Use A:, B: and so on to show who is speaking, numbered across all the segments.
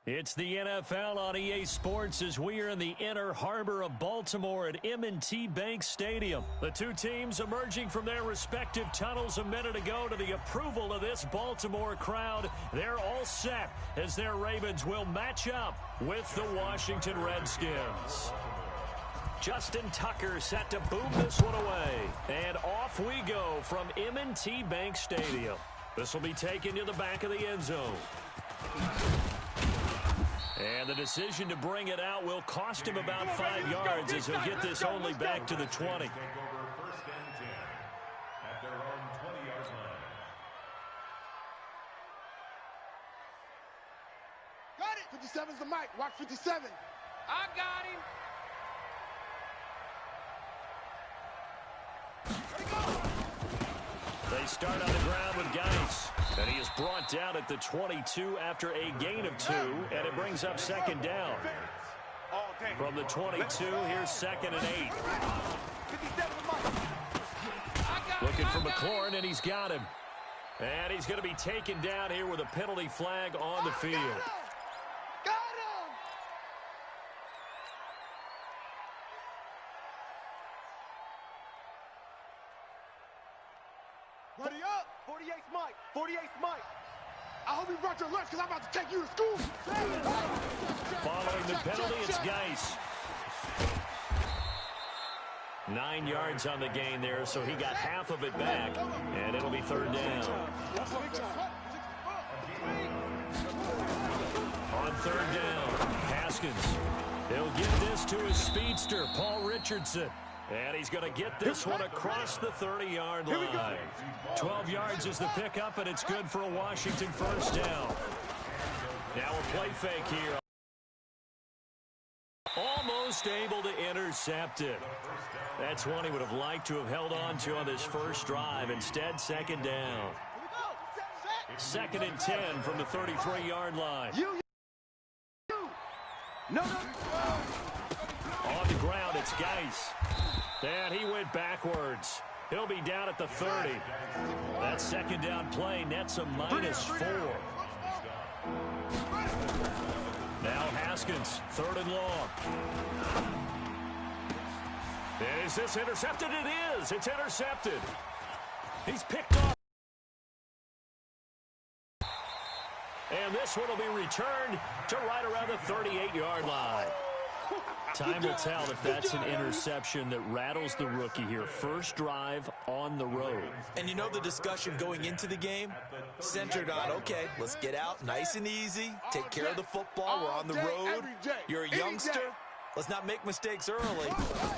A: It's the NFL on EA Sports as we are in the inner harbor of Baltimore at M&T Bank Stadium. The two teams emerging from their respective tunnels a minute ago to the approval of this Baltimore crowd. They're all set as their Ravens will match up with the Washington Redskins. Justin Tucker set to boom this one away. And off we go from M&T Bank Stadium. This will be taken to the back of the end zone. And the decision to bring it out will cost him about 5 yards as he'll get this only back to the 20.
B: Got it. 57's the mic. Watch 57.
C: I got him.
A: They start on the ground with Geis. And he is brought down at the 22 after a gain of 2. And it brings up second down. From the 22, here's 2nd and 8. Looking for McLaurin, and he's got him. And he's going to be taken down here with a penalty flag on the field.
B: Ready up. 48's Mike. 48's Mike. I hope you brought your lunch because I'm about to take you to school.
A: Following the penalty, it's Geis. 9 yards on the gain there, so he got half of it back, and it'll be third down. On third down, Haskins. He'll give this to his speedster, Paul Richardson. And he's going to get this one across the 30-yard line. 12 yards is the pickup, and it's good for a Washington first down. Now a play fake here. Almost able to intercept it. That's one he would have liked to have held on to on this first drive. Instead, second down. 2nd and 10 from the 33-yard line.
B: No.
A: On the ground, it's Geis. And he went backwards. He'll be down at the 30. That second down play nets a -4. Now Haskins, 3rd and long. And is this intercepted? It is. It's intercepted. He's picked off. And this one will be returned to right around the 38-yard line. Time will tell if that's an interception that rattles the rookie here. First drive on the road.
D: And you know the discussion going into the game? Centered on, okay, let's get out nice and easy, take care of the football, we're on the road. You're a youngster, let's not make mistakes early.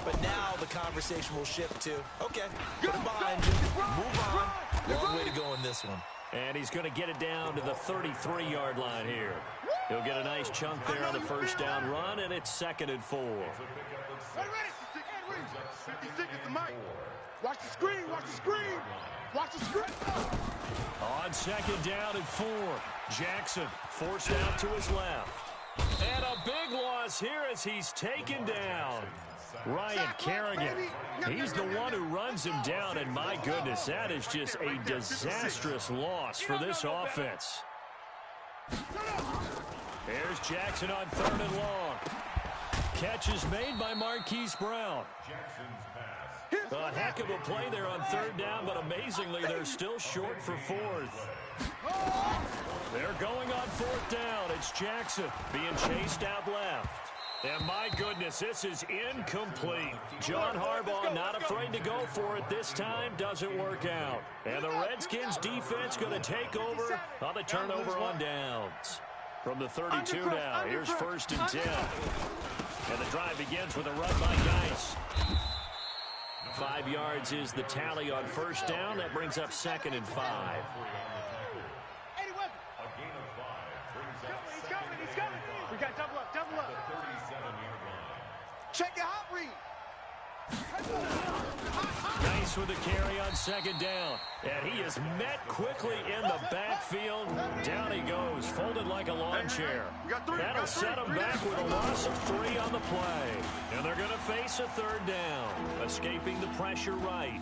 D: But now the conversation will shift to, okay, put it behind you, move on. Long way to go in this one.
A: And he's going to get it down to the 33-yard line here. He'll get a nice chunk there on the first down run, and it's 2nd and 4.
B: 56 is the mic. Watch the screen. Watch the screen. Watch the screen.
A: On 2nd down and 4, Jackson forced out to his left. And a big loss here as he's taken down. Ryan Kerrigan, he's the one who runs him down, and my goodness, that is just a disastrous loss for this offense. There's Jackson on 3rd and long. Catch is made by Marquise Brown. A heck of a play there on 3rd down, but amazingly, they're still short for 4th. They're going on 4th down. It's Jackson being chased out left. And my goodness, this is incomplete. John Harbaugh not afraid to go for it this time. Doesn't work out. And the Redskins defense going to take over on the turnover on downs. From the 32 now, here's 1st and 10. And the drive begins with a run by Geis. 5 yards is the tally on first down. That brings up 2nd and 5.
B: We got double up. Check your hot read.
A: Geis with the carry on 2nd down. And he is met quickly in the backfield. Down he goes, folded like a lawn chair. That'll set him back with a loss of 3 on the play. And they're going to face a 3rd down. Escaping the pressure right.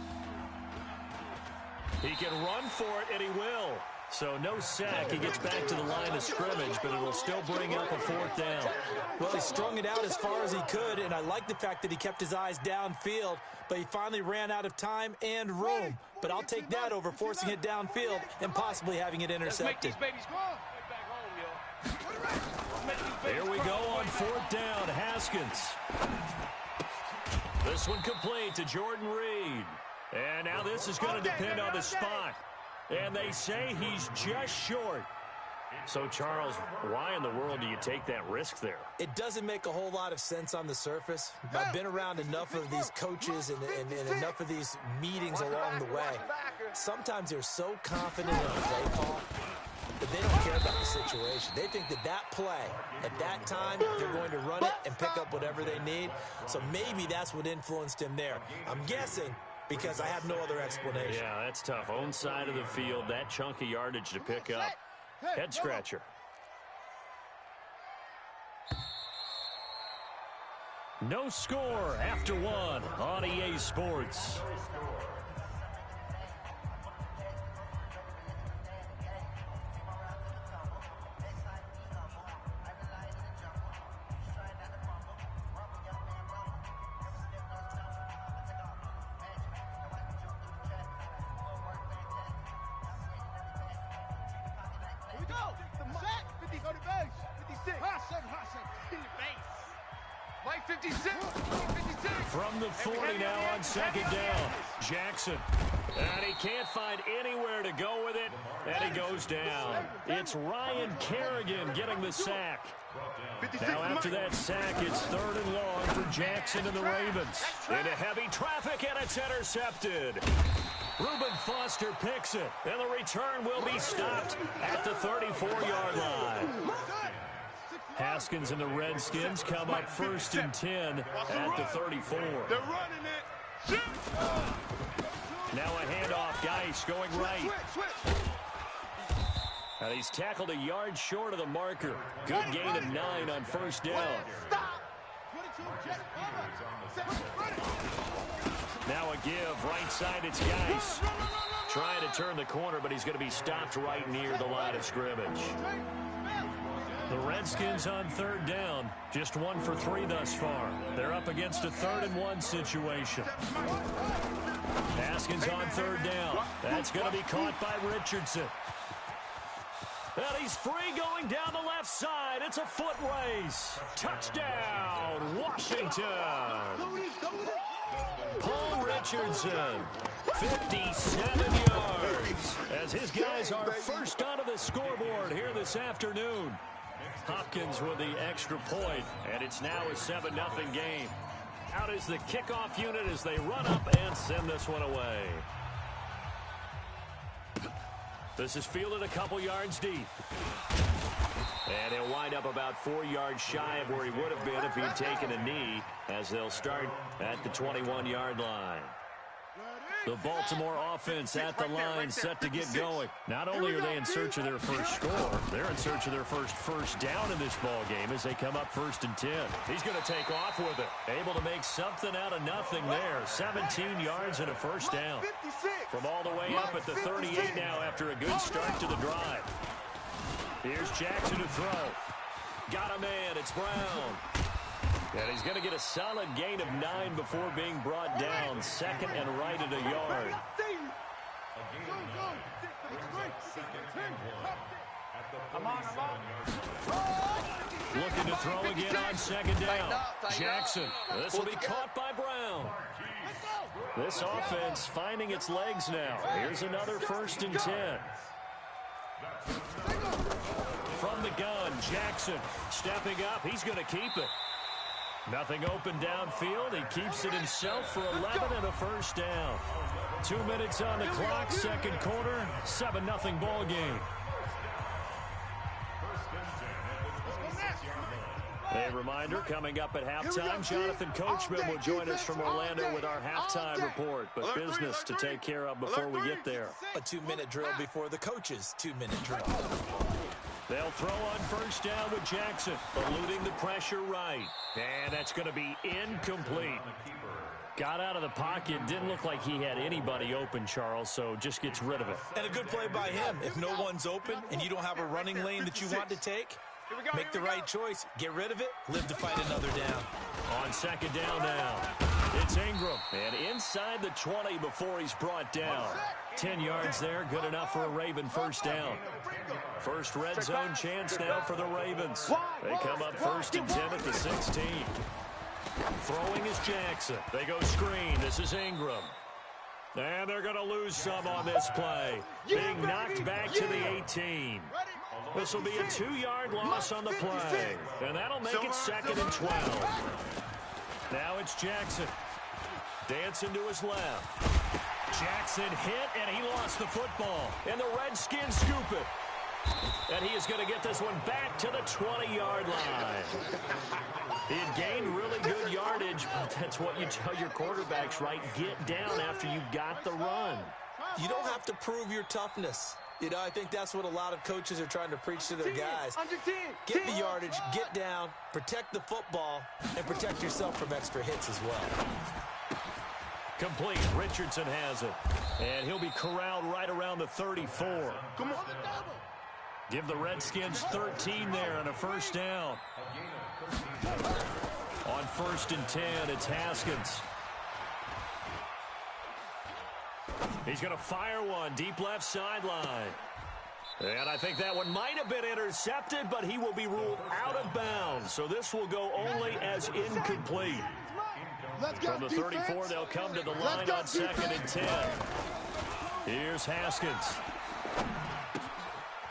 A: He can run for it, and he will. So no sack. He gets back to the line of scrimmage, but it'll still bring up a 4th down.
D: Well, he strung it out as far as he could, and I like the fact that he kept his eyes downfield, but he finally ran out of time and room. But I'll take that over forcing it downfield and possibly having it intercepted.
A: Here we go on 4th down. Haskins. This one complete to Jordan Reed. And now this is going to depend on the spot. And they say he's just short. So, Charles, why in the world do you take that risk there?
D: It doesn't make a whole lot of sense on the surface. I've been around enough of these coaches and enough of these meetings along the way. Sometimes they're so confident in the play call that they don't care about the situation. They think that that play, at that time, they're going to run it and pick up whatever they need. So maybe that's what influenced him there. I'm guessing because I have no other explanation.
A: Yeah, that's tough. Own side of the field, that chunk of yardage to pick up. Head scratcher. No score after 1 on EA Sports. From the 40 now on 2nd down. Jackson. And he can't find anywhere to go with it. And he goes down. It's Ryan Kerrigan getting the sack. Now after that sack, it's 3rd and long for Jackson and the Ravens. Into heavy traffic, and it's intercepted. Reuben Foster picks it. And the return will be stopped at the 34-yard line. Haskins and the Redskins come up 1st and 10 at the 34.
B: They're running it.
A: Now a handoff. Geis going right. And he's tackled a yard short of the marker. Good gain of 9 on 1st down. Now a give. Right side, it's Geis. Trying to turn the corner, but he's going to be stopped right near the line of scrimmage. The Redskins on 3rd down. Just 1 for 3 thus far. They're up against a 3rd and 1 situation. Haskins on 3rd down. That's going to be caught by Richardson. And he's free going down the left side. It's a foot race. Touchdown, Washington. Paul Richardson, 57 yards. As his guys are first onto the scoreboard here this afternoon. Hopkins with the extra point, and it's now a 7-0 game. Out is the kickoff unit as they run up and send this one away. This is fielded a couple yards deep. And he'll wind up about 4 yards shy of where he would have been if he'd taken a knee, as they'll start at the 21-yard line. The Baltimore offense at the line set to get going. Not only are they in search of their first score, they're in search of their first down in this ball game as they come up 1st and 10. He's going to take off with it. Able to make something out of nothing there. 17 yards and a 1st down. From all the way up at the 38 now after a good start to the drive. Here's Jackson to throw. Got a man. It's Brown. And he's going to get a solid gain of 9 before being brought down. 2nd and right at a yard. Looking to throw again on 2nd down. Jackson. This will be caught by Brown. This offense finding its legs now. Here's another 1st and 10. From the gun, Jackson stepping up. He's going to keep it. Nothing open downfield. He keeps it himself for 11 and a 1st down. 2 minutes on the clock, 2nd quarter, 7-0 ball game. A reminder, coming up at halftime, Jonathan Coachman will join us from Orlando with our halftime report. But business to take care of before we get there.
D: A 2-minute drill before the coach's 2-minute drill.
A: They'll throw on 1st down with Jackson, eluding the pressure right. And that's going to be incomplete. Got out of the pocket. Didn't look like he had anybody open, Charles, so just gets rid of it.
D: And a good play by him. If no one's open and you don't have a running lane that you want to take, make the right choice. Get rid of it. Live to fight another down.
A: On second down now, it's Ingram. And inside the 20 before he's brought down. 10 yards there, good enough for a Raven first down. First red zone chance now for the Ravens. They come up 1st and 10 at the 16. Throwing is Jackson. They go screen. This is Ingram. And they're going to lose some on this play. Being knocked back to the 18. This will be a 2-yard loss on the play. And that'll make it 2nd and 12. Now it's Jackson. Dancing to his left. Jackson hit, and he lost the football. And the Redskins scoop it. And he is going to get this one back to the 20-yard line. He had gained really good yardage, but that's what you tell your quarterbacks, right? Get down after you got the run.
D: You don't have to prove your toughness. You know, I think that's what a lot of coaches are trying to preach to their guys. Get the yardage, get down, protect the football, and protect yourself from extra hits as well.
A: Complete. Richardson has it. And he'll be corralled right around the 34.
B: Come on.
A: Give the Redskins 13 there and a first down. On 1st and 10, it's Haskins. He's going to fire one deep left sideline. And I think that one might have been intercepted, but he will be ruled out of bounds. So this will go only as incomplete. From the 34, they'll come to the line on 2nd and 10. Here's Haskins.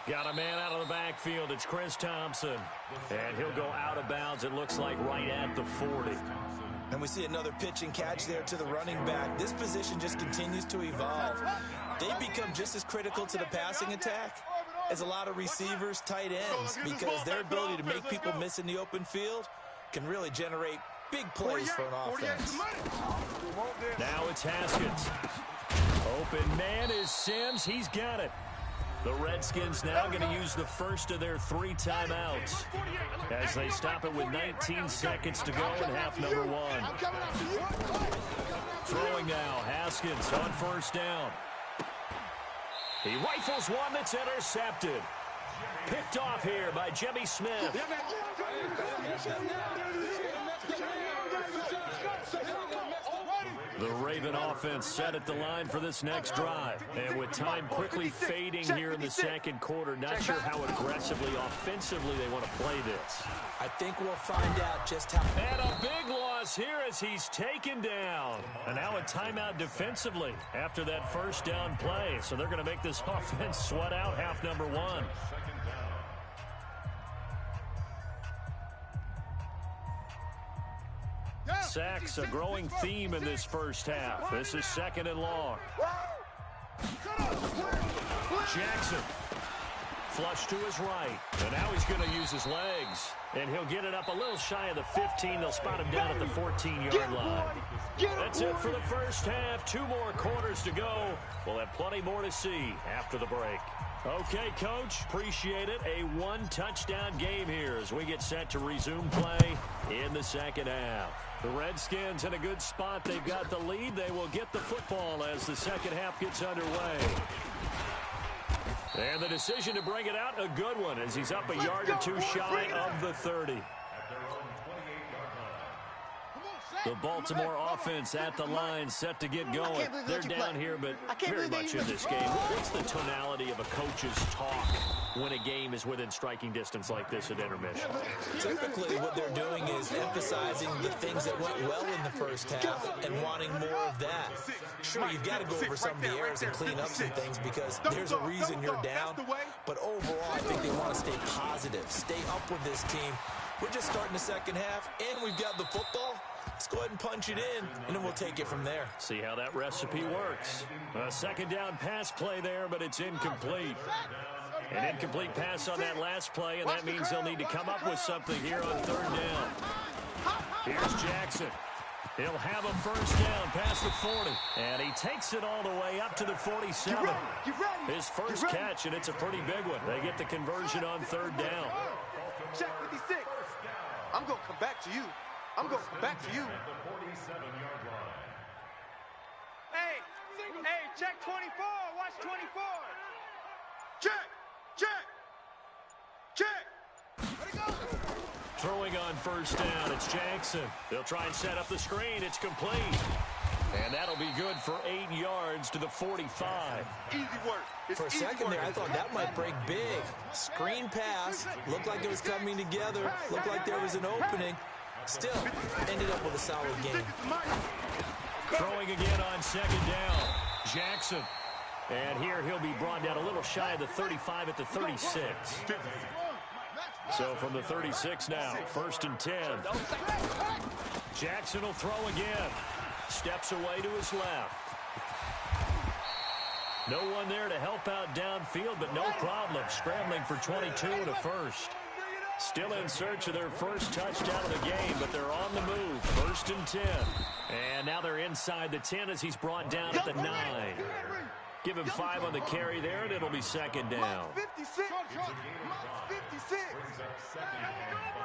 A: Got a man out of the backfield. It's Chris Thompson. And he'll go out of bounds, it looks like, right at the 40.
D: And we see another pitch and catch there to the running back. This position just continues to evolve. They become just as critical to the passing attack as a lot of receivers, tight ends, because their ability to make people miss in the open field can really generate big plays for an offense.
A: Now it's Haskins. Open man is Sims. He's got it. The Redskins now going to use the first of their 3 timeouts as they stop it with 19 seconds to go in half number 1. Throwing now, Haskins on first down. He rifles one that's intercepted. Picked off here by Jimmy Smith. The Raven offense set at the line for this next drive. And with time quickly fading here in the second quarter, not sure how aggressively, offensively they want to play this.
D: I think we'll find out just how.
A: And a big loss here as he's taken down. And now a timeout defensively after that first down play. So they're going to make this offense sweat out half number 1. Sacks, a growing theme in this first half. This is 2nd and long. Jackson. Flush to his right. And now he's going to use his legs. And he'll get it up a little shy of the 15. They'll spot him down at the 14-yard line. That's it for the first half. 2 more quarters to go. We'll have plenty more to see after the break. Okay, Coach, appreciate it. A 1-touchdown game here as we get set to resume play in the second half. The Redskins in a good spot. They've got the lead. They will get the football as the second half gets underway. And the decision to bring it out, a good one, as he's up a yard or 2 shy of the 30. The Baltimore offense at the line, set to get going. They're down here, but very much in this game. What's the tonality of a coach's talk when a game is within striking distance like this at intermission?
D: Typically, what they're doing is emphasizing the things that went well in the first half and wanting more of that. Sure, you've got to go over some of the errors and clean up some things because there's a reason you're down. But overall, I think they want to stay positive, stay up with this team. We're just starting the second half, and we've got the football. Let's go ahead and punch it in, and then we'll take it from there.
A: See how that recipe works. A second down pass play there, but it's incomplete. An incomplete pass on that last play, and that means they'll need to come up with something here on 3rd down. Here's Jackson. He'll have a first down past the 40. And he takes it all the way up to the 47. His first catch, and it's a pretty big one. They get the conversion on 3rd down.
B: Check 56. I'm going to come back to you. I'm going to come back to you. Check 24. Watch 24. Check. Check. Check. Let it go.
A: Throwing on first down, it's Jackson. They'll try and set up the screen. It's complete. And that'll be good for 8 yards to the 45.
B: Easy work.
D: For a second there, I thought that might break big. Screen pass. Looked like it was coming together. Looked like there was an opening. Still, ended up with a solid game.
A: Throwing again on second down. Jackson. And here he'll be brought down a little shy of the 35 at the 36. So from the 36 now, 1st and 10. Jackson will throw again. Steps away to his left. No one there to help out downfield, but no problem. Scrambling for 22 and a first. Still in search of their first touchdown of the game, but they're on the move. 1st and 10. And now they're inside the 10 as he's brought down at the 9. Give him 5 on the carry there, and it'll be second down.
B: 56. 56.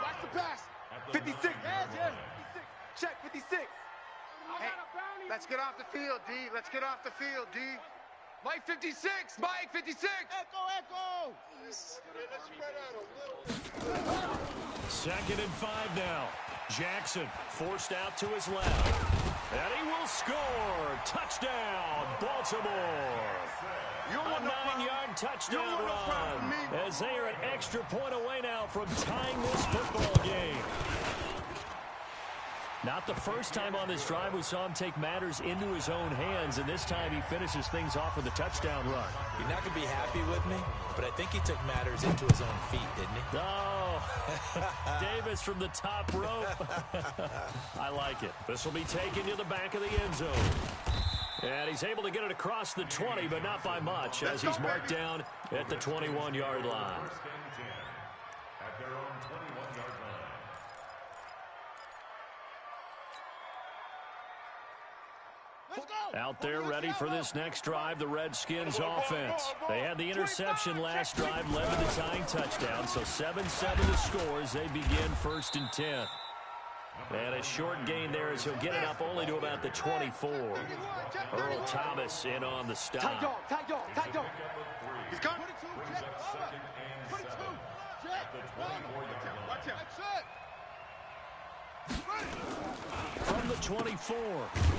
B: Watch the pass. 56. Check 56. Hey, let's get off the field, D. Let's get off the field, D. Mike 56. Mike 56. Echo. Let's spread out a little.
A: 2nd and 5 now. Jackson forced out to his left. And he will score. Touchdown, Baltimore. A 9-yard touchdown run as they are an extra point away now from tying this football game. Not the first time on this drive we saw him take matters into his own hands, and this time he finishes things off with a touchdown run.
D: You're not going to be happy with me, but I think he took matters into his own feet, didn't he?
A: Oh, Davis from the top rope. I like it. This will be taken to the back of the end zone. And he's able to get it across the 20, but not by much, as he's marked down at the 21-yard line. Out there ready for this next drive, the Redskins offense. They had the interception last drive, led to the tying touchdown, so 7-7 the score as they begin 1st and 10. And a short gain there as he'll get it up only to about the 24. Earl Thomas in on the stop.
B: Tight dog. He's coming. Watch out.
A: From the 24,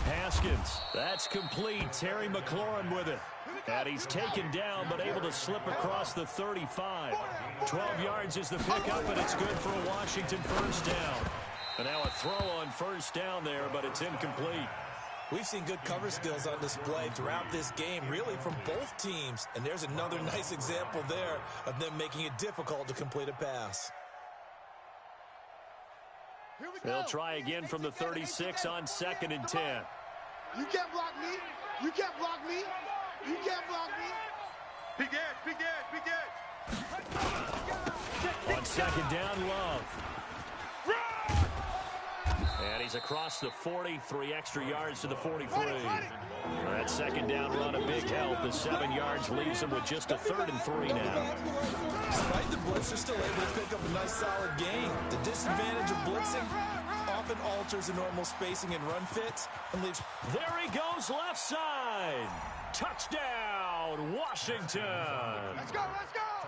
A: Haskins. That's complete. Terry McLaurin with it. And he's taken down, but able to slip across the 35. 12 yards is the pickup, and it's good for a Washington first down. And now a throw on first down there, but it's incomplete.
D: We've seen good cover skills on display throughout this game, really from both teams. And there's another nice example there of them making it difficult to complete a pass.
A: They'll try again from the 36 on 2nd and 10.
B: You can't block me. You can't block me. You can't block me. Big edge.
A: On 2nd down, Love. And he's across the 40, 3 extra yards to the 43. That 2nd down run, a big help. The 7 yards leaves him with just a 3rd and 3 now.
D: Despite the blitz, they're still able to pick up a nice solid gain. The disadvantage of blitzing often alters the normal spacing and run fits and leaves.
A: There he goes, left side. Touchdown, Washington.
B: Let's go.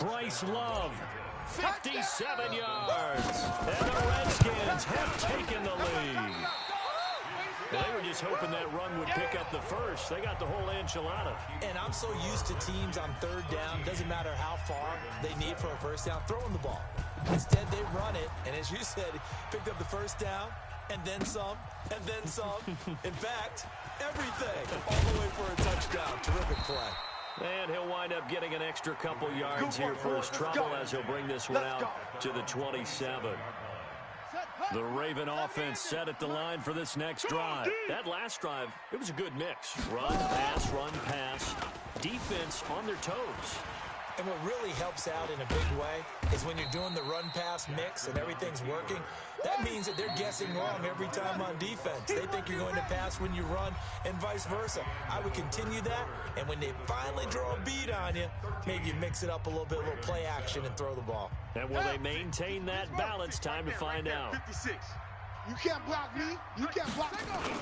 A: Bryce Love, 57 yards. And the Redskins have taken the lead. They were just hoping that run would pick up the first. They got the whole enchilada.
D: And I'm so used to teams on 3rd down, doesn't matter how far they need for a first down, throwing the ball. Instead, they run it, and as you said, picked up the first down, and then some, and then some. In fact, everything, all the way for a touchdown. Terrific play.
A: And he'll wind up getting an extra couple yards here for his trouble as he'll bring this one out to the 27. The Raven offense set at the line for this next drive. That last drive, it was a good mix. Run, pass. Defense on their toes.
D: And what really helps out in a big way is when you're doing the run-pass mix and everything's working, that means that they're guessing wrong every time on defense. They think you're going to pass when you run and vice versa. I would continue that, and when they finally draw a beat on you, maybe you mix it up a little bit, a little play action, and throw the ball.
A: And will they maintain that balance? Time to find out.
B: 56. You can't block me. You can't block me.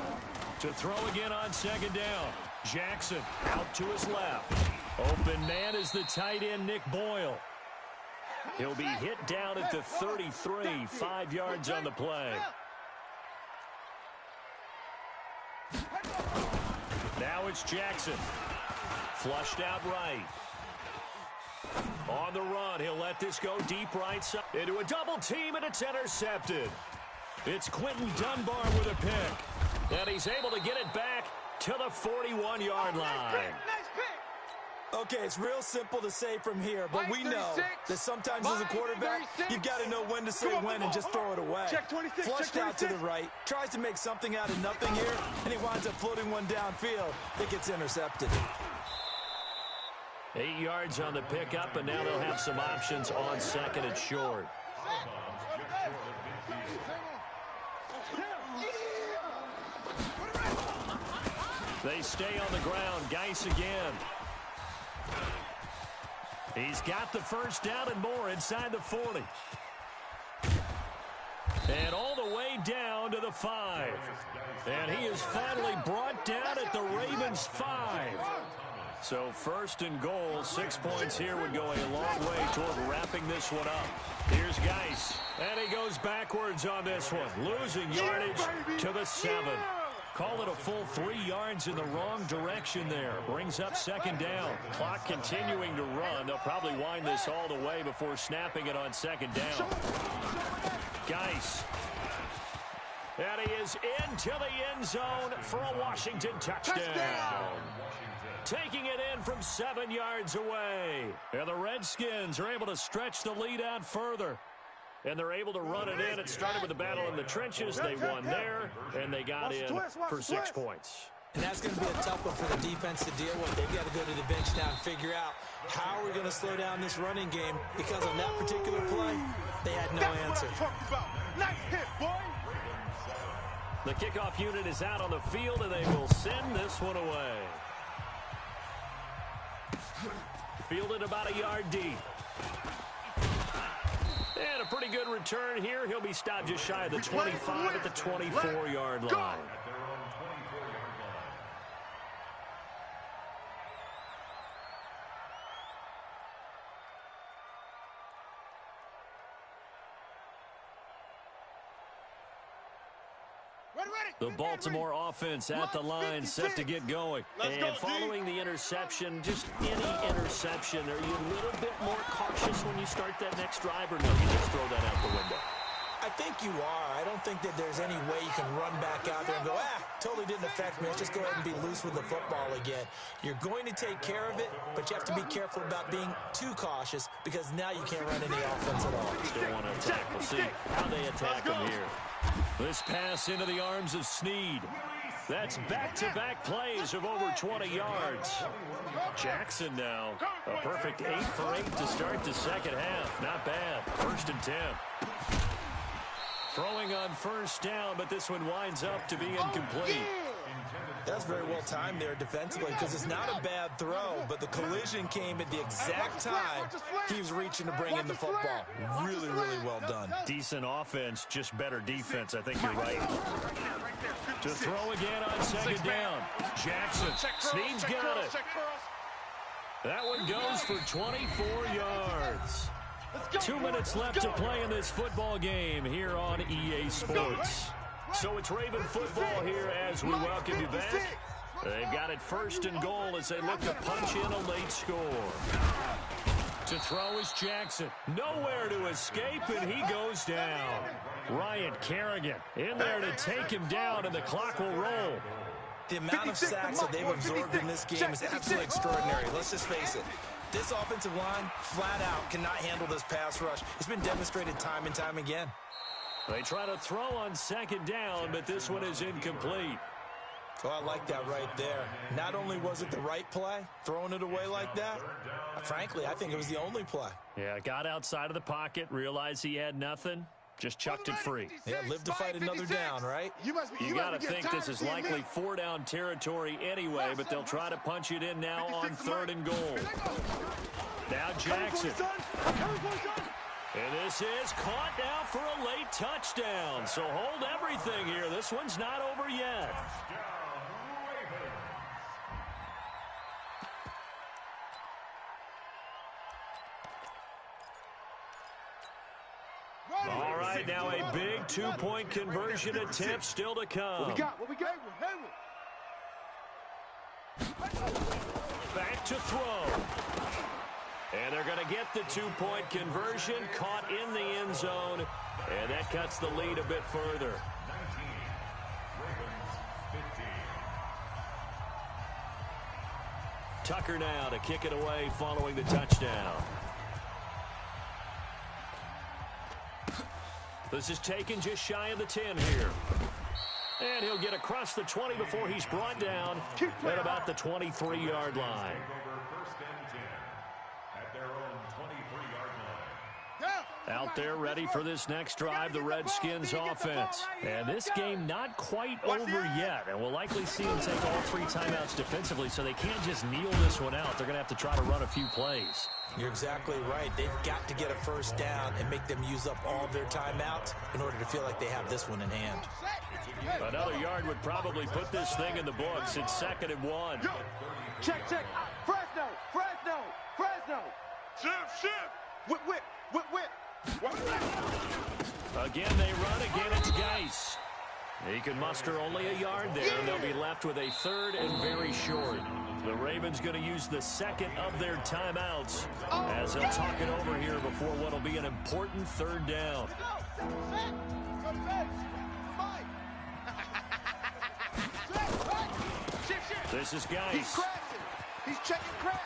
A: To throw again on 2nd down. Jackson out to his left. Open man is the tight end, Nick Boyle. He'll be hit down at the 33, 5 yards on the play. Now it's Jackson. Flushed out right. On the run, he'll let this go deep right side. Into a double team, and it's intercepted. It's Quentin Dunbar with a pick. And he's able to get it back to the 41-yard line.
B: Nice pick.
D: Okay, it's real simple to say from here, but we know that sometimes as a quarterback, you've got to know when to say when and just throw it away. Flushed out to the right, tries to make something out of nothing here, and he winds up floating one downfield that gets intercepted.
A: 8 yards on the pickup, and now they'll have some options on second and short. They stay on the ground. Geis again. He's got the first down and more inside the 40. And all the way down to the 5. And he is finally brought down at the Ravens' 5. So first and goal, 6 points here would go a long way toward wrapping this one up. Here's Geis. And he goes backwards on this one, losing yardage to the 7. Call it a full 3 yards in the wrong direction there. Brings up second down. Clock continuing to run. They'll probably wind this all the way before snapping it on second down. Geis. And he is into the end zone for a Washington touchdown. Taking it in from 7 yards away. And the Redskins are able to stretch the lead out further. And they're able to run it in. It started with the battle in the trenches. They won there, and they got in for 6 points.
D: And that's going to be a tough one for the defense to deal with. They've got to go to the bench now and figure out how are we going to slow down this running game, because on that particular play, they had no answer.
B: Nice hit, boy.
A: The kickoff unit is out on the field, and they will send this one away. Fielded about a yard deep. And a pretty good return here. He'll be stopped just shy of the 25 at the 24-yard line. The Baltimore offense at the line, set to get going. And following the interception, just any interception, are you a little bit more cautious when you start that next drive, or no, you just throw that out the window?
D: I think you are. I don't think that there's any way you can run back out there and go, totally didn't affect me. Let's just go ahead and be loose with the football again. You're going to take care of it, but you have to be careful about being too cautious, because now you can't run any offense at all.
A: Still want to attack. We'll see how they attack him here. This pass into the arms of Snead. That's back-to-back plays of over 20 yards. Jackson now, a perfect 8 for 8 to start the second half. Not bad. 1st and 10. Throwing on first down, but this one winds up to be incomplete.
D: That's very well timed there defensively, because it's not a bad throw, but the collision came at the exact time he was reaching to bring in the football. Really, really well done.
A: Decent offense, just better defense. I think you're right. To throw again on second down. Jackson. Snead's got it. That one goes for 24 yards. 2 minutes left to play in this football game here on EA Sports. So it's Raven football here as we welcome you back. They've got it 1st and goal as they look to punch in a late score. To throw is Jackson. Nowhere to escape, and he goes down. Ryan Kerrigan in there to take him down, and the clock will roll.
D: The amount of sacks that they've absorbed in this game is absolutely extraordinary. Let's just face it. This offensive line, flat out, cannot handle this pass rush. It's been demonstrated time and time again.
A: They try to throw on second down, but this one is incomplete.
D: Oh, I like that right there. Not only was it the right play, throwing it away like that, frankly, I think it was the only play.
A: Yeah, got outside of the pocket, realized he had nothing, just chucked it free.
D: Yeah, live to fight another down, right?
A: You got to think this is likely 4-down territory anyway, but they'll try to punch it in now on 3rd and goal. Now Jackson. And this is caught now for a late touchdown. So hold everything here. This one's not over yet. right, now a big two-point conversion attempt still to come.
B: What we got? What we got?
A: Back to throw. And they're going to get the two-point conversion, caught in the end zone, and that cuts the lead a bit further.
C: 19, Ravens 15.
A: Tucker now to kick it away following the touchdown. This is taken just shy of the 10 here. And he'll get across the 20 before he's brought down at about the 23-yard line.
C: First and 10 at their own 23-yard line.
A: Out there ready for this next drive, the Redskins offense. And this game not quite over yet. And we'll likely see them take all 3 timeouts defensively, so they can't just kneel this one out. They're going to have to try to run a few plays.
D: You're exactly right. They've got to get a first down and make them use up all of their timeouts in order to feel like they have this one in hand.
A: Another yard would probably put this thing in the books. It's 2nd and 1.
B: Check. Fresno. Shift. Whip.
A: Again, they run. Again, it's Geis. He can muster only a yard there, and they'll be left with a 3rd and very short. The Ravens going to use the 2nd of their timeouts as they'll talk it over here before what will be an important 3rd down. This is Geis.
B: He's checking crap.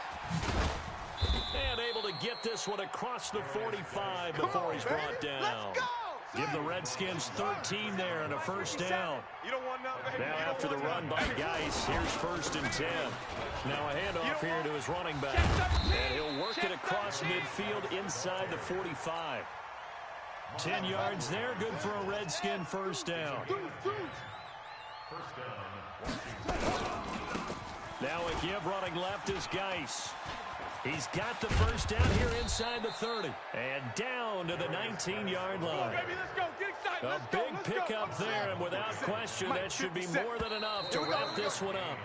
A: And able to get this one across the 45 before he's brought down. Give the Redskins 13 there and a first down. Now after the run by Geis, here's 1st and 10. Now a handoff here to his running back. And he'll work it across midfield inside the 45. 10 yards there, good for a Redskin first down. Now a give running left is Geis. He's got the first down here inside the 30. And down to the 19-yard line. A big pickup there, and without question, that should be more than enough to wrap this one up.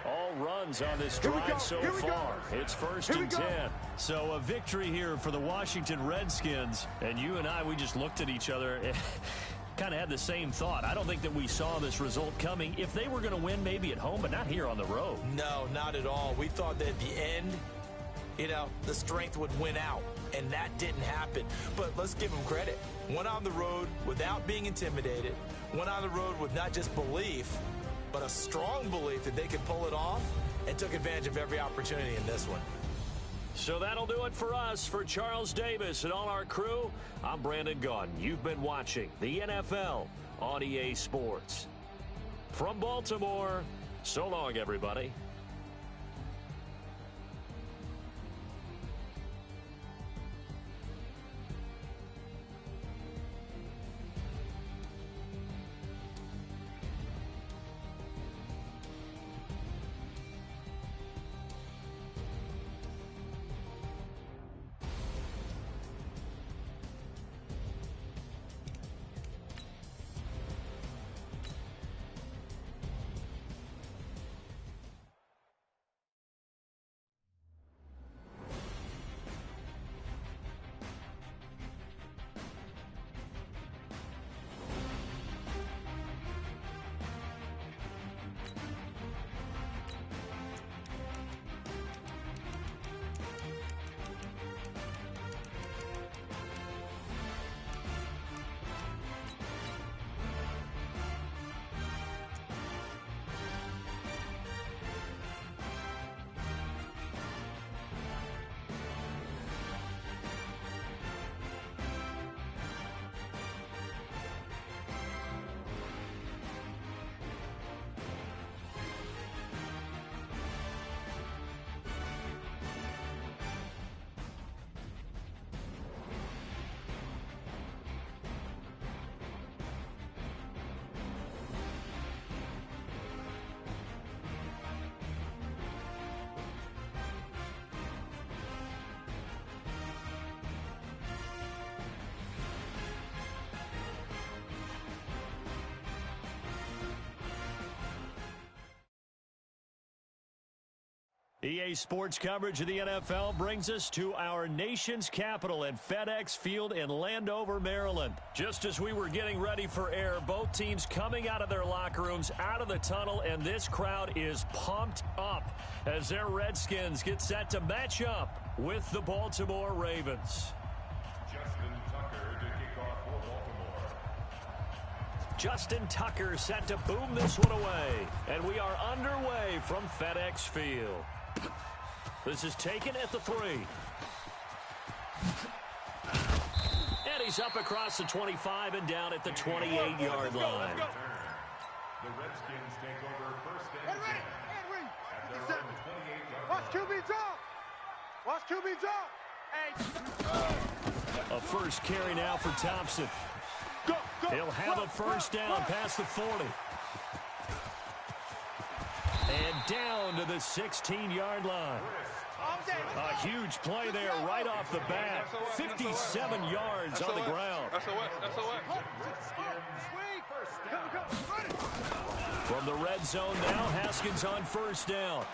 A: All runs on this drive so far. It's 1st and 10. So a victory here for the Washington Redskins. And you and I, we just looked at each other and kind of had the same thought. I don't think that we saw this result coming. If they were going to win, maybe at home, but not here on the road.
D: No, not at all. We thought that at the end, the strength would win out, and that didn't happen. But let's give them credit. Went on the road without being intimidated. Went on the road with not just belief, but a strong belief that they could pull it off, and took advantage of every opportunity in this one.
A: So that'll do it for us. For Charles Davis and all our crew, I'm Brandon Gaudin. You've been watching the NFL on EA Sports. From Baltimore, so long, everybody. EA Sports coverage of the NFL brings us to our nation's capital at FedEx Field in Landover, Maryland. Just as we were getting ready for air, both teams coming out of their locker rooms, out of the tunnel, and this crowd is pumped up as their Redskins get set to match up with the Baltimore Ravens. Justin Tucker set to boom this one away, and we are underway from FedEx Field. This is taken at the 3. And he's up across the 25 and down at the 28-yard line.
C: The Redskins take over first and 10. At their own 28-yard line.
B: Watch QB drop. Watch QB drop. Hey.
A: A first carry now for Thompson. He'll have a first down past the 40. And down to the 16-yard line. A huge play there right off the bat. 57 yards on the ground. From the red zone now, Haskins on first down.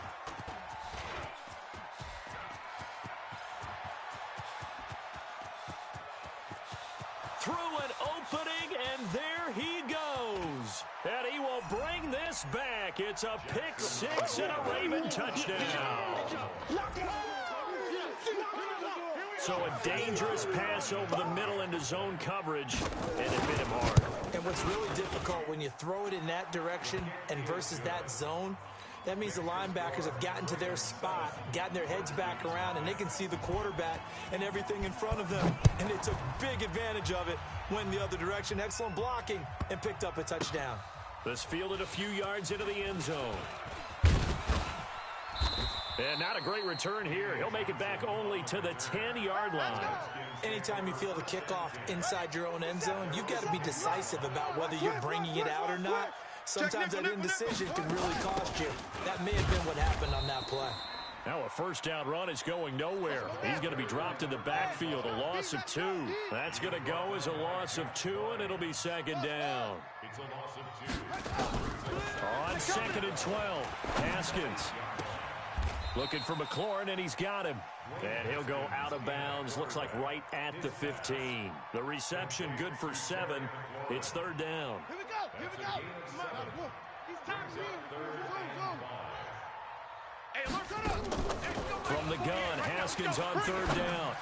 A: Through an opening, and there he goes. And he will bring this back. It's a pick 6 and a Raven touchdown. So a dangerous pass over the middle into zone coverage, and it hit him hard.
D: And what's really difficult when you throw it in that direction and versus that zone, that means the linebackers have gotten to their spot, gotten their heads back around, and they can see the quarterback and everything in front of them. And they took big advantage of it, went the other direction, excellent blocking, and picked up a touchdown.
A: This fielded a few yards into the end zone. And not a great return here. He'll make it back only to the 10-yard line.
D: Anytime you feel the kickoff inside your own end zone, you've got to be decisive about whether you're bringing it out or not. Sometimes that indecision can really cost you. That may have been what happened on that play.
A: Now a first down run is going nowhere. He's going to be dropped in the backfield, a loss of 2. That's going to go as a loss of 2, and it'll be second down.
C: It's a loss of 2.
A: On second and 12, Haskins looking for McLaurin, and he's got him. And he'll go out of bounds, looks like right at the 15. The reception good for 7. It's third down.
B: Here we go. Here we go. Come on. He's time to
A: From the gun, Haskins on third down.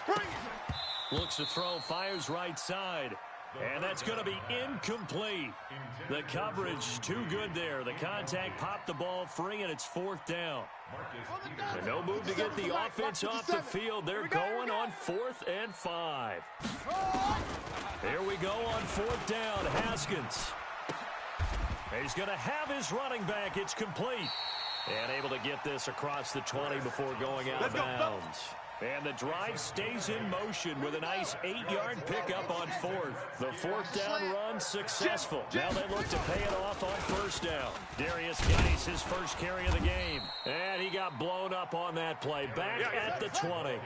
A: Looks to throw, fires right side. And that's going to be incomplete. The coverage too good there. The contact popped the ball free, and it's fourth down. And no move to get the offense off the field. They're going on 4th and 5. Here we go on 4th down. Haskins. He's going to have his running back. It's complete. And able to get this across the 20 before going out of bounds. And the drive stays in motion with a nice 8-yard pickup on 4th. The 4th down run successful. Now they look to pay it off on first down. Darius Geis, his first carry of the game. And he got blown up on that play. Back at the 20.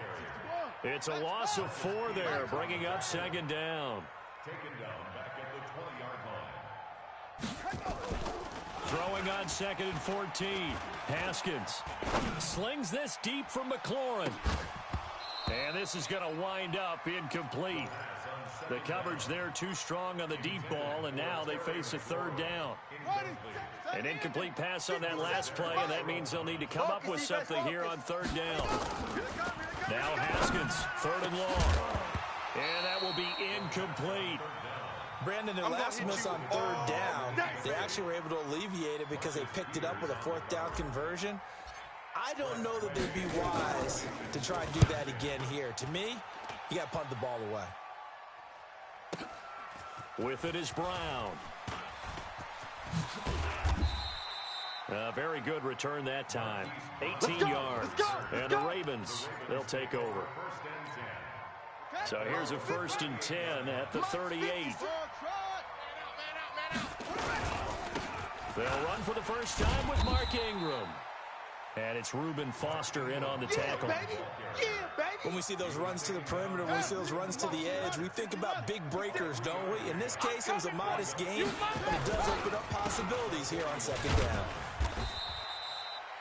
A: It's a loss of 4 there, bringing up second down.
C: Taken down back at the 20-yard line.
A: Throwing on second and 14. Haskins slings this deep from McLaurin. And this is going to wind up incomplete. The coverage there too strong on the deep ball, and now they face a third down. An incomplete pass on that last play, and that means they'll need to come up with something here on third down. Now Haskins, third and long. And that will be incomplete.
D: Brandon, their last miss on third down, they actually were able to alleviate it because they picked it up with a 4th down conversion. I don't know that they'd be wise to try and do that again here. To me, you got to punt the ball away.
A: With it is Brown. A very good return that time. 18 yards. And the Ravens, they'll take over. So here's a 1st and 10 at the 38. They'll run for the first time with Mark Ingram. And it's Reuben Foster in on the tackle.
D: When we see those runs to the perimeter, when we see those runs to the edge, we think about big breakers, don't we? In this case, it was a modest gain, but it does open up possibilities here on second down.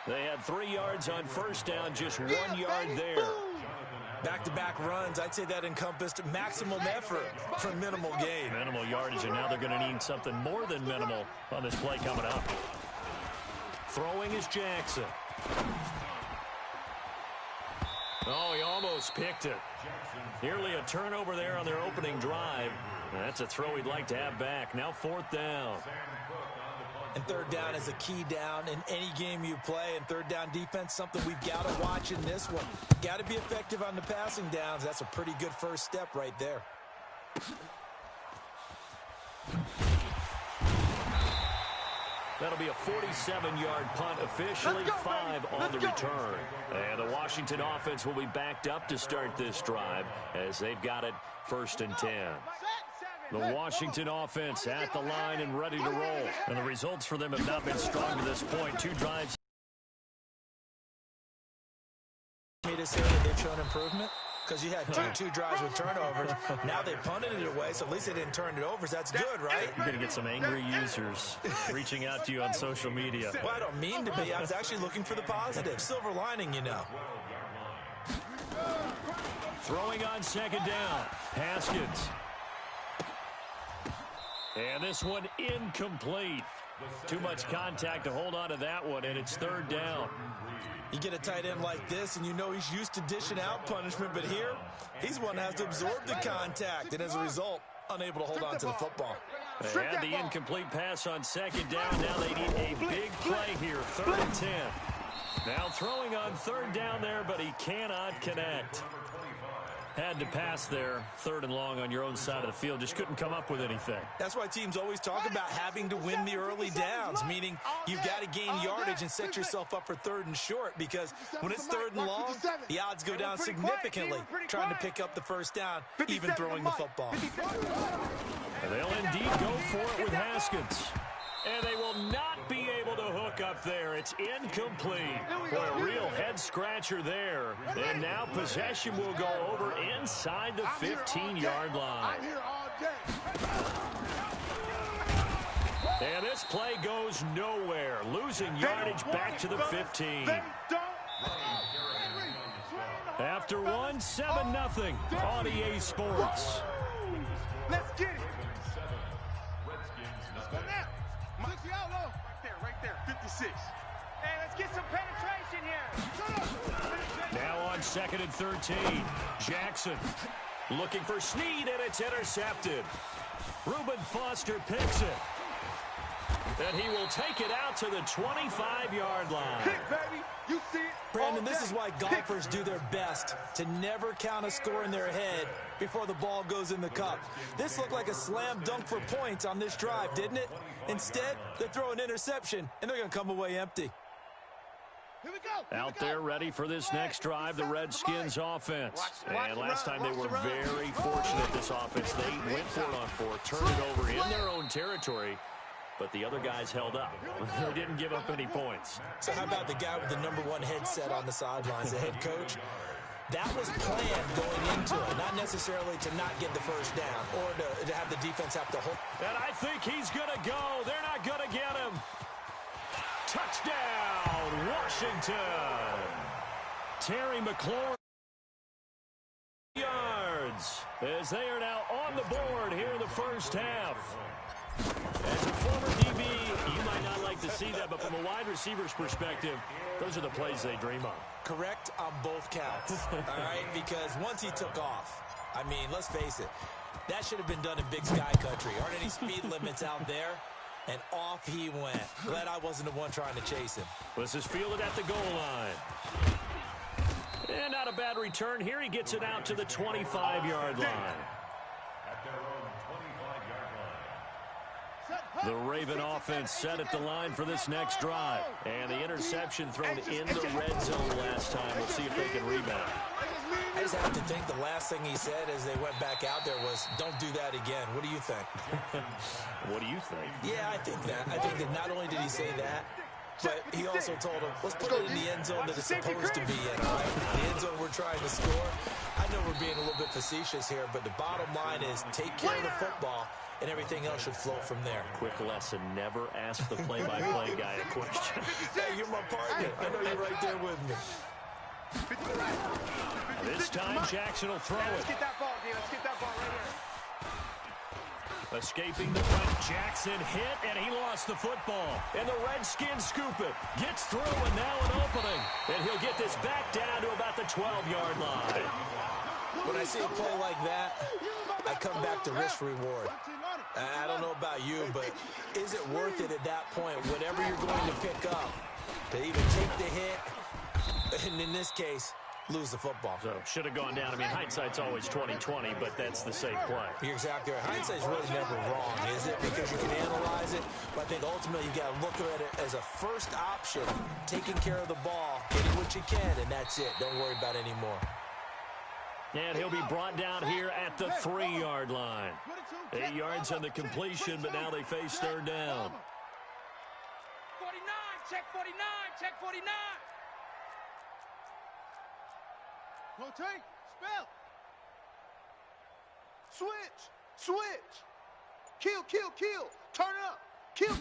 A: They had 3 yards on first down, just 1 yard there.
D: Back-to-back runs, I'd say that encompassed maximum effort for minimal gain.
A: Minimal yardage, and now they're going to need something more than minimal on this play coming up. Throwing is Jackson. Oh, he almost picked it. Nearly a turnover there on their opening drive. That's a throw he'd like to have back. Now 4th down.
D: And 3rd down is a key down in any game you play. And 3rd down defense, something we've got to watch in this one. Got to be effective on the passing downs. That's a pretty good first step right there.
A: That'll be a 47-yard punt, officially 5 on the return. And the Washington offense will be backed up to start this drive as they've got it 1st and 10. The Washington offense at the line and ready to roll. And the results for them have not been strong to this point. 2 drives.
D: Me to say that they've shown improvement? Because you had two drives with turnovers. Now they punted it away, so at least they didn't turn it over. So that's good, right?
A: You're going to get some angry users reaching out to you on social media.
D: Well, I don't mean to be. I was actually looking for the positive. Silver lining, you know.
A: Throwing on 2nd down. Haskins. And this one incomplete. Too much contact to hold on to that one, and it's 3rd down.
D: You get a tight end like this, and you know he's used to dishing out punishment, but here, he's one that has to absorb the contact, and as a result, unable to hold on to the football.
A: They had the incomplete pass on 2nd down. Now they need a big play here, 3rd and 10. Now throwing on 3rd down there, but he cannot connect. Had to pass there, 3rd and long on your own side of the field. Just couldn't come up with anything.
D: That's why teams always talk about having to win the early downs, meaning you've got to gain yardage and set yourself up for 3rd and short, because when it's 3rd and long, the odds go down significantly trying to pick up the 1st down, even throwing the football.
A: And they'll indeed go for it with Haskins. And they will not be able to hook up there. It's incomplete. Boy, a real head-scratcher there. And now possession will go over inside the 15-yard line. And this play goes nowhere. Losing yardage back to the 15. After 1, 7-0 on EA Sports.
B: Let's get it. Right there, 56. Hey, let's get some penetration here.
A: Now on 2nd and 13. Jackson looking for Snead, and it's intercepted. Reuben Foster picks it. And he will take it out to the 25-yard line.
B: Pick, baby. You see it.
D: Brandon, this is why golfers do their best to never count a score in their head before the ball goes in the cup. This looked like a slam dunk for points on this drive, didn't it? Instead, they throw an interception, and they're going to come away empty.
B: Here we go.
A: Out there ready for this next drive, the Redskins offense. And last time they were very fortunate, this offense. They went for it on 4, turned it over in their own territory, but the other guys held up. They didn't give up any points.
D: So how about the guy with the #1 headset on the sidelines, the head coach? That was planned going into it, not necessarily to not get the 1st down or to have the defense have to hold.
A: And I think he's going to go. They're not going to get him. Touchdown, Washington. Terry McLaurin. Yards as they are now on the board here in the 1st half. As a former DB, you might not like to see that, but from a wide receiver's perspective, those are the plays they dream of.
D: Correct on both counts, all right? Because once he took off, I mean, let's face it, that should have been done in Big Sky country. Aren't any speed limits out there? And off he went. Glad I wasn't the one trying to chase him.
A: This is fielded at the goal line. And not a bad return. Here he gets it out to the 25-yard line. The Raven offense set at the line for this next drive. And the interception thrown in the red zone last time. We'll see if they can rebound.
D: I just have to think the last thing he said as they went back out there was, don't do that again. What do you think?
A: What do you think?
D: Yeah, I think that. I think that not only did he say that, but he also told him, let's put it in the end zone that it's supposed to be in, all right? The end zone we're trying to score. I know we're being a little bit facetious here, but the bottom line is take care of the football and everything else should flow from there.
A: Quick lesson, never ask the play-by-play guy a question.
D: Hey, you're my partner. I know you're right there with me.
A: This time, Jackson will throw it.
B: Let's get that ball, D. Let's get that ball right here.
A: Escaping the punt, Jackson hit, and he lost the football. And the Redskins scoop it. Gets through, and now an opening. And he'll get this back down to about the 12-yard line.
D: When I see a play like that, I come back to risk-reward. I don't know about you, but is it worth it at that point, whatever you're going to pick up, to even take the hit, and in this case, lose the football?
A: So, should have gone down. I mean, hindsight's always 20/20, but that's the safe play.
D: You're exactly right. Hindsight's really never wrong, is it? Because you can analyze it, but I think ultimately you got to look at it as a first option, taking care of the ball, getting what you can, and that's it. Don't worry about it anymore.
A: And he'll be brought down here at the 3-yard line. 8 yards on the completion, but now they face third down.
E: 49, check 49, check 49.
B: Rotate, spell. Switch. Kill. Turn up. Kill.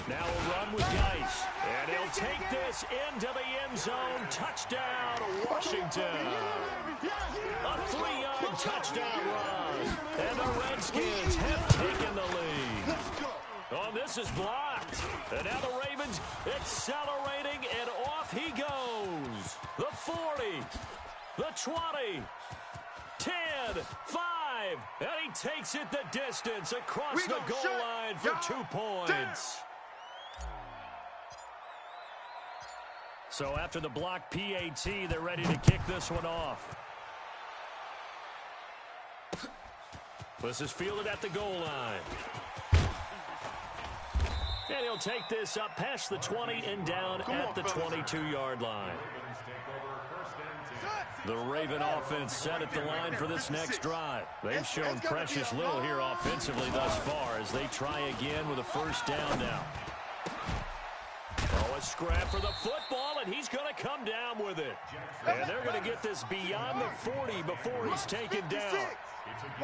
A: Now a run with Geis. And he'll take this into the end zone. Touchdown, Washington. A 3-yard touchdown run. And the Redskins have taken the lead. Oh, this is blocked. And now the Ravens accelerating, and off he goes. The 40, the 20, 10, 5, and he takes it the distance across the goal line for 2 points. So after the block PAT, they're ready to kick this one off. This is fielded at the goal line. And he'll take this up past the 20 and down at the 22-yard line. The Raven offense set at the line for this next drive. They've shown precious little here offensively thus far as they try again with a first down now. Oh, a scrap for the football, and he's going to come down with it. And they're going to get this beyond the 40 before he's taken down.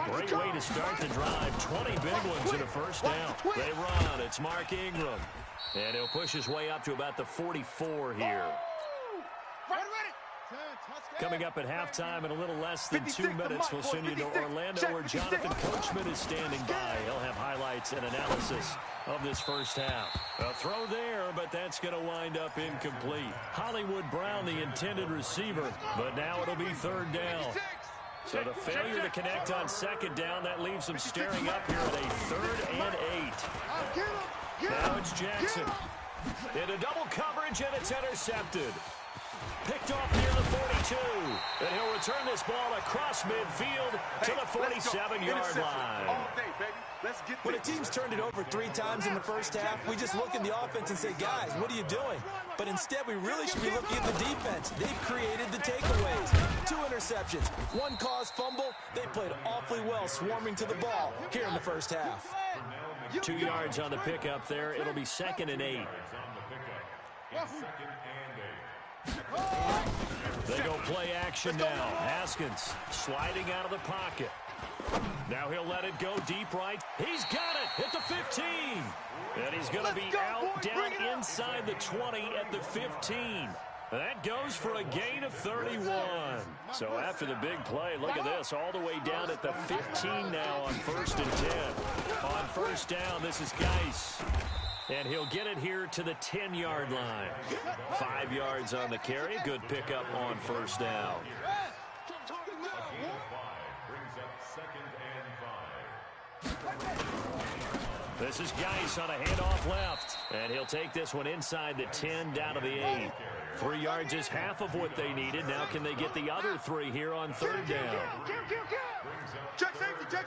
A: Great way to start the drive. 20 big ones in a first down. They run. It's Mark Ingram. And he'll push his way up to about the 44 here. Coming up at halftime in a little less than 2 minutes, we'll send you to Orlando where Jonathan Coachman is standing by. He'll have highlights and analysis of this first half. A throw there, but that's going to wind up incomplete. Hollywood Brown, the intended receiver, but now it'll be third down. So the failure to connect on second down, that leaves them staring up here at a 3rd and 8. Now it's Jackson. Into double coverage, and it's intercepted. Picked off near the 42. And he'll return this ball across midfield to the 47-yard line.
D: When a team's turned it over 3 times in the first half, we just look at the offense and say, guys, what are you doing? But instead, we really should be looking at the defense. They've created the takeaways. 2 interceptions, 1 caused fumble. They played awfully well swarming to the ball here in the first half.
A: 2 yards on the pickup there. It'll be 2nd and 8. They go play action now. Haskins sliding out of the pocket. Now he'll let it go deep right. He's got it at the 15. And he's going to be out down inside the 20 at the 15. That goes for a gain of 31. So after the big play, look at this, all the way down at the 15 now on 1st and 10. On first down, this is Geis. And he'll get it here to the 10-yard line. 5 yards on the carry. Good pickup on first down. This is Geis on a handoff left. And he'll take this one inside the 10 down to the 8. 3 yards is half of what they needed. Now can they get the other 3 here on third down?
B: Check safety.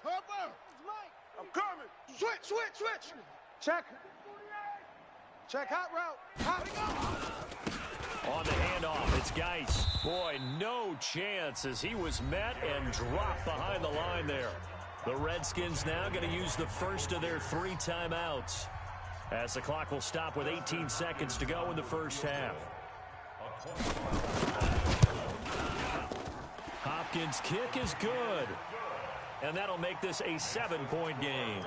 B: Topper. I'm coming. Switch. Check hot route.
A: On the handoff, it's Geis. Boy, no chance as he was met and dropped behind the line there. The Redskins now going to use the first of their 3 timeouts as the clock will stop with 18 seconds to go in the first half. Hopkins' kick is good. And that'll make this a 7-point game.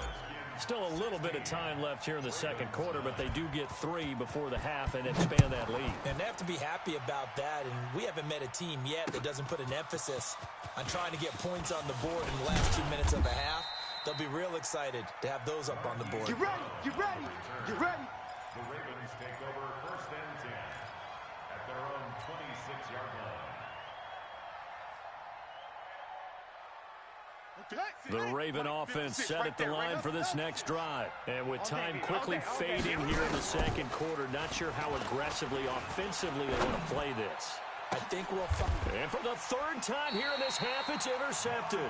A: Still a little bit of time left here in the second quarter, but they do get 3 before the half and expand that lead.
D: And they have to be happy about that, and we haven't met a team yet that doesn't put an emphasis on trying to get points on the board in the last 2 minutes of the half. They'll be real excited to have those up on the board.
B: You ready? You ready? You ready?
C: The Ravens take over first and 10 at their own 26-yard line.
A: The Raven offense set at the line for this next drive. And with time quickly fading here in the second quarter, not sure how aggressively, offensively they want to play this.
D: I think we'll find.
A: And for the third time here in this half, it's intercepted.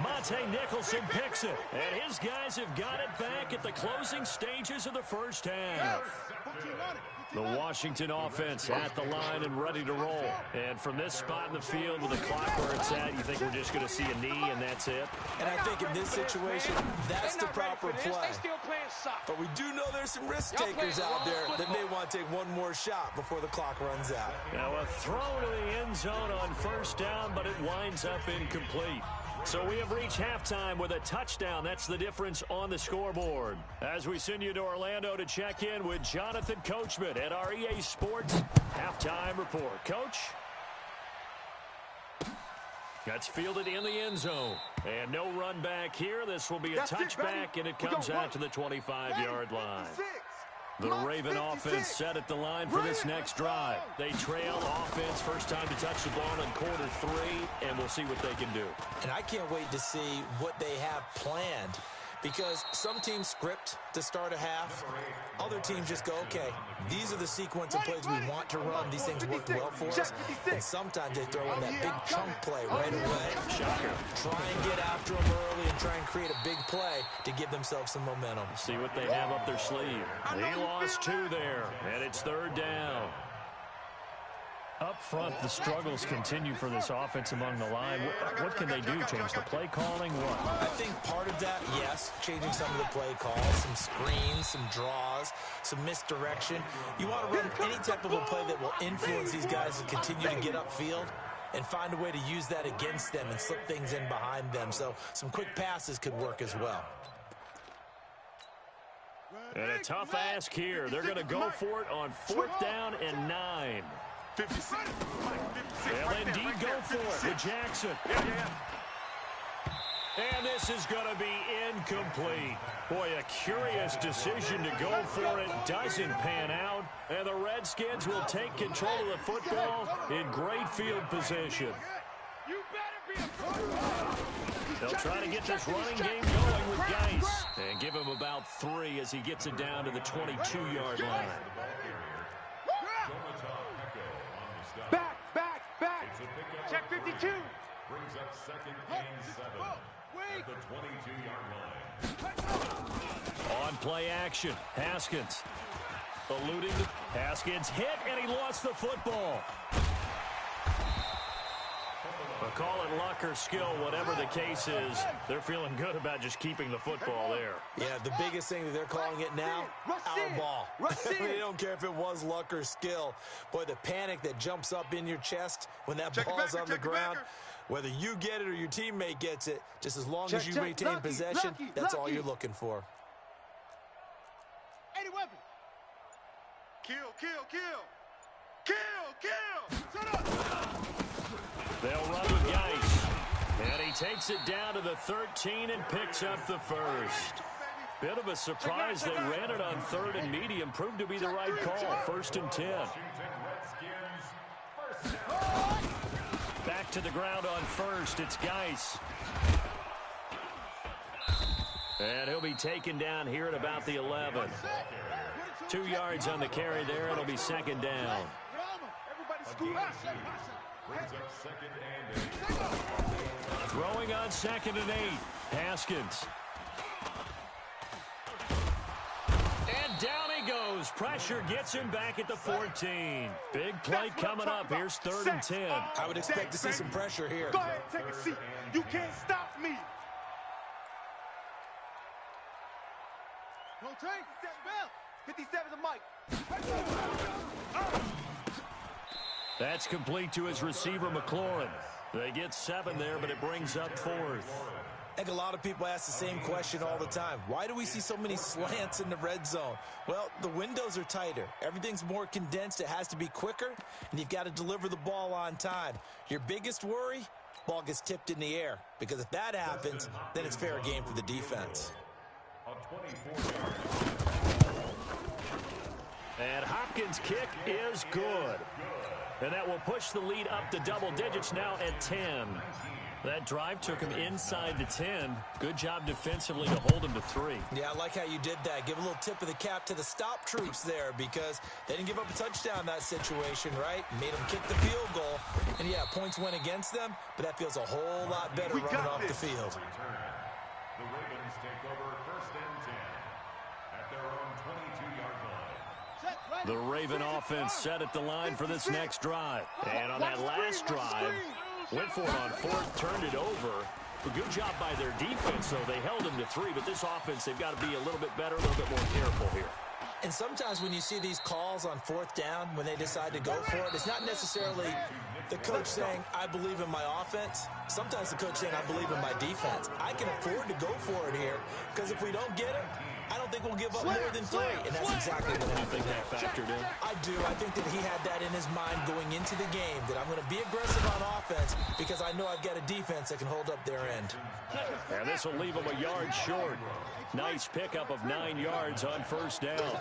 A: Monte Nicholson picks it. And his guys have got it back at the closing stages of the first half. The Washington offense at the line and ready to roll. And from this spot in the field with the clock where it's at, you think we're just going to see a knee and that's it?
D: And I think in this situation, that's the proper play. But we do know there's some risk takers out there that may want to take one more shot before the clock runs out.
A: Now a throw to the end zone on first down, but it winds up incomplete. So we have reached halftime with a touchdown. That's the difference on the scoreboard. As we send you to Orlando to check in with Jonathan Coachman at our EA Sports Halftime Report. Coach? That's fielded in the end zone. And no run back here. This will be a touchback, and it comes out to the 25-yard line. The Raven offense set at the line for this next drive. They trail offense, first time to touch the ball in quarter 3, and we'll see what they can do.
D: And I can't wait to see what they have planned, because some teams script to start a half. Other teams just go, okay, these are the sequence of plays we want to run. These things work well for us. And sometimes they throw in that big chunk play right away.
A: Shocker.
D: Try and get after them early and try and create a big play to give themselves some momentum.
A: See what they have up their sleeve. He lost 2 there, and it's third down. Up front, the struggles continue for this offense among the line. What can they do? Change the play calling? What?
D: I think part of that, yes, changing some of the play calls, some screens, some draws, some misdirection. You want to run any type of a play that will influence these guys to continue to get upfield and find a way to use that against them and slip things in behind them. So some quick passes could work as well.
A: And a tough ask here. They're going to go for it on 4th down and 9.
B: 56.
A: They'll indeed go for it with Jackson. And this is going to be incomplete. Boy, a curious decision to go for it. Doesn't pan out. And the Redskins will take control of the football in great field position. They'll try to get this running game going with Geis. And give him about 3 as he gets it down to the 22-yard line.
B: Back. Check 52.
C: Brings up second and 7 at the 22-yard line.
A: On play action, Haskins. Eluding the Haskins hit, and he lost the football. But call it luck or skill, whatever the case is, they're feeling good about just keeping the football there.
D: Yeah, the biggest thing that they're calling it now, our ball. They don't care if it was luck or skill. Boy, the panic that jumps up in your chest when that ball's on the ground, whether you get it or your teammate gets it, just as long as you retain possession, that's all you're looking for.
B: 80 weapon. Kill. Shut up.
A: They'll run with Geis. And he takes it down to the 13 and picks up the first. Bit of a surprise. They ran it on 3rd and medium. Proved to be the right call. 1st and 10. Back to the ground on 1st. It's Geis. And he'll be taken down here at about the 11. 2 yards on the carry there. It'll be 2nd down. Throwing on 2nd and 8. Haskins. And down he goes. Pressure gets him back at the 14. Big play coming up. Here's 3rd and 10.
D: I would expect to see some pressure here.
B: Go ahead, take a seat. You can't stop me. No take. 57 the mic.
A: That's complete to his receiver, McLaurin. They get 7 there, but it brings up 4th.
D: I think a lot of people ask the same question all the time. Why do we see so many slants in the red zone? Well, the windows are tighter. Everything's more condensed. It has to be quicker, and you've got to deliver the ball on time. Your biggest worry, ball gets tipped in the air, because if that happens, then it's fair game for the defense.
A: And Hopkins' kick is good. And that will push the lead up to double digits now at 10. That drive took him inside the 10. Good job defensively to hold him to 3.
D: Yeah, I like how you did that. Give a little tip of the cap to the stop troops there, because they didn't give up a touchdown in that situation, right? Made them kick the field goal. And, yeah, points went against them, but that feels a whole lot better running off the field.
C: The Ravens take over 1st and 10 at their own 22-yard line.
A: The Raven offense set at the line for this next drive. And on that last drive, went for it on 4th, turned it over. A good job by their defense, though. They held them to 3, but this offense, they've got to be a little bit better, a little bit more careful here.
D: And sometimes when you see these calls on 4th down, when they decide to go for it, it's not necessarily the coach saying, I believe in my offense. Sometimes the coach saying, I believe in my defense. I can afford to go for it here, because if we don't get it, I don't think we'll give up more than 3. And that's exactly what happened.
A: I think that factored in.
D: I do. I think that he had that in his mind going into the game, that I'm going to be aggressive on offense because I know I've got a defense that can hold up their end.
A: And this will leave him a yard short. Nice pickup of 9 yards on 1st down.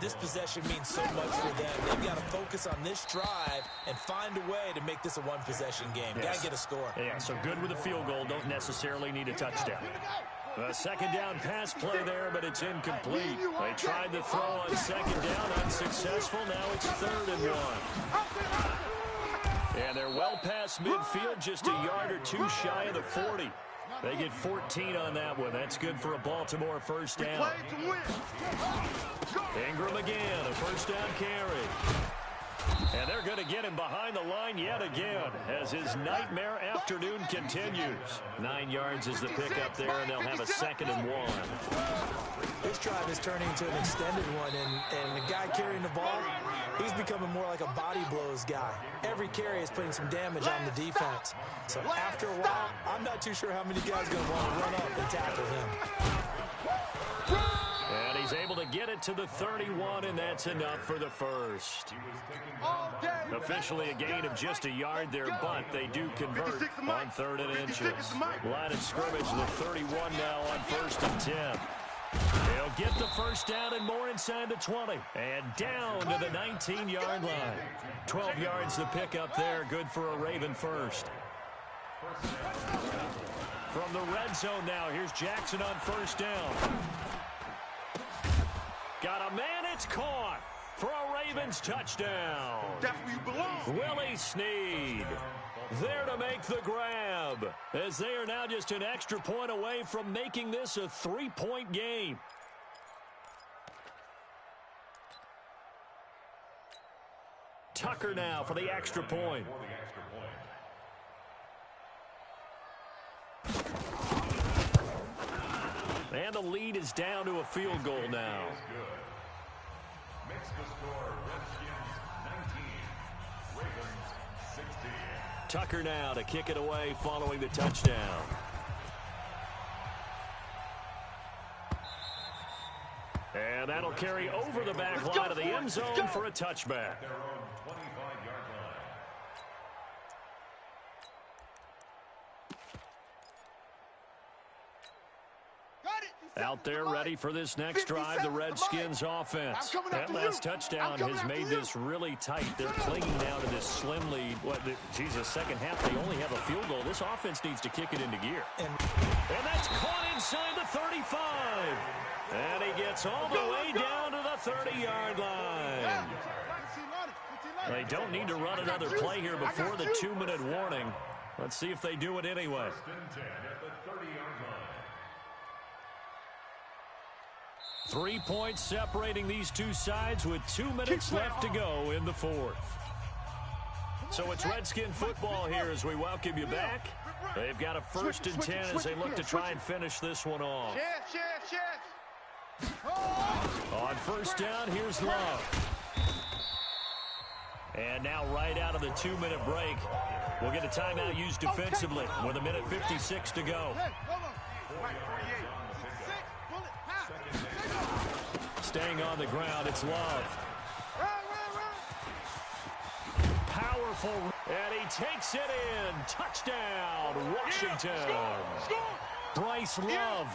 D: This possession means so much for them. They've got to focus on this drive and find a way to make this a one-possession game.
A: Yes.
D: Got to get a score.
A: Yeah, so good with a field goal. Don't necessarily need a touchdown. A 2nd down pass play there, but it's incomplete. They tried to throw on 2nd down, unsuccessful. Now it's 3rd and 1. And they're well past midfield, just a yard or 2 shy of the 40. They get 14 on that one. That's good for a Baltimore 1st down. Ingram again, a 1st down carry. And they're going to get him behind the line yet again as his nightmare afternoon continues. 9 yards is the pickup there, and they'll have a 2nd and 1.
D: This drive is turning into an extended one, and the guy carrying the ball, he's becoming more like a body blows guy. Every carry is putting some damage on the defense. So after a while, I'm not too sure how many guys are going to want to run up and tackle him.
A: And he's able to get it to the 31, and that's enough for the 1st. Officially a gain of just a yard there, but they do convert on 3rd and inches. Line of scrimmage, the 31 now on 1st and 10. He'll get the 1st down and more inside the 20. And down to the 19-yard line. 12 yards the pickup there, good for a Raven 1st. From the red zone now, here's Jackson on 1st down. Got a man, it's caught for a Ravens touchdown.
B: That's where you belong.
A: Willie Snead there to make the grab, as they are now just an extra point away from making this a 3-point game. Tucker now for the extra point. And the lead is down to a field goal now.
C: Makes the score Redskins 19, Ravens 16.
A: Tucker now to kick it away following the touchdown. And that'll carry over the back line of the end zone for a touchback.
C: Their own 25-yard line.
A: Out there ready for this next drive, the Redskins offense. That last touchdown has made this really tight. They're clinging now to this slim lead. Second half, they only have a field goal. This offense needs to kick it into gear. And that's caught inside the 35. And he gets all the way down to the 30-yard line. They don't need to run another play here before the 2-minute warning. Let's see if they do it anyway. 3 points separating these two sides with 2 minutes left to go in the 4th. So it's Redskin football here as we welcome you back. They've got a 1st and 10 as they look to try and finish this one off. On 1st down, here's Love. And now right out of the 2-minute break, we'll get a timeout used defensively with 1:56 to go. Staying on the ground, it's Love. Powerful, and he takes it in. Touchdown, Washington. Bryce Love,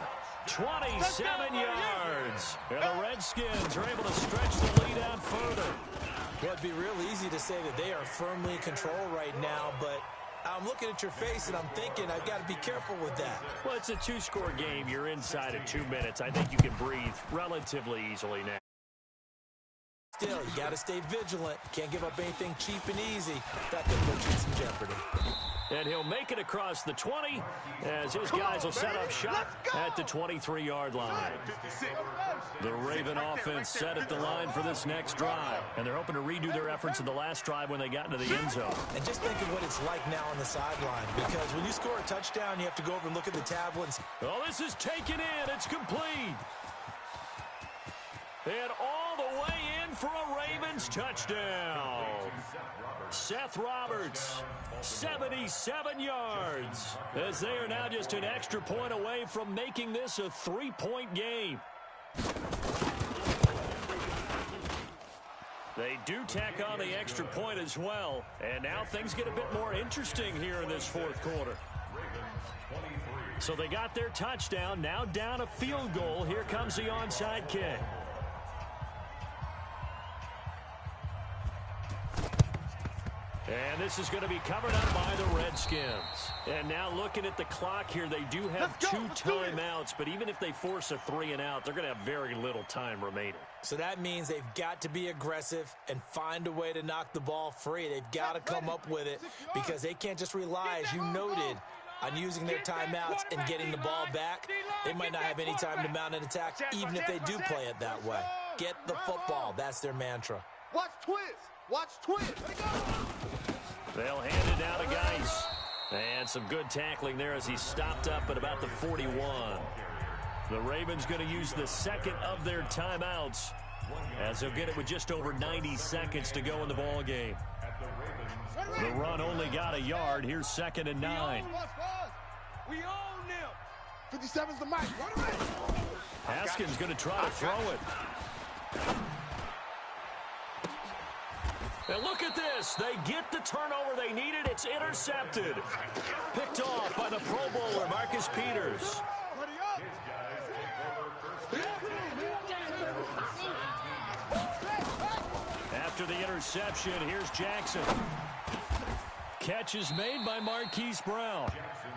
A: 27 yards. And the Redskins are able to stretch the lead out further.
D: Well, it'd be real easy to say that they are firmly in control right now, but I'm looking at your face and I'm thinking I've got to be careful with that.
A: Well, it's a 2-score game. You're inside of 2 minutes. I think you can breathe relatively easily now.
D: Still, you got to stay vigilant. Can't give up anything cheap and easy. That could put you in some jeopardy.
A: And he'll make it across the 20 as his guys will set up shop at the 23-yard line. The Raven offense set at the line for this next drive. And they're hoping to redo their efforts in the last drive when they got into the end zone.
D: And just think of what it's like now on the sideline. Because when you score a touchdown, you have to go over and look at the tablets.
A: Oh, this is taken in. It's complete. And all the way in for a Ravens touchdown. Seth Roberts, 77 yards, as they are now just an extra point away from making this a 3-point game. They do tack on the extra point as well, and now things get a bit more interesting here in this fourth quarter. So they got their touchdown, now down a field goal. Here comes the onside kick. And this is going to be covered up by the Redskins. And now looking at the clock here, they do have 2 timeouts, but even if they force a 3-and-out, they're going to have very little time remaining.
D: So that means they've got to be aggressive and find a way to knock the ball free. They've got to come up with it because they can't just rely, as you noted, on using their timeouts and getting the ball back. They might not have any time to mount an attack, even if they do play it that way. Get the football. That's their mantra.
B: Watch twist. Watch twist.
A: They'll hand it down to Geis. And some good tackling there as he stopped up at about the 41. The Ravens going to use the second of their timeouts as they'll get it with just over 90 seconds to go in the ball game. The run only got a yard. Here's 2nd and 9.
E: We own them.
B: 57's the mic.
A: Haskins going to try to throw it. And look at this. They get the turnover they needed. It's intercepted. Picked off by the Pro Bowler, Marcus Peters. After the interception, here's Jackson. Catch is made by Marquise Brown.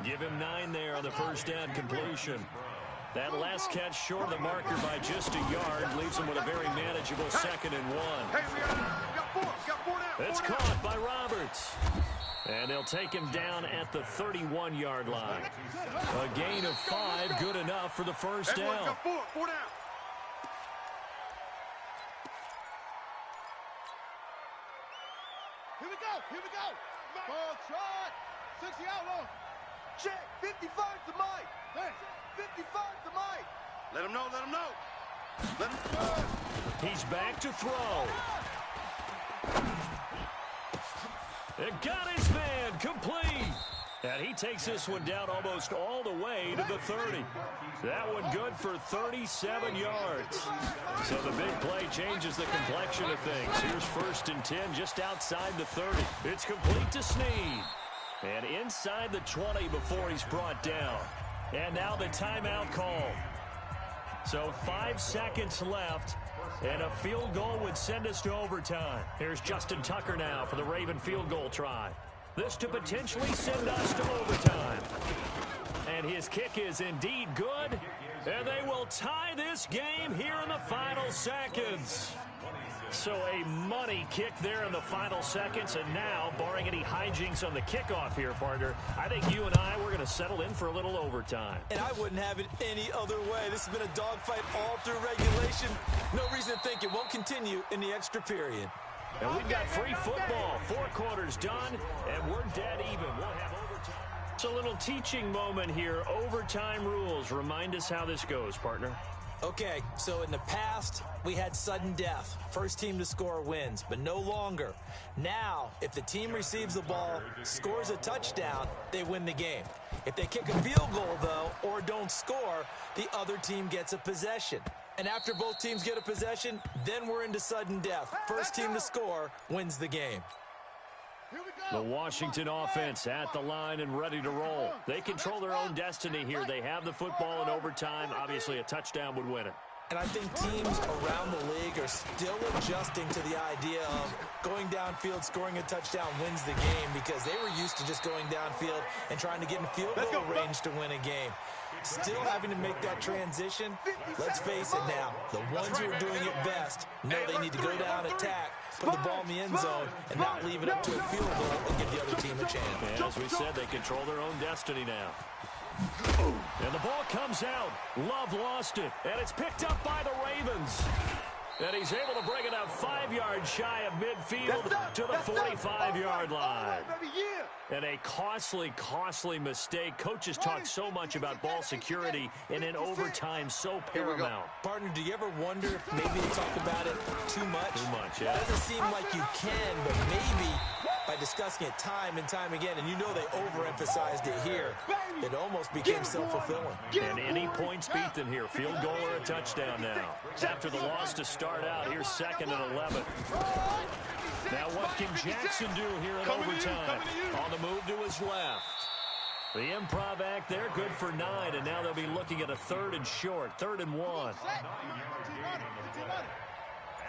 A: Give him 9 there on the first down completion. That last catch short of the marker by just a yard leaves him with a very manageable 2nd and 1. It's caught by Roberts. And they'll take him down at the 31-yard line. A gain of 5, good enough for the first down.
B: Here we go. Ball trot. 60 out long. Check. 55 to Mike. 55 to Mike. Let him know.
A: He's back to throw. It got his man complete. And he takes this one down almost all the way to the 30. That one good for 37 yards. So the big play changes the complexion of things. Here's 1st and 10 just outside the 30. It's complete to Snead. And inside the 20 before he's brought down. And now the timeout call. So 5 seconds left. And a field goal would send us to overtime. Here's Justin Tucker now for the Raven field goal try. This to potentially send us to overtime. And his kick is indeed good. And they will tie this game here in the final seconds. So a money kick there in the final seconds. And now, barring any hijinks on the kickoff here, partner, I think you and I, we're going to settle in for a little overtime.
D: And I wouldn't have it any other way. This has been a dogfight all through regulation. No reason to think it won't continue in the extra period.
A: And we've got free football. 4 quarters done, and we're dead even. We'll have overtime. It's a little teaching moment here. Overtime rules. Remind us how this goes, partner.
D: Okay, so in the past, we had sudden death. First team to score wins, but no longer. Now, if the team receives the ball, scores a touchdown, they win the game. If they kick a field goal, though, or don't score, the other team gets a possession. And after both teams get a possession, then we're into sudden death. First team to score wins the game.
A: The Washington offense at the line and ready to roll. They control their own destiny here. They have the football in overtime. Obviously, a touchdown would win it.
D: And I think teams around the league are still adjusting to the idea of going downfield, scoring a touchdown wins the game, because they were used to just going downfield and trying to get in field goal range to win a game. Still having to make that transition. Let's face it now, the ones who are doing it best know they need to go down, attack, put the ball in the end zone, and not leave it up to a field goal and give the other team a chance.
A: And as we said, they control their own destiny now. And the ball comes out. Love lost it. And it's picked up by the Ravens. And he's able to bring it out 5 yards shy of midfield to the 45-yard line. And a costly mistake. Coaches talk so much about ball security, and in overtime, so paramount.
D: Partner, do you ever wonder if maybe they talk about it too much?
A: Too much, yeah.
D: It doesn't seem like you can, but maybe by discussing it time and time again, and you know they overemphasized it here, it almost became self-fulfilling.
A: And any points beaten here, field goal or a touchdown now. After the loss to start out, here's 2nd and 11. Now what can Jackson do here in overtime? On the move to his left. The improv act there, good for 9, and now they'll be looking at a 3rd and short, 3rd and 1.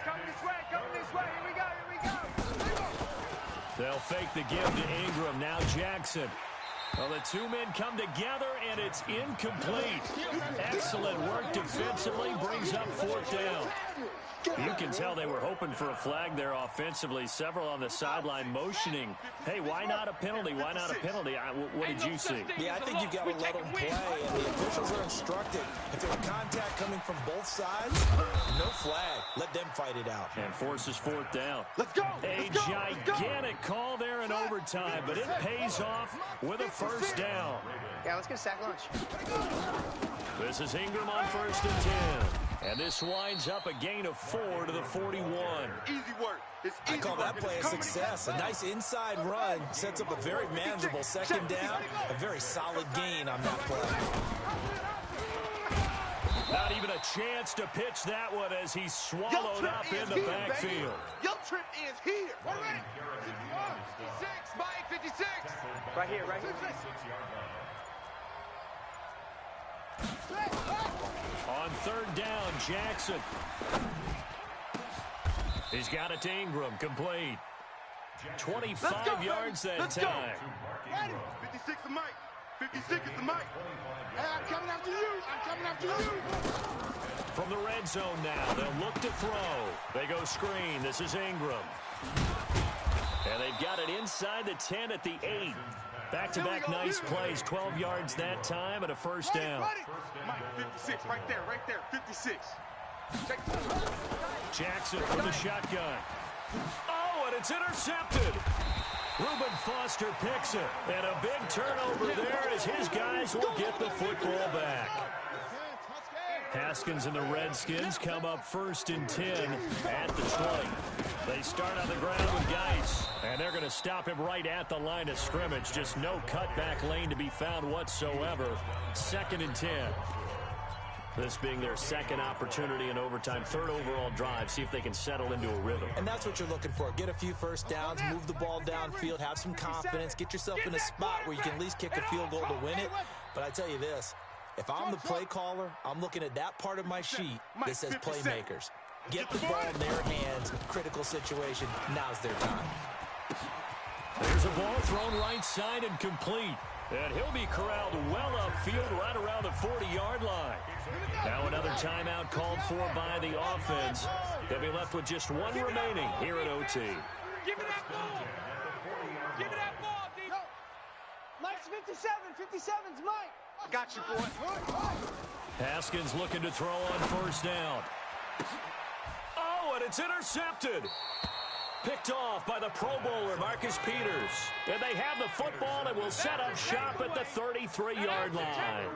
B: Coming this way, here we go.
A: They'll fake the give to Ingram, now Jackson. Well, the two men come together, and it's incomplete. Excellent work defensively, brings up 4th down. You can tell they were hoping for a flag there offensively. Several on the sideline motioning, hey, why not a penalty? Why not a penalty? What did you see?
D: Yeah, I think you've got to let them play, and the officials are instructed. If there's contact coming from both sides, no flag. Let them fight it out.
A: And forces 4th down.
B: Let's go.
A: A gigantic call there in overtime, but it pays off with a 1st down.
B: Yeah, let's get a sack lunch.
A: This is Ingram on 1st and 10. And this winds up a gain of 4 to the 41.
B: Easy work. It's easy.
D: I call that play a success. A nice inside run sets up a very manageable 2nd down. A very solid gain on that play.
A: Not even a chance to pitch that one as he's swallowed up in the backfield.
B: Your trip is here. We're ready. 56, Mike, 56. Right here.
A: On 3rd down, Jackson. He's got it to Ingram, complete. 25 yards that time.
B: 56 is Mike. 56 is the Mike. Hey, I'm coming after you.
A: From the red zone now, they'll look to throw. They go screen. This is Ingram. And they've got it inside the 10 at the 8. Back-to-back nice plays, 12 yards that time and a 1st down.
B: Mike, 56, right there, 56.
A: Jackson from the shotgun. Oh, and it's intercepted. Reuben Foster picks it. And a big turnover there as his guys will get the football back. Haskins and the Redskins come up 1st and 10 at the 20. They start on the ground with Geis, and they're going to stop him right at the line of scrimmage. Just no cutback lane to be found whatsoever. 2nd and 10. This being their 2nd opportunity in overtime, 3rd overall drive. See if they can settle into a rhythm.
D: And that's what you're looking for. Get a few 1st downs, move the ball downfield, have some confidence, get yourself in a spot where you can at least kick a field goal to win it. But I tell you this, if I'm the play caller, I'm looking at that part of my sheet that says playmakers. Get the ball in their hands, critical situation, now's their time.
A: There's a ball thrown right side and complete. And he'll be corralled well upfield right around the 40-yard line. Now another timeout called for by the offense. They'll be left with just one remaining here at OT.
E: Give me that ball. Give me that ball, D.
B: Mike's 57. 57's Mike. I got you, boy.
A: Haskins looking to throw on 1st down. Oh, and it's intercepted. Picked off by the Pro Bowler, Marcus Peters. And they have the football and will set up shop at the 33-yard line.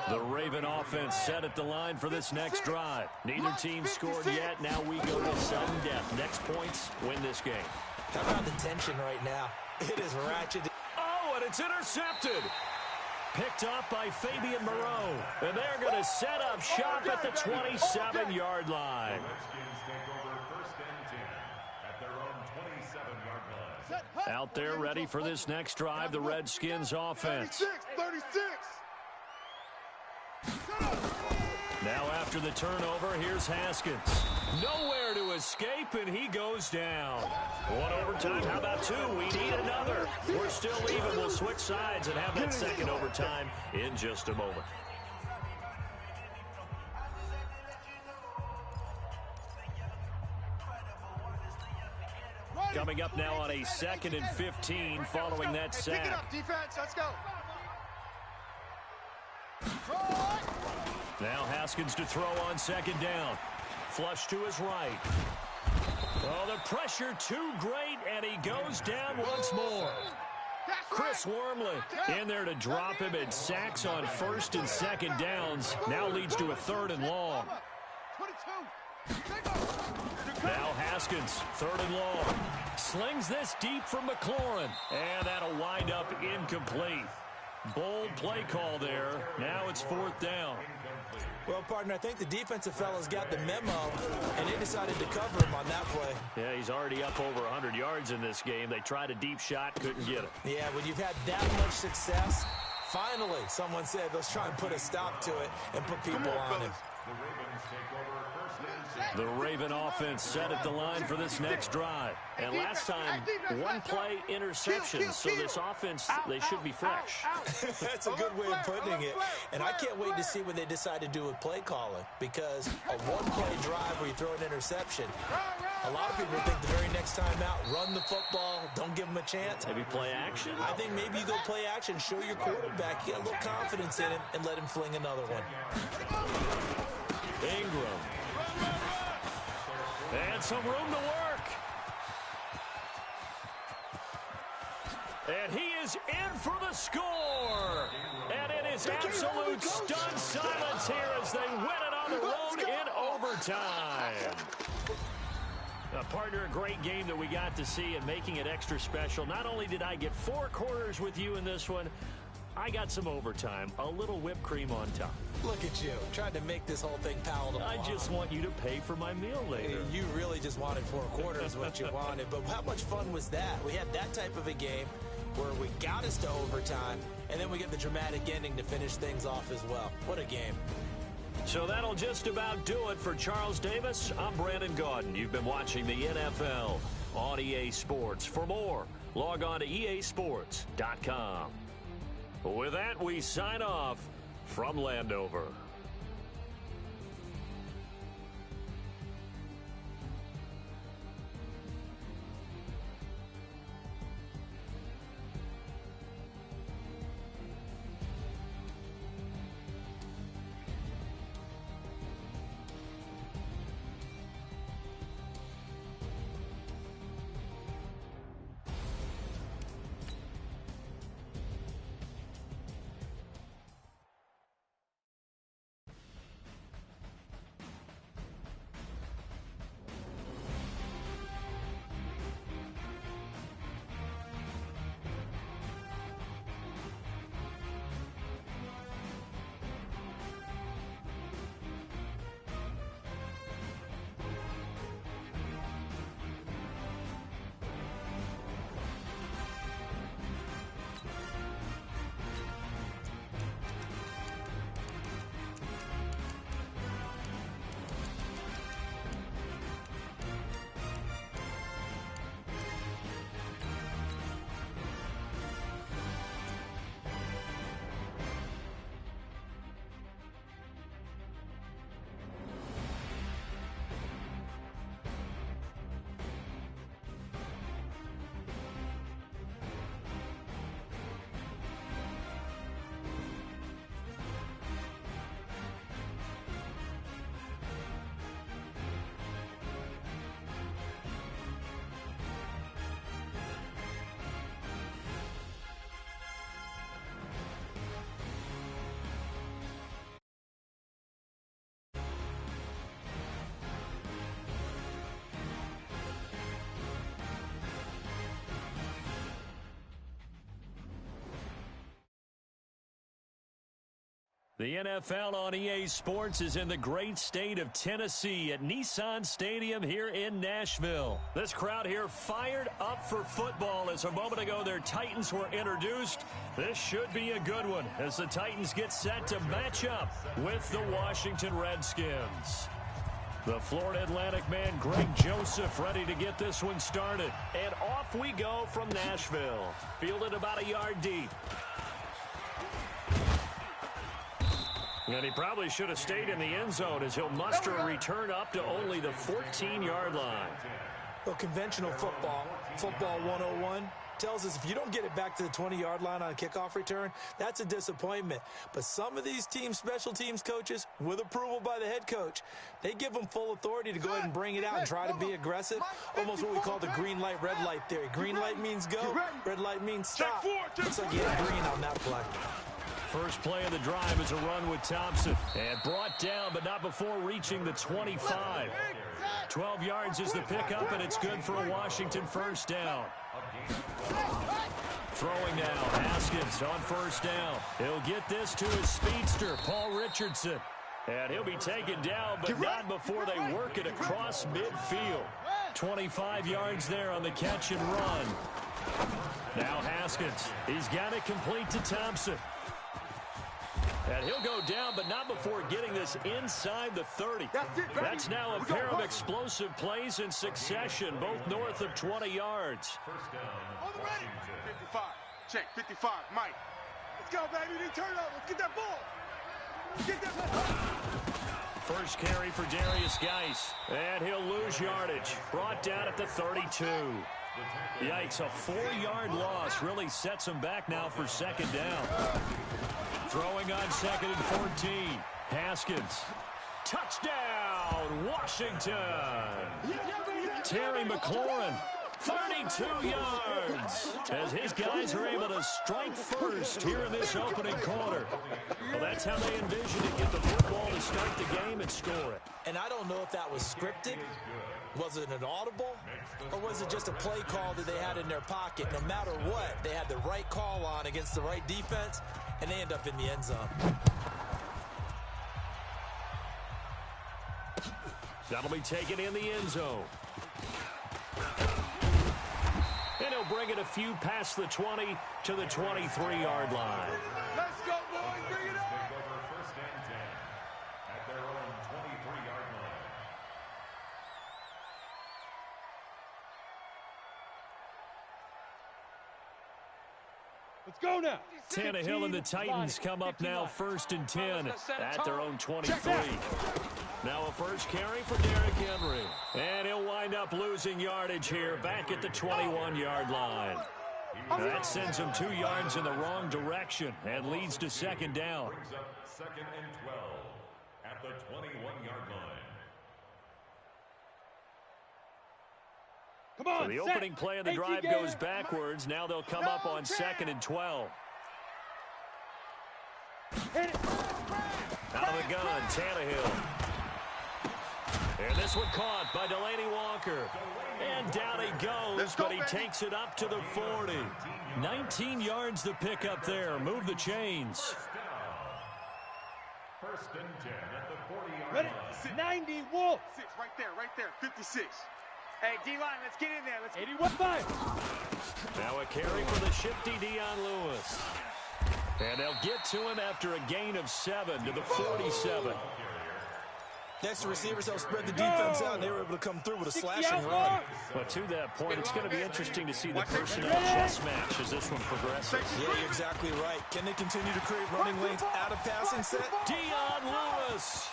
A: The Raven offense set at the line for this next drive. Neither team scored yet. Now we go to sudden death. Next points win this game.
D: How about the tension right now? It is ratchet.
A: Oh, and it's intercepted. Picked up by Fabian Moreau. And they're going to set up shop at the 27-yard line. Out there ready for this next drive, the Redskins offense.
B: 36.
A: Now after the turnover, here's Haskins. Nowhere to escape, and he goes down. One overtime, how about two? We need another. We're still even. We'll switch sides and have that second overtime in just a moment. Coming up now on a 2nd and 15 following that sack.
B: Pick it up, defense. Let's go.
A: Now Haskins to throw on 2nd down. Flush to his right. Oh, the pressure too great, and he goes down once more. Chris Wormley in there to drop him, and sacks on 1st and 2nd downs. Now leads to a 3rd and long. Now Haskins, 3rd and long. Slings this deep from McLaurin, and that'll wind up incomplete. Bold play call there. Now it's 4th down.
D: Well, partner, I think the defensive fellas got the memo, and they decided to cover him on that play.
A: Yeah, he's already up over 100 yards in this game. They tried a deep shot, couldn't get it.
D: Yeah, when you've had that much success, finally, someone said, let's try and put a stop to it and put people on him.
A: The Raven offense set at the line for this next drive. And last time, one play interception. So this offense, they should be fresh.
D: That's a good way of putting it. And I can't wait to see what they decide to do with play calling. Because a one-play drive where you throw an interception, a lot of people think the very next time out, run the football, don't give them a chance.
A: Maybe play action?
D: I think maybe you go play action, show your quarterback, get a little confidence in him, and let him fling another one.
A: Ingram. And some room to work. And he is in for the score. And it is absolute stunned silence here as they win it on the road in overtime. Partner, a great game that we got to see and making it extra special. Not only did I get 4 quarters with you in this one, I got some overtime, a little whipped cream on top.
D: Look at you, trying to make this whole thing palatable.
A: I just want you to pay for my meal later.
D: You really just wanted 4 quarters what you wanted, but how much fun was that? We had that type of a game where we got us to overtime, and then we get the dramatic ending to finish things off as well. What a game.
A: So that'll just about do it for Charles Davis. I'm Brandon Gaudin. You've been watching the NFL on EA Sports. For more, log on to easports.com. With that, we sign off from Landover. The NFL on EA Sports is in the great state of Tennessee at Nissan Stadium here in Nashville. This crowd here fired up for football as a moment ago their Titans were introduced. This should be a good one as the Titans get set to match up with the Washington Redskins. The Florida Atlantic man Greg Joseph ready to get this one started. And off we go from Nashville. Fielded about a yard deep. And he probably should have stayed in the end zone as he'll muster a return up to only the 14-yard line.
D: Well, conventional football 101, tells us if you don't get it back to the 20-yard line on a kickoff return, that's a disappointment. But some of these special teams coaches, with approval by the head coach, they give them full authority to go ahead and bring it out and try to be aggressive. Almost what we call the green light, red light theory. Green light means go, red light means stop. Looks like he had green on that play.
A: First play of the drive is a run with Thompson. And brought down, but not before reaching the 25. 12 yards is the pickup, and it's good for a Washington first down. Throwing now, Haskins on first down. He'll get this to his speedster, Paul Richardson. And he'll be taken down, but not before they work it across midfield. 25 yards there on the catch and run. Now Haskins. He's got it complete to Thompson. And he'll go down, but not before getting this inside the 30. That's now a pair of explosive plays in succession, both north of 20 yards.
C: First down,
B: On the ready.
C: Washington.
B: 55. Check, 55. Mike. Let's go, baby. They turn up. Let's get that ball. Get that ball.
A: First carry for Darius Geis. And he'll lose yardage. Brought down at the 32. Yikes, a 4-yard loss really sets him back now for second down. Throwing on second and 14. Haskins. Touchdown, Washington. Terry McLaurin, 32 yards. As his guys are able to strike first here in this opening quarter. Well, that's how they envisioned it. Get the football to start the game and score it.
D: And I don't know if that was scripted. Was it an audible? Or was it just a play call that they had in their pocket? No matter what, they had the right call on against the right defense, and they end up in the end zone.
A: That'll be taken in the end zone. And he'll bring it a few past the 20 to the 23-yard line.
B: Let's go, boys. Bring it up.
C: Take over first and 10 at their own 23-yard line.
E: Let's go now.
A: Tannehill and the Titans come up now first and 10 at their own 23. Now a first carry for Derrick Henry. And he'll wind up losing yardage here back at the 21-yard line. That sends him 2 yards in the wrong direction and leads to second down.
C: Brings up second and 12 at the 21-yard line.
E: Come on,
A: So the opening play of the drive goes backwards. Now they'll come up on second and 12. Out of the gun, Tannehill. And this one caught by Delaney Walker. And down he goes, but he takes it up to the 40. 19 yards the pickup there. Move the chains.
C: First and 10 at the 40-yard
E: Ready?
C: line.
E: 90 Wolf.
B: Right there. 56. Hey, D-line, let's get in there. Let's
E: 81-5.
A: Now a carry for the shifty Dion Lewis. And they'll get to him after a gain of 7 to the 47.
D: Next to receivers, they'll spread the defense out, and they were able to come through with a slashing run.
A: But to that point, it's going to be interesting to see the personnel chess match as this one progresses.
D: Yeah, you're exactly right. Can they continue to create running lanes out of passing set?
A: Dion Lewis.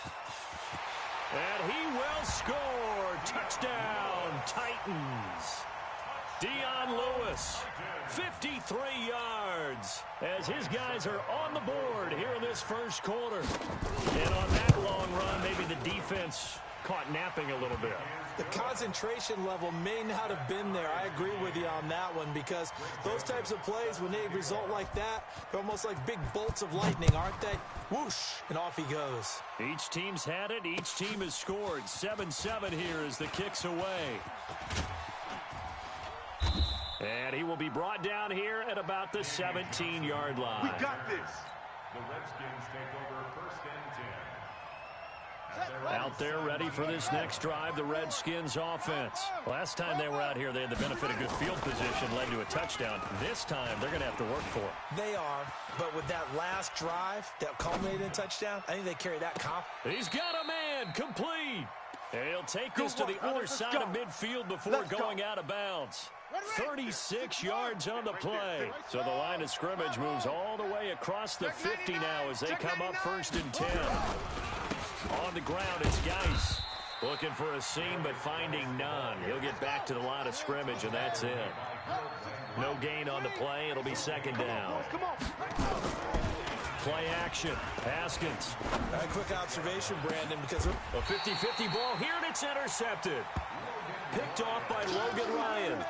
A: And he will score. Touchdown, Titans. Dion Lewis, 53 yards, as his guys are on the board here in this first quarter. And on that long run, maybe the defense caught napping a little bit.
D: The concentration level may not have been there. I agree with you on that one, because those types of plays, when they result like that, they're almost like big bolts of lightning, aren't they? Whoosh, and off he goes.
A: Each team's had it. Each team has scored. 7-7 here as the kick's away. And he will be brought down here at about the 17-yard line.
B: We got this.
C: The Redskins take over first and 10.
A: Out there ready for this next drive, the Redskins offense. Last time they were out here, they had the benefit of good field position, led to a touchdown. This time, they're going to have to work for it.
D: They are, but with that last drive that culminated in a touchdown, I think they carry that confidence.
A: He's got a man, complete. And he'll take this to the other side of midfield before going out of bounds. 36 yards on the play. So the line of scrimmage moves all the way across the 50 now as they come up first and 10. On the ground, it's Geis. Looking for a seam, but finding none. He'll get back to the line of scrimmage, and that's it. No gain on the play. It'll be second down. Play action. Haskins.
D: A quick observation, Brandon, because
A: a 50-50 ball here, and it's intercepted. Picked off by Logan Ryan.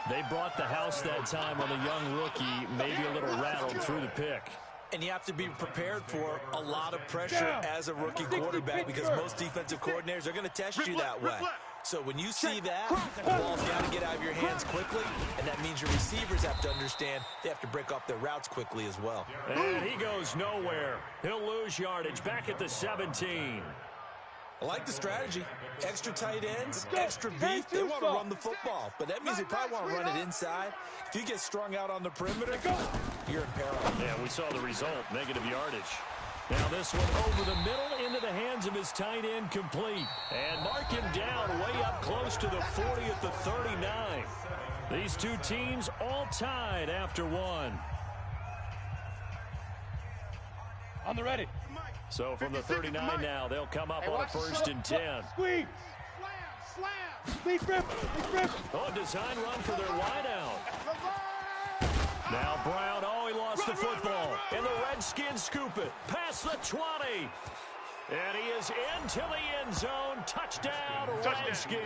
A: They brought the house that time on the young rookie, maybe a little rattled through the pick.
D: And you have to be prepared for a lot of pressure as a rookie quarterback because most defensive coordinators are going to test you that way. So when you see that, the ball's got to get out of your hands quickly, and that means your receivers have to understand they have to break off their routes quickly as well.
A: And he goes nowhere. He'll lose yardage back at the 17.
D: I like the strategy. Extra tight ends, extra beef. They want to run the football, but that means they probably want to run it inside. If you get strung out on the perimeter, you're in peril.
A: Yeah, we saw the result, negative yardage. Now this one over the middle into the hands of his tight end, complete. And mark him down way up close to the 40 at the 39. These two teams all tied after one.
E: On the ready.
A: So from the 39 now, they'll come up on a first and 10.
E: Squeeze. Slam. Big rip.
A: Oh, design run for their wideout. Now Brown, he lost the football. And the Redskins scoop it past the 20. And he is into the end zone. Touchdown, Redskins.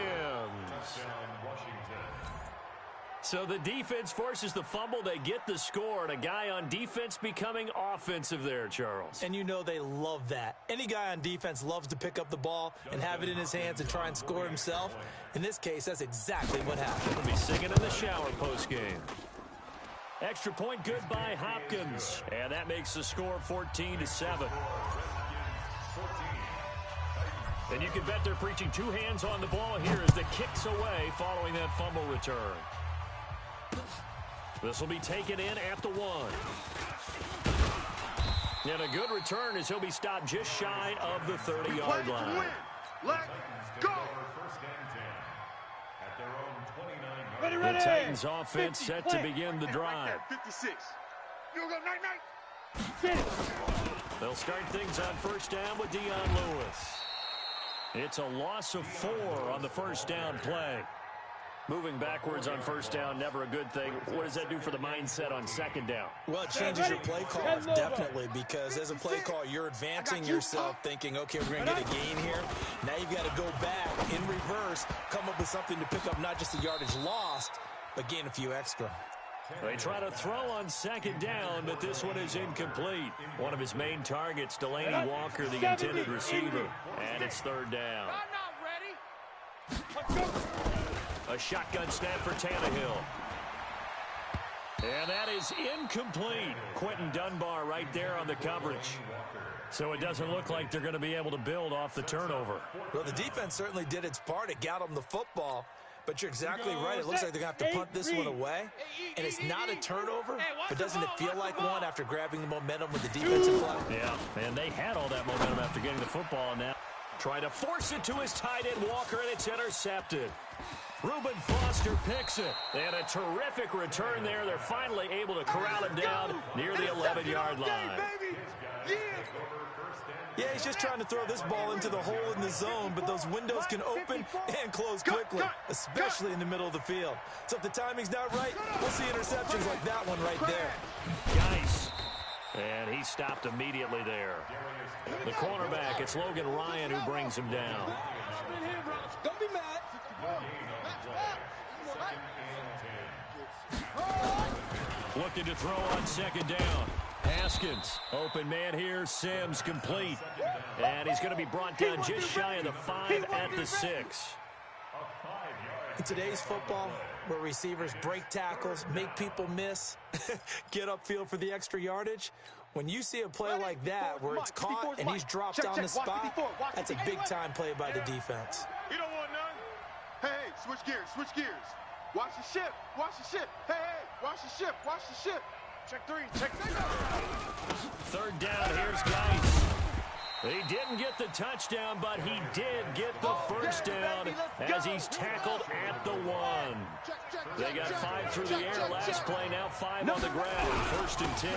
A: So the defense forces the fumble. They get the score, and a guy on defense becoming offensive there, Charles.
D: And you know they love that. Any guy on defense loves to pick up the ball and have it in his hands and try and score himself. In this case, that's exactly what happened.
A: He'll be singing in the shower postgame. Extra point good by Hopkins. And that makes the score 14-7. And you can bet they're preaching two hands on the ball here as the kick's away following that fumble return. This will be taken in at the 1. And a good return as he'll be stopped just shy of the 30-yard line.
B: Let's go!
A: The Titans offense set to begin the drive.
B: 56. You go night.
A: They'll start things on first down with Dion Lewis. It's a loss of 4 on the first down play. Moving backwards on first down, never a good thing. What does that do for the mindset on second down?
D: Well, it changes your play call, definitely, because as a play call, you're advancing yourself thinking, okay, we're going to get a gain here. Now you've got to go back in reverse, come up with something to pick up not just the yardage lost, but gain a few extra.
A: They try to throw on second down, but this one is incomplete. One of his main targets, Delaney Walker, the intended receiver. And it's third down.
E: I'm not ready.
A: A shotgun snap for Tannehill. And that is incomplete. Quentin Dunbar right there on the coverage. So it doesn't look like they're going to be able to build off the turnover.
D: Well, the defense certainly did its part. It got them the football. But you're exactly right. It looks like they're going to have to punt this one away. And it's not a turnover, but doesn't it feel like one after grabbing the momentum with the defensive play?
A: Yeah, and they had all that momentum after getting the football now. Try to force it to his tight end, Walker, and it's intercepted. Reuben Foster picks it. They had a terrific return there. They're finally able to corral him down near the 11-yard line.
D: Yeah, he's just trying to throw this ball into the hole in the zone, but those windows can open and close quickly, especially in the middle of the field. So if the timing's not right, we'll see interceptions like that one right there.
A: Geis. And he stopped immediately there. The cornerback, it's Logan Ryan who brings him down.
E: Don't be mad.
A: Looking to throw on second down. Haskins, open man here, Sims complete. And he's going to be brought down just shy of the 5 at the 6.
D: In today's football, where receivers break tackles, make people miss, get upfield for the extra yardage, when you see a play like that where it's caught and he's dropped on the spot, that's a big-time play by the defense.
B: You don't want none? Hey, switch gears, switch gears. Watch the ship, watch the ship. Hey, watch the ship, watch the ship. Check three, check three.
A: Third down, here's Geis. He didn't get the touchdown, but he did get the first down as he's tackled at the 1. They got 5 through the air last play, now 5 on the ground. 1st and 10.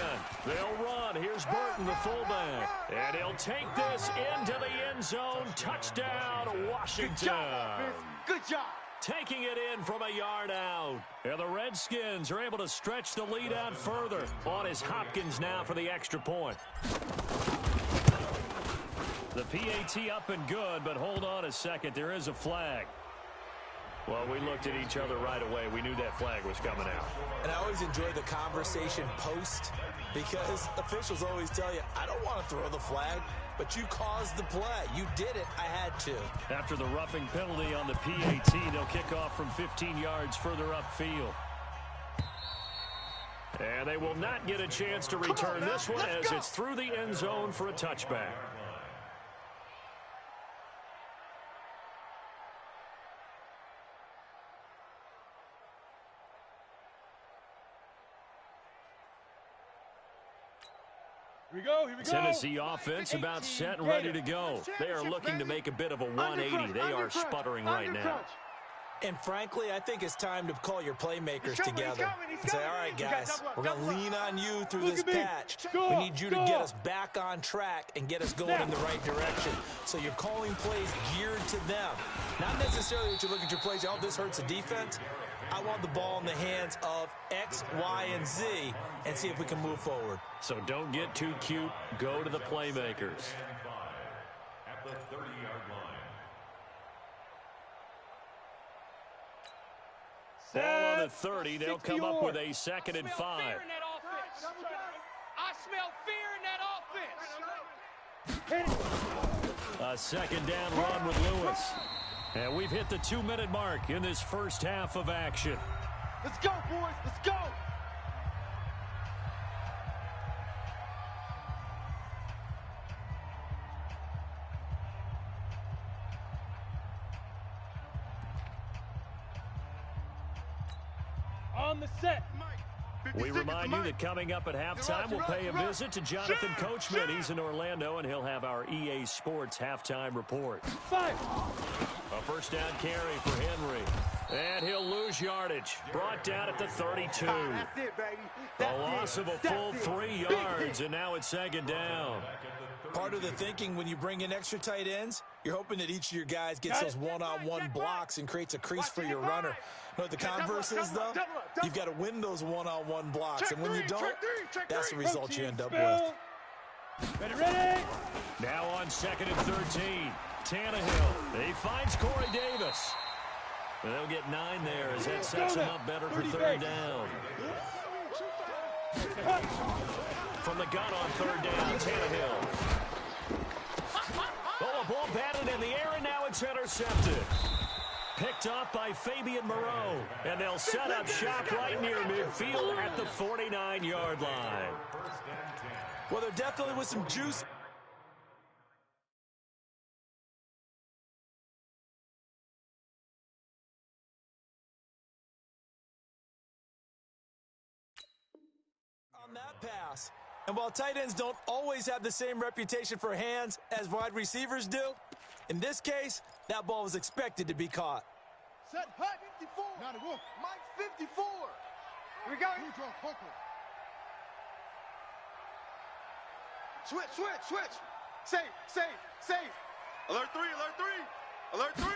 A: They'll run. Here's Burton, the fullback. And he'll take this into the end zone. Touchdown, Washington.
B: Good job, offense. Good job.
A: Taking it in from a yard out. And the Redskins are able to stretch the lead out further. On is Hopkins now for the extra point. The PAT up and good, but hold on a second. There is a flag. Well, we looked at each other right away. We knew that flag was coming out.
D: And I always enjoy the conversation post because officials always tell you, I don't want to throw the flag, but you caused the play. You did it. I had to.
A: After the roughing penalty on the PAT, they'll kick off from 15 yards further upfield. And they will not get a chance to return this one as it's through the end zone for a touchback.
E: Here we go, here we go.
A: Tennessee offense about set and ready to go. They are looking to make a bit of a 180. They are sputtering right now.
D: And frankly, I think it's time to call your playmakers together and say, all right, guys, we're going to lean on you through this patch. We need you to get us back on track and get us going in the right direction. So you're calling plays geared to them. Not necessarily what you look at your plays, oh, this hurts the defense. I want the ball in the hands of X, Y, and Z and see if we can move forward.
A: So don't get too cute. Go to the playmakers.
C: At the 30-yard line.
A: Ball on the 30. They'll come up with a 2nd and 5.
E: I smell fear in that offense.
A: A 2nd down run with Lewis. And we've hit the 2-minute mark in this first half of action.
B: Let's go, boys. Let's go.
E: On the set.
A: We remind you that coming up at halftime, we'll pay a visit to Jonathan Coachman. He's in Orlando, and he'll have our EA Sports halftime report.
E: 5.
A: A first down carry for Henry. And he'll lose yardage. Brought down at the 32.
B: That's it, baby.
A: A loss of a full 3 yards, and now it's 2nd down.
D: Part of the thinking when you bring in extra tight ends, you're hoping that each of your guys gets those one-on-one blocks and creates a crease for your runner. You know what the converse is, though? You've got to win those one-on-one blocks, and when you don't, that's the result you end up with.
E: Ready.
A: Now on 2nd and 13. Tannehill. He finds Corey Davis. And they'll get 9 there as that sets him up better for 3rd down. From the gun on 3rd down, Tannehill. Oh, a ball batted in the air, and now it's intercepted. Picked off by Fabian Moreau. And they'll set up shop right near midfield at the 49-yard line.
D: Well, there definitely was some juice. On that pass. And while tight ends don't always have the same reputation for hands as wide receivers do, in this case, that ball was expected to be caught.
B: Set hut 54. Mike 54. Here we go. Switch. Safe. Alert 3. Alert 3.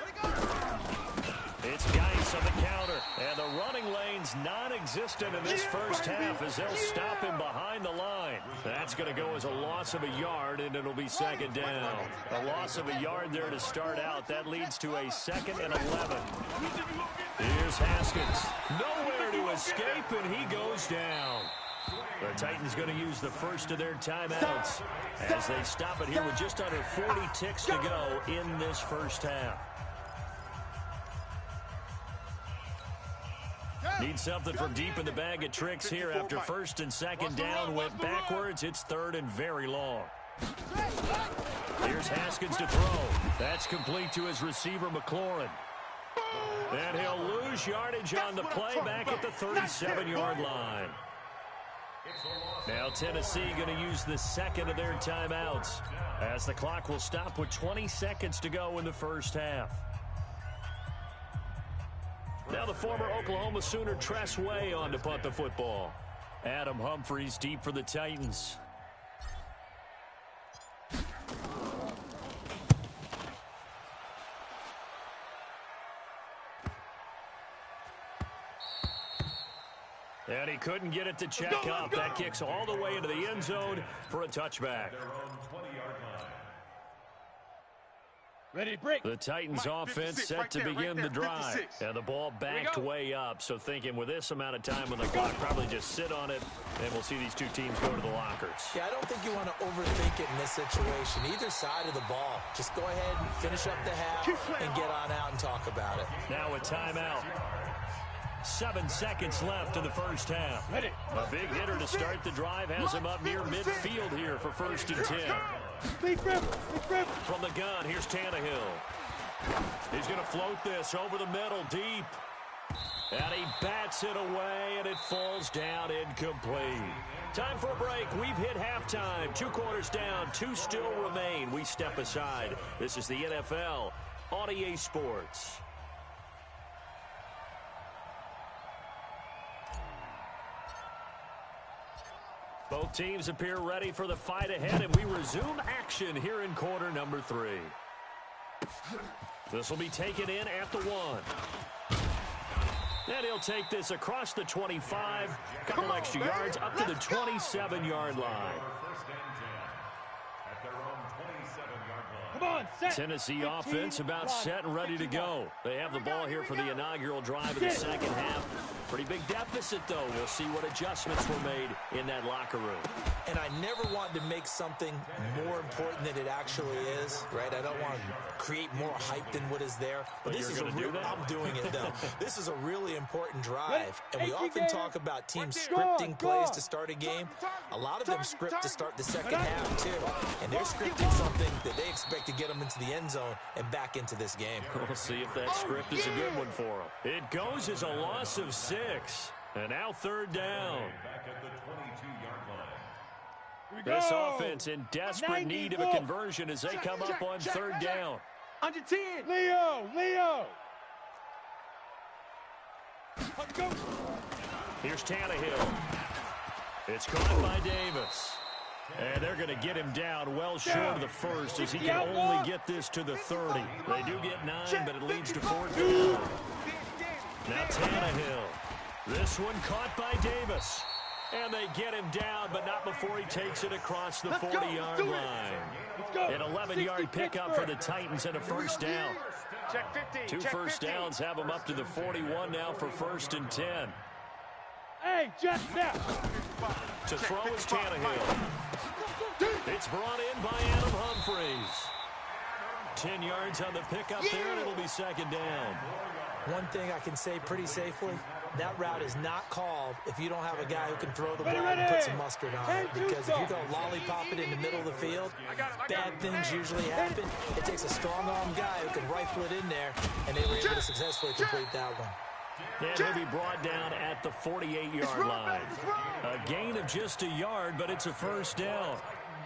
A: It's Geis on the counter, and the running lane's non-existent in this first half as they'll stop him behind the line. That's going to go as a loss of a yard, and it'll be 2nd down. A loss of a yard there to start out. That leads to a 2nd and 11. Here's Haskins. Nowhere to escape, and he goes down. The Titans going to use the first of their timeouts as they stop it here with just under 40 ticks to go in this first half. Need something from deep in the bag of tricks here after first and second down went backwards. It's third and very long. Here's Haskins to throw. That's complete to his receiver, McLaurin. And he'll lose yardage on the play back at the 37-yard line. Now Tennessee going to use the second of their timeouts as the clock will stop with 20 seconds to go in the first half. Now the former Oklahoma Sooner Tress Way on to punt the football. Adam Humphries deep for the Titans. And he couldn't get it to check up. That kicks all the way into the end zone for a touchback.
E: Ready, break.
A: The Titans offense set to begin the drive. And the ball backed way up. So thinking with this amount of time on the clock, probably just sit on it, and we'll see these two teams go to the lockers.
D: Yeah, I don't think you want to overthink it in this situation. Either side of the ball. Just go ahead and finish up the half and get on out and talk about it.
A: Now a timeout. 7 seconds left in the first half.
E: Ready.
A: A big hitter to start the drive has him up near midfield here for first and 10. From the gun, here's Tannehill. He's going to float this over the middle deep. And he bats it away, and it falls down incomplete. Time for a break. We've hit halftime. 2 quarters down, 2 still remain. We step aside. This is the NFL on EA Sports. Both teams appear ready for the fight ahead, and we resume action here in quarter number 3. This will be taken in at the 1. And he'll take this across the 25, couple extra yards up to the 27-yard line.
E: Come on, set.
A: Tennessee offense about set and ready to go. They have the ball here for the inaugural drive of the second half. Pretty big deficit, though. We'll see what adjustments were made in that locker room.
D: And I never want to make something more important than it actually is, right? I don't want to create more hype than what is there. But this is I'm doing it, though. This is a really important drive. And we often talk about teams scripting plays to start a game. A lot of them script to start the second half, too. And they're scripting something that they expect to get them into the end zone and back into this game.
A: We'll see if that script is a good one for them. It goes as a loss of 6. And now third down. This offense in desperate need of a conversion as they come up on third down.
B: Under 10.
E: Leo. Let's go.
A: Here's Tannehill. It's caught by Davis. And they're going to get him down well short of the first as he can only get this to the 30. They do get 9, but it leads to 4 down. Now Tannehill. This one caught by Davis. And they get him down, but not before he takes it across the 40-yard line. An 11-yard pickup for the Titans and a first down.
B: Check 15.
A: 2 first downs have them up to the 41 now for first and 10.
E: Hey, Jeff, now.
A: To throw is Tannehill. It's brought in by Adam Humphries. 10 yards on the pickup there, and it'll be second down.
D: One thing I can say pretty safely, that route is not called if you don't have a guy who can throw the ball and put some mustard on it. Because if you're going to lollipop it in the middle of the field, bad things usually happen. It takes a strong-arm guy who can rifle it in there, and they were able to successfully complete that one.
A: And he'll be brought down at the 48-yard line. A gain of just a yard, but it's a first down.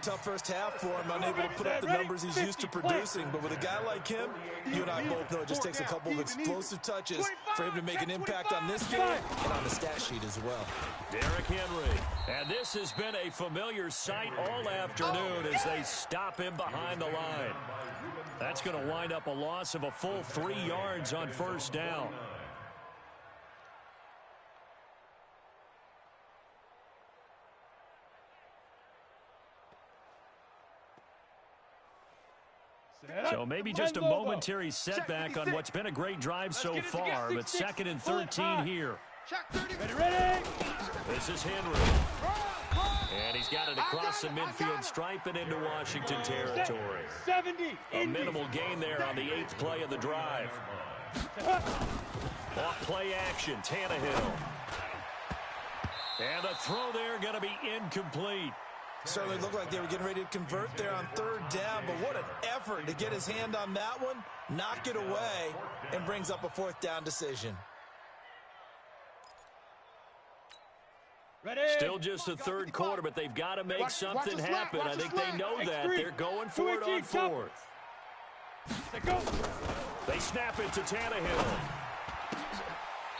D: Tough first half for him, unable to put up the numbers he's used to producing. But with a guy like him, you and I both know it just takes a couple of explosive touches for him to make an impact on this game and on the stat sheet as well.
A: Derrick Henry. And this has been a familiar sight all afternoon as they stop him behind the line. That's going to wind up a loss of a full 3 yards on first down. So maybe just a momentary setback on what's been a great drive so far, but second and 13 here.
E: Ready.
A: This is Henry. And he's got it across the midfield stripe and into Washington territory.
E: 70.
A: A minimal gain there on the 8th play of the drive. Off play action, Tannehill. And the throw there going to be incomplete.
D: Certainly looked like they were getting ready to convert there on third down, but what an effort to get his hand on that one, knock it away, and brings up a fourth down decision.
E: Ready.
A: Still just the third quarter, but they've got to make something happen. I think they know that. They're going for it on fourth. They snap it to Tannehill.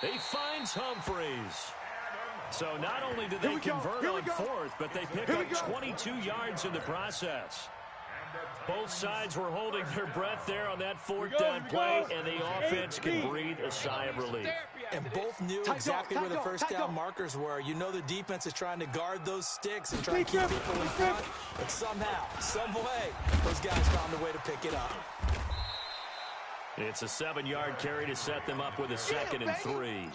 A: He finds Humphries. So not only did they convert on fourth, but they pick up 22 yards in the process. Both sides were holding their breath there on that fourth down play, and the offense can breathe a sigh of relief.
D: And both knew exactly where the first down markers were. You know the defense is trying to guard those sticks and try to keep people in front, but somehow, some way, those guys found a way to pick it up.
A: It's a 7-yard carry to set them up with a 2nd and 3.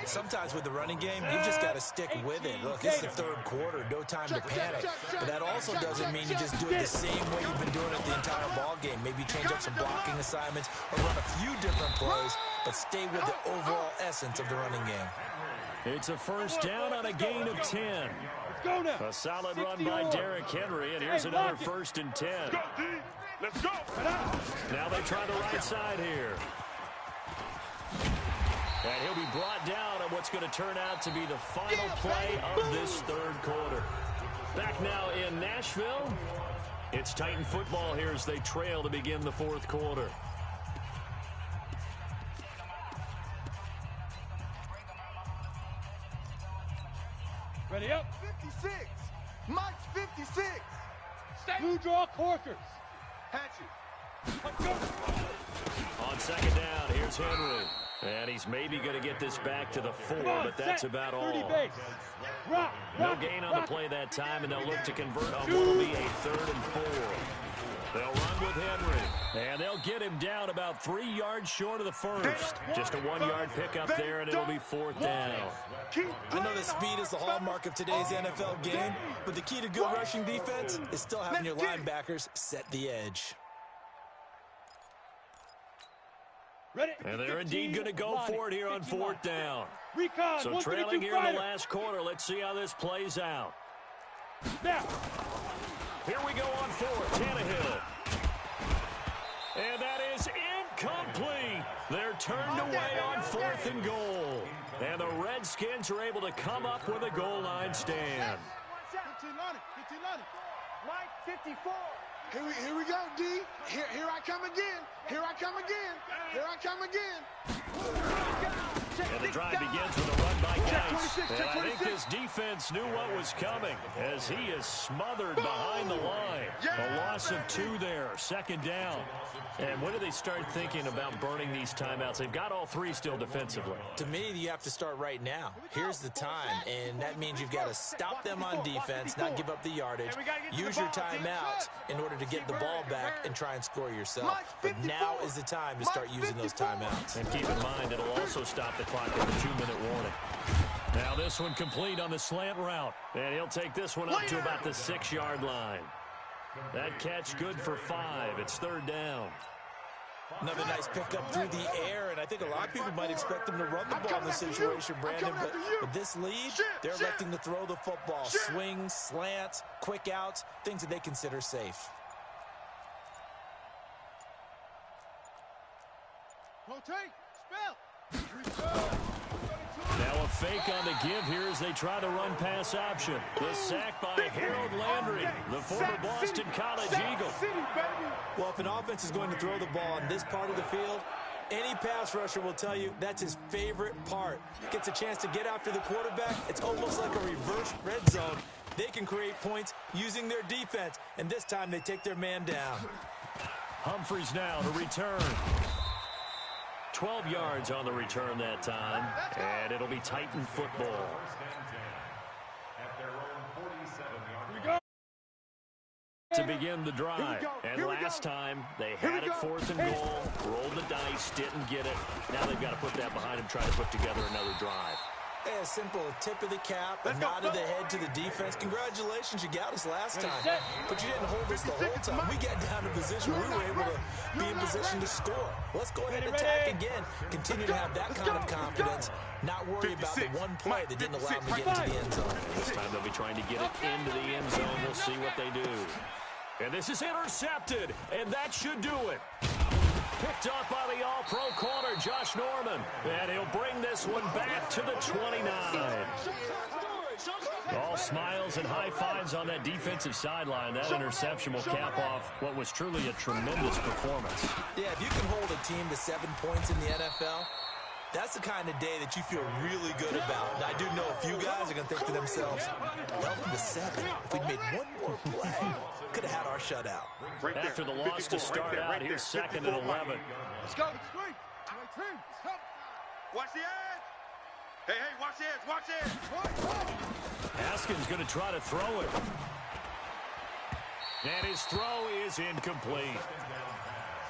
D: Sometimes with the running game, you just got to stick with it. Look, it's the third quarter, no time to panic. But that also doesn't mean you just do it the same way you've been doing it the entire ball game. Maybe change up some blocking assignments or run a few different plays, but stay with the overall essence of the running game.
A: It's a first down on a gain of 10. A solid run by Derrick Henry, and here's another 1st and 10.
E: Let's go.
A: Now they try the right side here. And he'll be brought down on what's going to turn out to be the final play of this third quarter. Back now in Nashville. It's Titan football here as they trail to begin the fourth quarter.
E: Ready up.
B: 56. Mike's 56.
E: Blue draw corkers.
B: Hatchet.
A: On second down, here's Henry. And he's maybe going to get this back to the 4, but that's about all. No gain on the play that time, and they'll look to convert on what will be a 3rd and 4. They'll run with Henry, and they'll get him down about 3 yards short of the first. Just a 1-yard pickup there, and it'll be 4th down.
D: I know that speed is the hallmark of today's NFL game, but the key to good rushing defense is still having your linebackers set the edge.
A: And they're indeed going to go for it here on 4th down.
E: Recon,
A: so trailing here in the last quarter. Let's see how this plays out.
E: Now.
A: Here we go on 4th. Tannehill. And that is incomplete. They're turned away on 4th and goal. And the Redskins are able to come up with a goal line stand.
B: 15-on it. Mike 54. Here we go, D. Here I come again. Here I come again. Here I come again.
A: And the drive begins with a run by Geis. And I think this defense knew what was coming as he is smothered behind the line. A loss of 2 there, 2nd down. And when do they start thinking about burning these timeouts? They've got all 3 still defensively.
D: To me, you have to start right now. Here's the time, and that means you've got to stop them on defense, not give up the yardage. Use your timeouts in order to get the ball back and try and score yourself. But now is the time to start using those timeouts.
A: And keep in mind, it'll also stop the clock at the 2-minute warning. Now this one complete on the slant route. And he'll take this one up to about the 6-yard line. That catch good for 5. It's 3rd down.
D: Another nice pickup through the air, and I think a lot of people might expect them to run the ball in this situation, Brandon, but with this lead, they're electing to throw the football. Swings, slants, quick outs, things that they consider safe.
B: Rotate, spell.
A: Now a fake on the give here as they try the run pass option. The sack by Harold Landry, the former Boston College Eagle.
D: Well, if an offense is going to throw the ball on this part of the field, any pass rusher will tell you that's his favorite part. Gets a chance to get after the quarterback. It's almost like a reverse red zone. They can create points using their defense, and this time they take their man down.
A: Humphries now to return. 12 yards on the return that time, and it'll be Titan football. To begin the drive, and last time they had it 4th and goal, rolled the dice, didn't get it. Now they've got to put that behind them, try to put together another drive.
D: Hey, a simple tip of the cap, a nod of the head to the defense. Congratulations, you got us last time. But you didn't hold us the whole time. We got down to position where we were able to be in position to score. Let's go ahead and attack again. Continue to have that kind of confidence. Not worry about the one play that didn't allow them to get into the end zone.
A: This time they'll be trying to get it into the end zone. We'll see what they do. And this is intercepted, and that should do it. Picked up by the all-pro corner, Josh Norman. And he'll bring this one back to the 29. All smiles and high fives on that defensive sideline. That interception will cap off what was truly a tremendous performance.
D: Yeah, if you can hold a team to 7 points in the NFL, that's the kind of day that you feel really good about. And I do know a few guys are going to think to themselves, held them to 7. If we'd made one more play, could have had our shutout.
A: After the loss to start out, here's 2nd and 11.
B: Let's go. Watch the edge. Hey, watch the edge. Watch the edge.
A: Haskins going to try to throw it. And his throw is incomplete.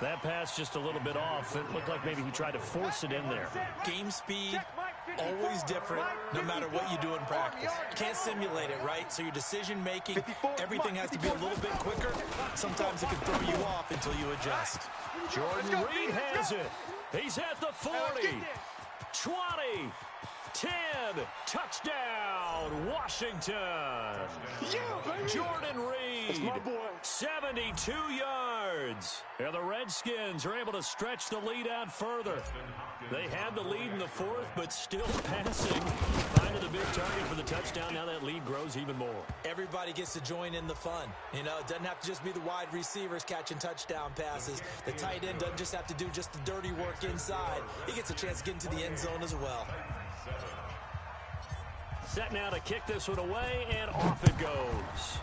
A: That pass just a little bit off. It looked like maybe he tried to force it in there.
D: Game speed, always different, no matter what you do in practice. You can't simulate it, right? So your decision-making, everything has to be a little bit quicker. Sometimes it can throw you off until you adjust.
A: Jordan Reed has it. He's at the 40, 20, 10, touchdown, Washington. Jordan Reed, 72 yards. And the Redskins are able to stretch the lead out further. They had the lead in the 4th, but still passing. Finding the big target for the touchdown. Now that lead grows even more.
D: Everybody gets to join in the fun. You know, it doesn't have to just be the wide receivers catching touchdown passes. The tight end doesn't just have to do just the dirty work inside. He gets a chance to get into the end zone as well.
A: Set now to kick this one away, and off it goes.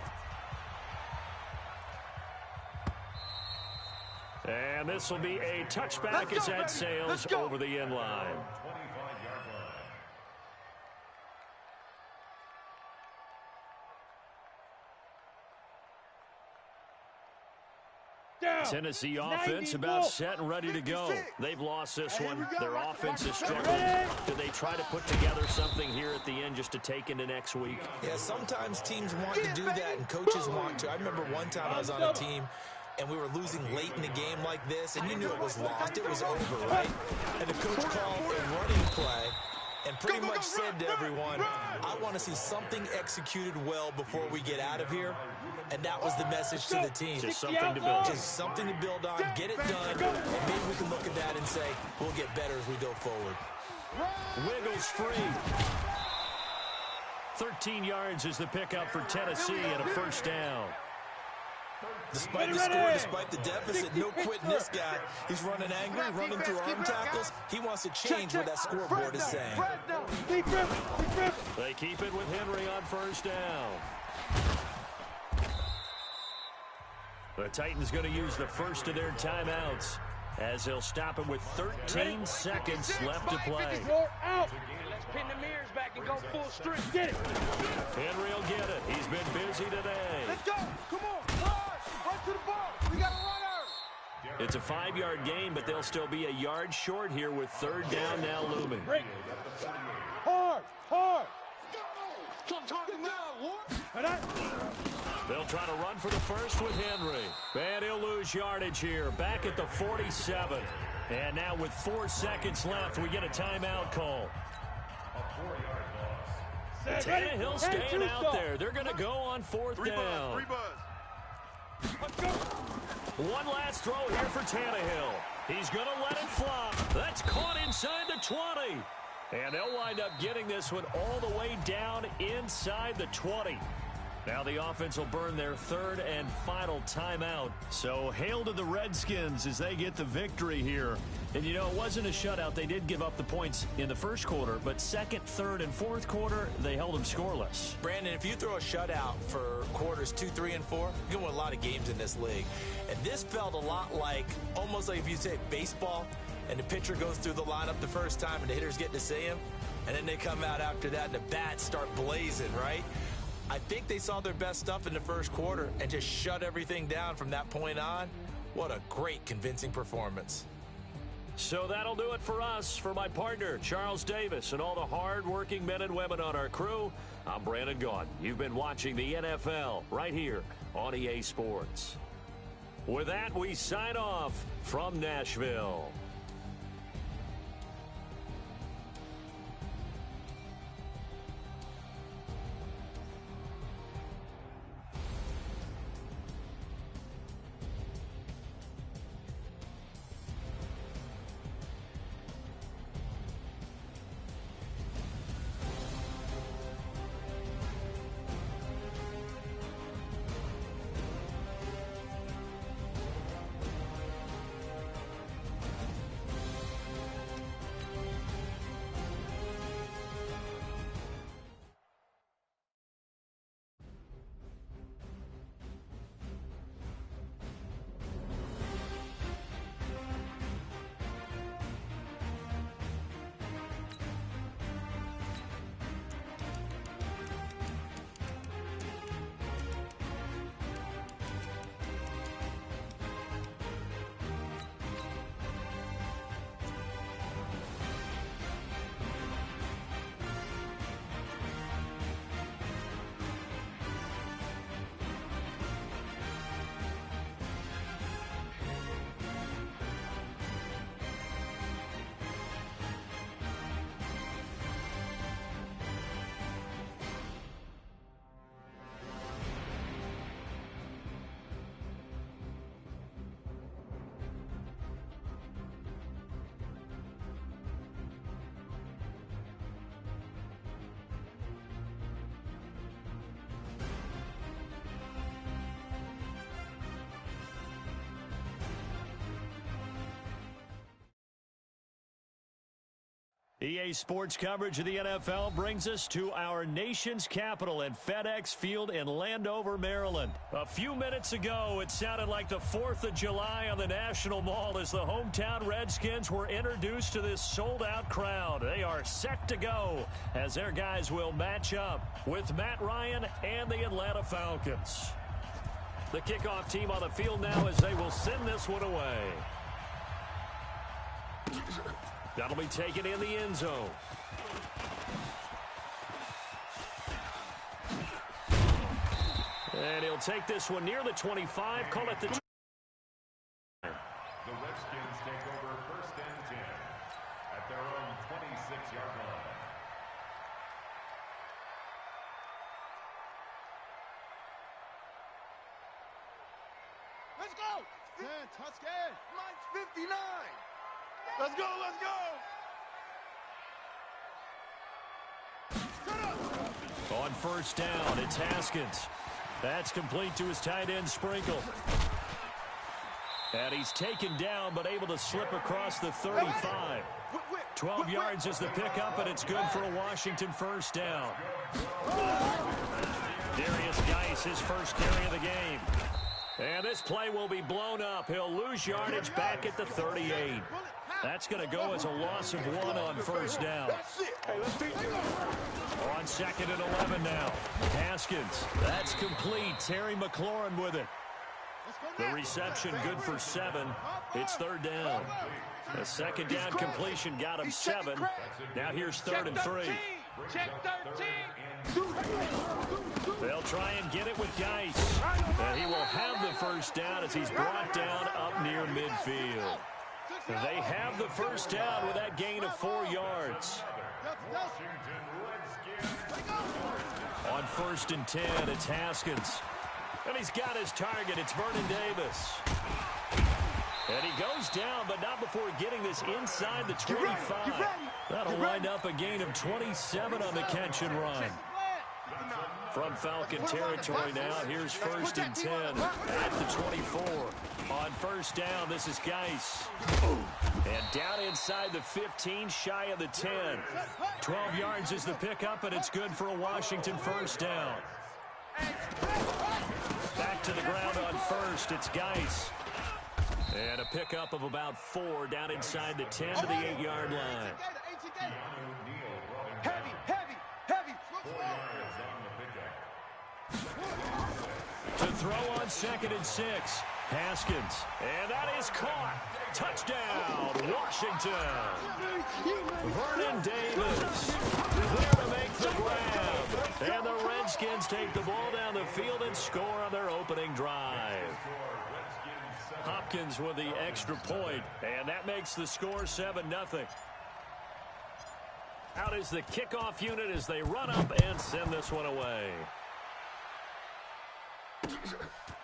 A: And this will be a touchback as that sails over the end line. Tennessee offense about set and ready to go. They've lost this one. Their offense is struggling. Do they try to put together something here at the end just to take into next week?
D: Yeah, sometimes teams want to do that and coaches want to. I remember one time I was on a team and we were losing late in the game like this, and you knew it was lost. It was over, right? And the coach called a running play and pretty much said to everyone, I want to see something executed well before we get out of here. And that was the message to the team.
A: Just something to build.
D: Just something to build on, get it done, and maybe we can look at that and say, we'll get better as we go forward.
A: Wiggles free. 13 yards is the pickup for Tennessee and a first down.
D: Despite the score, despite the deficit, no quitting this guy. He's running angry, running through arm tackles. He wants to change what that scoreboard is saying.
A: They keep it with Henry on first down. The Titans going to use the first of their timeouts as they'll stop it with 13 seconds left to play.
E: Out. Let's pin the mirrors back and go full strength. Get it.
A: Henry will get it. He's been busy today.
B: Let's go. Come on. Run to the ball. We got a runner.
A: It's a 5-yard gain, but they'll still be a yard short here with 3rd down now looming.
E: Hard.
A: They'll try to run for the first with Henry. And he'll lose yardage here. Back at the 47. And now with 4 seconds left, we get a timeout call. Tannehill staying out there. They're going to go on 4th down. One last throw here for Tannehill. He's going to let it fly. That's caught inside the 20. And they'll wind up getting this one all the way down inside the 20. Now the offense will burn their 3rd and final timeout. So hail to the Redskins as they get the victory here. And, you know, it wasn't a shutout. They did give up the points in the first quarter, but 2nd, 3rd, and 4th quarter, they held them scoreless.
D: Brandon, if you throw a shutout for quarters 2, 3, and 4, you're going to win a lot of games in this league. And this felt a lot like, almost like if you say baseball, and the pitcher goes through the lineup the first time and the hitters get to see him, and then they come out after that and the bats start blazing, right? I think they saw their best stuff in the first quarter and just shut everything down from that point on. What a great, convincing performance.
A: So that'll do it for us. For my partner, Charles Davis, and all the hard-working men and women on our crew, I'm Brandon Gaudin. You've been watching the NFL right here on EA Sports. With that, we sign off from Nashville. EA Sports coverage of the NFL brings us to our nation's capital at FedEx Field in Landover, Maryland. A few minutes ago, it sounded like the 4th of July on the National Mall as the hometown Redskins were introduced to this sold-out crowd. They are set to go as their guys will match up with Matt Ryan and the Atlanta Falcons. The kickoff team on the field now as they will send this one away. That'll be taken in the end zone. And he'll take this one near the 25. Call it the...
C: The Redskins take over 1st and 10 at their own 26-yard line.
B: Let's go! 10, touchdown! Mine's 59! Let's go, let's go!
A: On 1st down, it's Haskins. That's complete to his tight end, Sprinkle. And he's taken down, but able to slip across the 35. 12 yards is the pickup, and it's good for a Washington 1st down. Darius Geis, his first carry of the game. And this play will be blown up. He'll lose yardage back at the 38. That's going to go as a loss of 1 on 1st down. On 2nd and 11 now. Haskins. That's complete. Terry McLaurin with it. The reception good for 7. It's 3rd down. A 2nd down completion got him 7. Now here's 3rd and 3.
E: Check 13.
A: They'll try and get it with Geis. And he will have the 1st down as he's brought down up near midfield. They have the 1st down with that gain of 4 yards. On 1st and 10, it's Haskins. And he's got his target. It's Vernon Davis. And he goes down, but not before getting this inside the 25. That'll wind up a gain of 27 on the catch and run. From Falcon territory now, here's 1st and 10 at the 24. On 1st down, this is Geis. And down inside the 15, shy of the 10. 12 yards is the pickup, and it's good for a Washington 1st down. Back to the ground on 1st, it's Geis. And a pickup of about 4 down inside the 10 to the 8-yard line.
B: Heavy.
A: To throw on 2nd and 6. Haskins, and that is caught. Touchdown, Washington. Vernon Davis there to make the grab. And the Redskins take the ball down the field and score on their opening drive. Hopkins with the extra point, and that makes the score 7-0. Out is the kickoff unit as they run up and send this one away.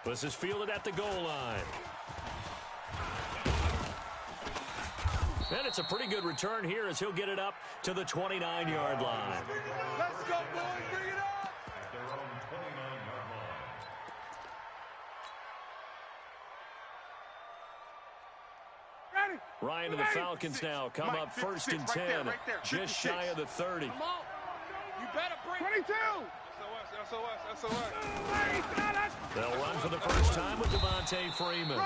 A: This is fielded at the goal line. And it's a pretty good return here as he'll get it up to the 29-yard line.
B: Let's go, boys. Bring it up.
C: At their own 29-yard line.
B: Ready.
A: Ryan and the Falcons now come
B: Mike,
A: up first
B: 56,
A: and
B: right
A: 10,
B: there,
A: just
B: 56.
A: shy of the 30.
E: Come on. You better bring
B: 22.
E: SOS.
A: They'll run for the first time with Devontae Freeman.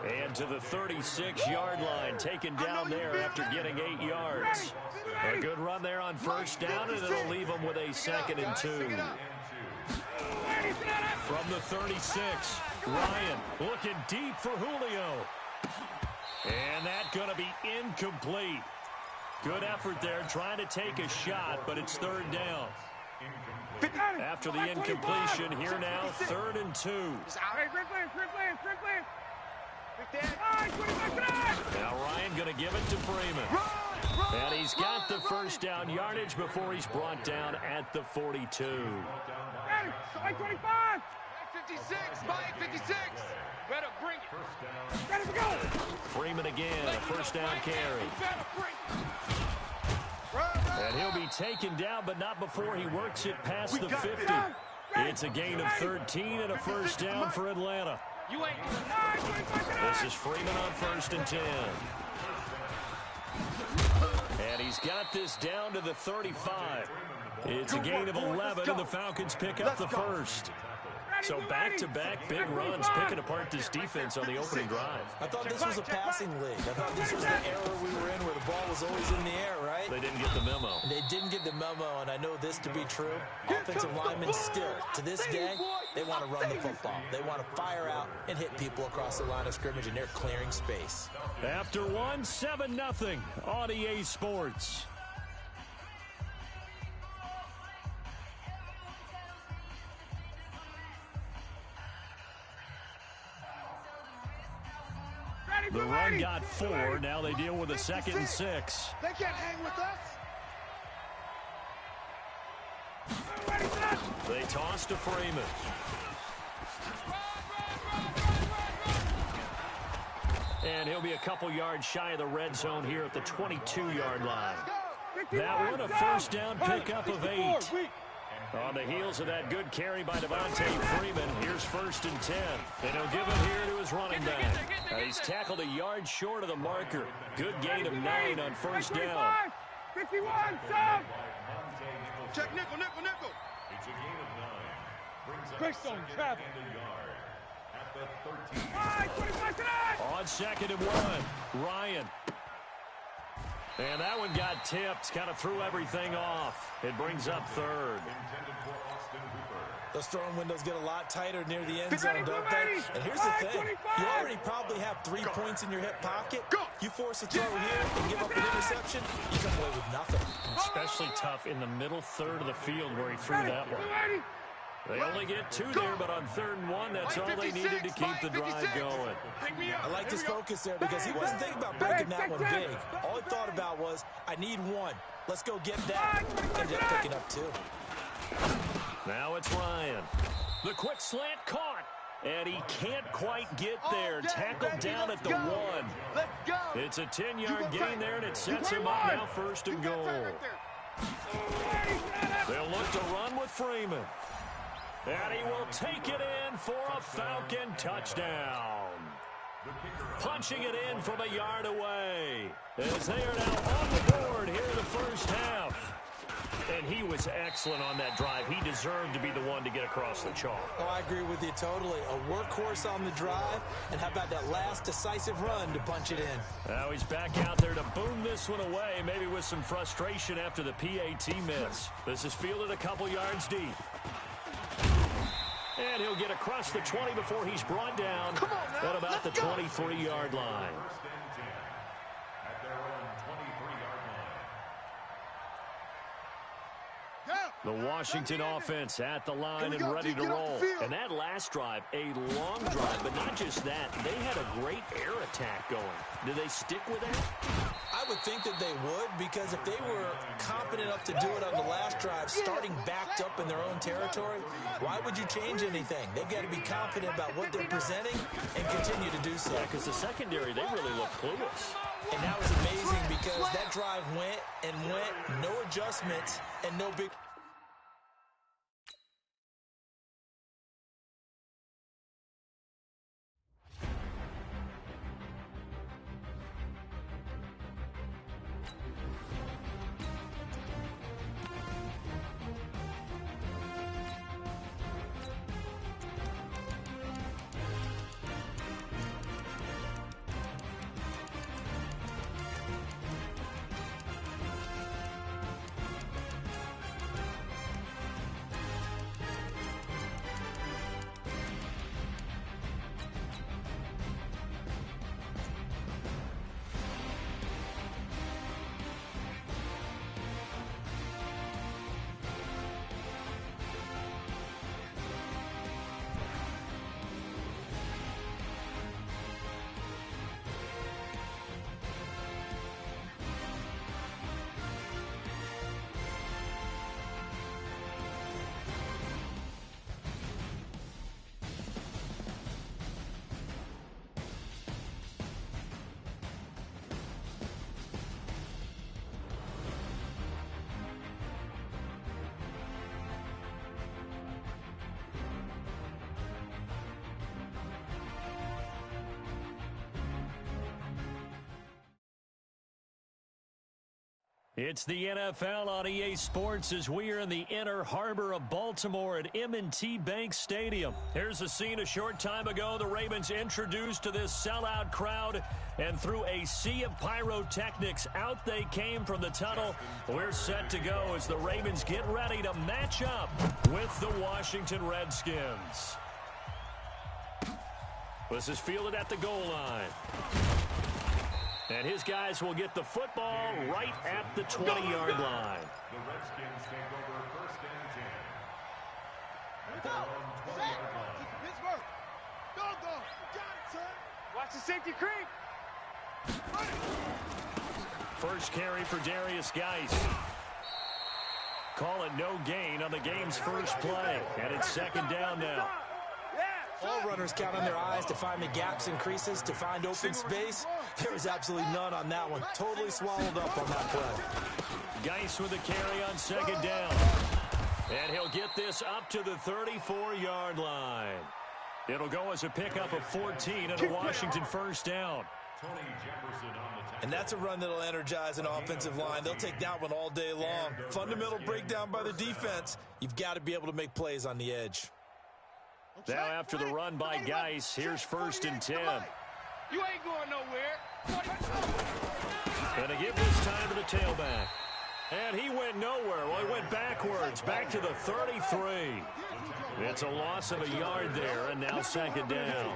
A: And to the 36-yard line, taken down there after getting 8 yards. A good run there on first down, and it'll leave them with a 2nd and 2. From the 36, Ryan looking deep for Julio. And that's going to be incomplete. Good effort there, trying to take a shot, but it's 3rd down. After the incompletion, here now, 3rd and 2. Now Ryan going to give it to Freeman. And he's got the first down yardage before he's brought down at the 42.
B: 25. 56. Mike, 56.
E: Better bring it.
B: Ready to go.
A: Freeman again, a first down carry. And he'll be taken down, but not before he works it past the 50. It's a gain of 13 and a first down for Atlanta.
E: You ain't
A: This is Freeman on 1st and 10. And he's got this down to the 35. It's a gain of 11, and the Falcons pick up the first. So back-to-back big runs picking apart this defense on the opening drive.
D: I thought this was a passing league. I thought this was the era we were in where the ball was always in the air, right?
A: They didn't get the memo.
D: They didn't get the memo, and I know this to be true. Offensive linemen still, to this day, they want to run the football. They want to fire out and hit people across the line of scrimmage, and they're clearing space.
A: After one, 7-0 on EA Sports. The run got 4. Now they deal with a 2nd and 6.
B: They can't hang with us.
A: They toss to Freeman. And he'll be a couple yards shy of the red zone here at the 22-yard line. That one a first down pickup of 8. On the heels of that good carry by Devontae Freeman, here's 1st and 10. And he'll give it here to his running back. He's tackled a yard short of the marker. Good gain of 9 on first down.
B: 51, sub. Check nickel.
C: It's a gain of 9. Brings up
B: Based on
C: 2nd
B: traffic.
C: and a yard at the 13.
B: 25 tonight.
A: On 2nd and 1, Ryan. And that one got tipped, kind of threw everything off. It brings up 3rd.
C: Intended for Austin Hooper.
D: Those throwing windows get a lot tighter near the end zone, don't they? And here's the thing. You already probably have 3 points in your hip pocket. You force a throw here and give up an interception, you come away with nothing.
A: Especially tough in the middle 3rd of the field where he threw that one. They only get 2 there, but on 3rd and 1, that's all they needed to keep the drive going.
D: I liked his focus there because he wasn't thinking about breaking that one big. All he thought about was, I need 1. Let's go get that. Ended up picking up 2.
A: Now it's Ryan. The quick slant caught. And he can't quite get there. Tackled down at the 1.
B: Let's go.
A: It's a 10-yard gain there, and it sets him up now 1st and goal. They'll look to run with Freeman. And he will take it in for a Falcon touchdown. Punching it in from a yard away. As they are now on the board here in the first half. And he was excellent on that drive. He deserved to be the one to get across the chalk.
D: Oh, I agree with you totally. A workhorse on the drive. And how about that last decisive run to punch it in?
A: Now he's back out there to boom this one away, maybe with some frustration after the PAT miss. This is fielded a couple yards deep. And he'll get across the 20 before he's brought down at about the 23-yard line.
C: First and 10 at their own 23-yard line.
A: The Washington offense at the line and ready to roll. And that last drive, a long drive, but not just that. They had a great air attack going. Do they stick with that?
D: I would think that they would, because if they were competent enough to do it on the last drive, starting backed up in their own territory, why would you change anything? They've got to be confident about what they're presenting and continue to do so.
A: Yeah, because the secondary, they really look clueless.
D: And that was amazing because that drive went and went, no adjustments, and no big...
A: It's the NFL on EA Sports as we are in the inner harbor of Baltimore at M&T Bank Stadium. Here's a scene a short time ago. The Ravens introduced to this sellout crowd, and through a sea of pyrotechnics, out they came from the tunnel. We're set to go as the Ravens get ready to match up with the Washington Redskins. This is fielded at the goal line. And his guys will get the football right at the 20-yard line.
C: The Redskins take over first and 10 at their own 20-yard line.
B: Pittsburgh. Go. You got it, son. Watch the safety creep.
A: First carry for Darius Geis. Call it no gain on the game's first play. And it's second down now.
D: All runners count on their eyes to find the gaps and creases, to find open space. There was absolutely none on that one. Totally swallowed up on that play.
A: Geis with a carry on second down. And he'll get this up to the 34-yard line. It'll go as a pickup of 14 and a Washington first down.
C: Tony Jefferson on the tackle.
D: And that's a run that'll energize an offensive line. They'll take that one all day long. Fundamental breakdown by the defense. You've got to be able to make plays on the edge.
A: Now after the run by Geis, here's first and 10.
E: You ain't going nowhere.
A: And to give this time to the tailback. And he went nowhere. Well, he went backwards, back to the 33. It's a loss of a yard there, and now second down.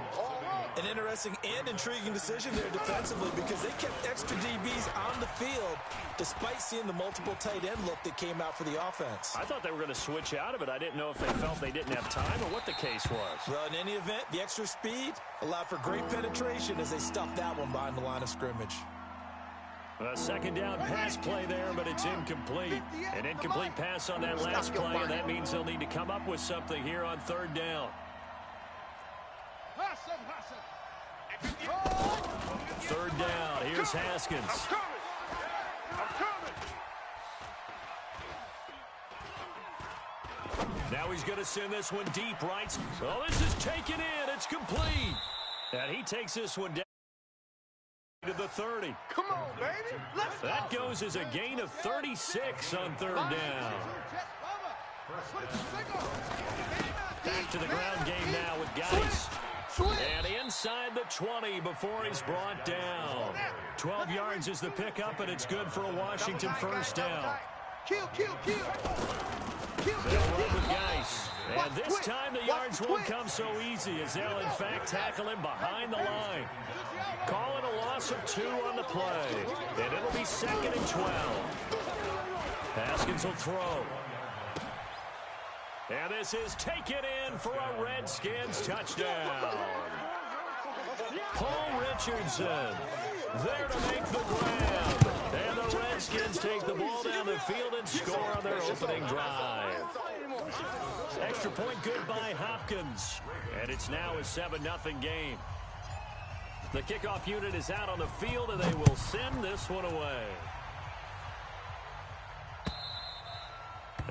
D: An interesting and intriguing decision there defensively, because they kept extra DBs on the field despite seeing the multiple tight end look that came out for the offense.
A: I thought they were going to switch out of it. I didn't know if they felt they didn't have time or what the case was.
D: Well, in any event, the extra speed allowed for great penetration as they stuffed that one behind the line of scrimmage.
A: A second down pass play there, but it's incomplete. An incomplete pass on that last play, and that means they'll need to come up with something here on third down. Third down. Here's Haskins.
E: I'm coming.
A: Now he's going to send this one deep right. Oh, this is taken in. It's complete. And he takes this one down to the 30.
B: Come on, baby. Let's go.
A: That goes as a gain of 36 on third down. Back to the ground game now with Geis. And inside the 20 before he's brought down. 12 yards is the pickup, and it's good for a Washington first down.
B: Kill.
A: They'll run with Geis. And this time the yards won't come so easy as they'll in fact tackle him behind the line. Calling a loss of 2 on the play. And it'll be 2nd and 12. Haskins will throw. And this is taken in for a Redskins touchdown. Paul Richardson there to make the grab. And the Redskins take the ball down the field and score on their opening drive. Extra point good by Hopkins. And it's now a 7-0 game. The kickoff unit is out on the field, and they will send this one away.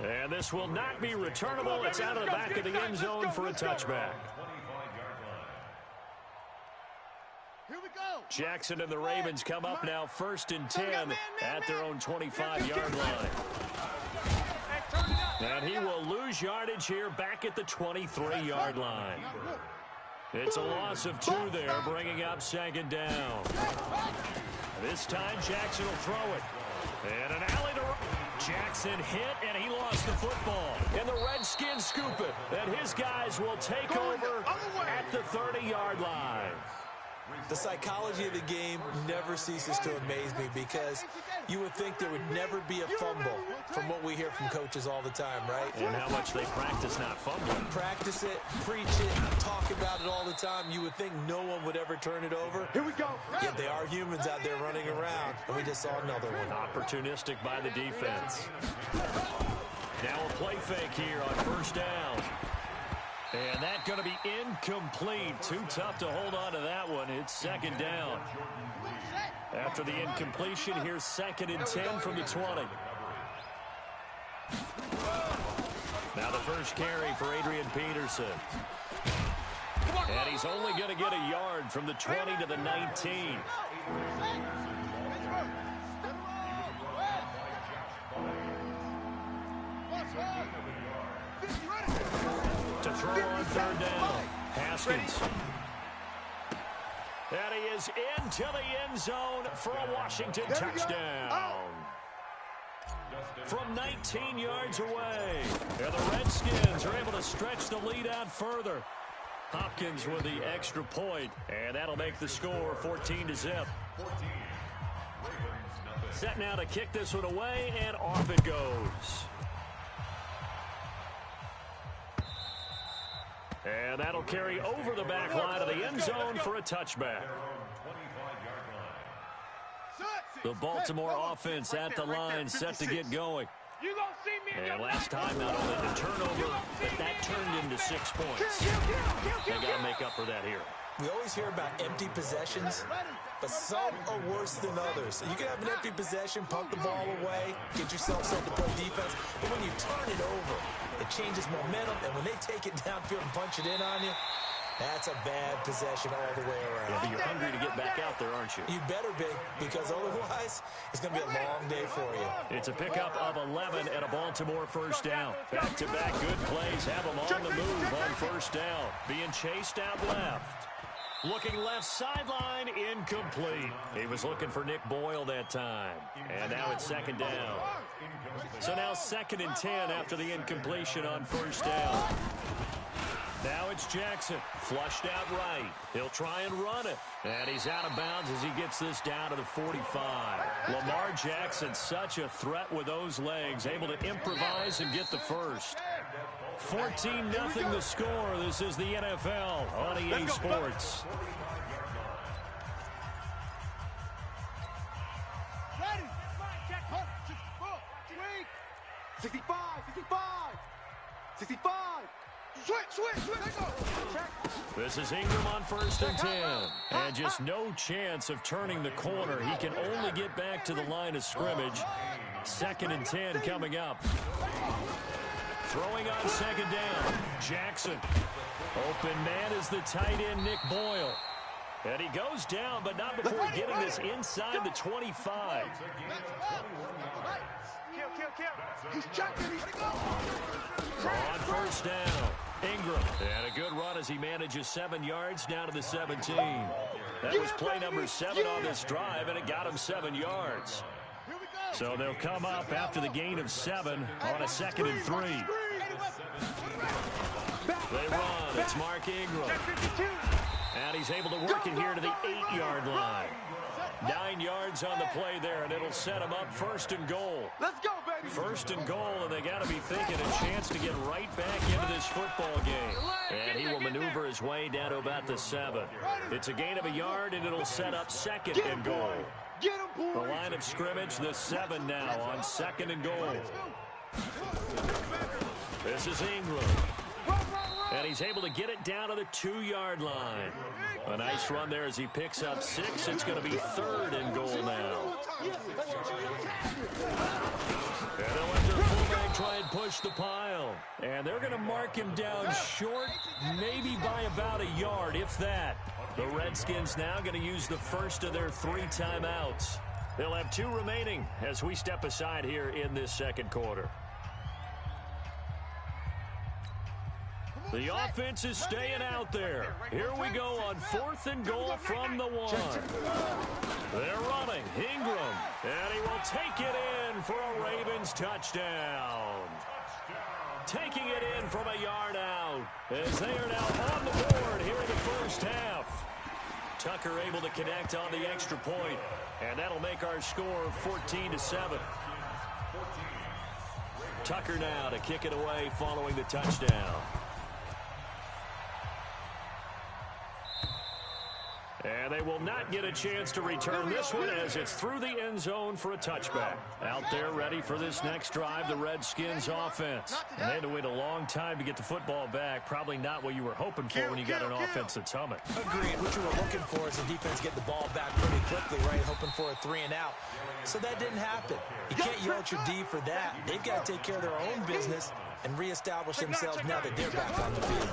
A: And this will not be returnable. It's out of the back of the end zone for a touchback.
B: Here we go.
A: Jackson and the Ravens come up now 1st and 10 at their own 25-yard line. And he will lose yardage here back at the 23-yard line. It's a loss of 2 there, bringing up 2nd down. This time Jackson will throw it. And an alley to Jackson hit, and he lost the football. And the Redskins scoop it. And his guys will take over at the 30-yard line.
D: The psychology of the game never ceases to amaze me because you would think there would never be a fumble from what we hear from coaches all the time, right?
A: And how much they practice not fumbling.
D: Practice it, preach it, talk about it all the time. You would think no one would ever turn it over.
B: Here we go.
D: Yet they are humans out there running around, and we just saw another one.
A: Opportunistic by the defense. Now a play fake here on 1st down. And that's going to be incomplete. Too tough to hold on to that one. It's 2nd down. After the incompletion, here's 2nd and 10 from the 20. Now the first carry for Adrian Peterson. And he's only going to get a yard from the 20 to the 19. To throw on 3rd down. Haskins. And he is into the end zone for a Washington touchdown. From 19 yards away. And the Redskins are able to stretch the lead out further. Hopkins with the extra point, and that'll make the score 14-0. Set now to kick this one away, and off it goes. And that'll carry over the back line of the end zone for a touchback. The Baltimore offense at the line, set to get going. And last time, not only the turnover, but that turned into 6 points. They got to make up for that here.
D: We always hear about empty possessions, but some are worse than others. You can have an empty possession, pump the ball away, get yourself set to play defense, but when you turn it over, it changes momentum, and when they take it downfield and punch it in on you, that's a bad possession all the way around.
A: Yeah, but you're hungry to get back out there, aren't you?
D: You better be, because otherwise, it's going to be a long day for you.
A: It's a pickup of 11 and a Baltimore first down. Back-to-back good plays have them on the move on 1st down. Being chased out left. Looking left sideline, incomplete. He was looking for Nick Boyle that time. And now it's 2nd down. So now 2nd and 10 after the incompletion on 1st down. Now it's Jackson, flushed out right. He'll try and run it. And he's out of bounds as he gets this down to the 45. Lamar Jackson, such a threat with those legs, able to improvise and get the first. 14-0 the score. This is the NFL on EA Sports.
B: Ready? 65. 65. Switch.
A: This is Ingram on 1st and 10. And just no chance of turning the corner. He can only get back to the line of scrimmage. 2nd and 10 coming up. Throwing on 2nd down. Jackson. Open man is the tight end, Nick Boyle. And he goes down, but not before getting this inside the 25.
B: He's checking.
A: On 1st down. Ingram. And a good run as he manages 7 yards down to the 17. That was play number 7 on this drive, and it got him 7 yards. So they'll come up after the gain of 7 on a 2nd and 3. They run. It's Mark Ingram. And he's able to work it here to the 8-yard line. 9 yards on the play there, and it'll set him up 1st and goal.
B: Let's go, baby.
A: 1st and goal, and they got to be thinking a chance to get right back into this football game. And he will maneuver his way down to about the 7. It's a gain of a yard, and it'll set up 2nd and goal. The line of scrimmage, the 7 now on 2nd and goal. This is Ingram. And he's able to get it down to the 2-yard line. A nice run there as he picks up 6. It's going to be 3rd and goal now. And they'll let their fullback try and push the pile. And they're going to mark him down short, maybe by about a yard, if that. The Redskins now going to use the first of their 3 timeouts. They'll have 2 remaining as we step aside here in this 2nd quarter. The offense is staying out there. Here we go on 4th and goal from the 1. They're running. Ingram. And he will take it in for a Ravens touchdown. Taking it in from a yard out as they are now on the board here in the first half. Tucker able to connect on the extra point, and that'll make our score 14-7. Tucker now to kick it away following the touchdown. And they will not get a chance to return this one as it's through the end zone for a touchback. Out there ready for this next drive, the Redskins offense. And they had to wait a long time to get the football back. Probably not what you were hoping for when you got an offense that's humming.
D: Agreed. What you were looking for is the defense get the ball back pretty quickly, right? Hoping for a 3 and out. So that didn't happen. You can't yell at your D for that. They've got to take care of their own business and reestablish themselves now that they're back on the field.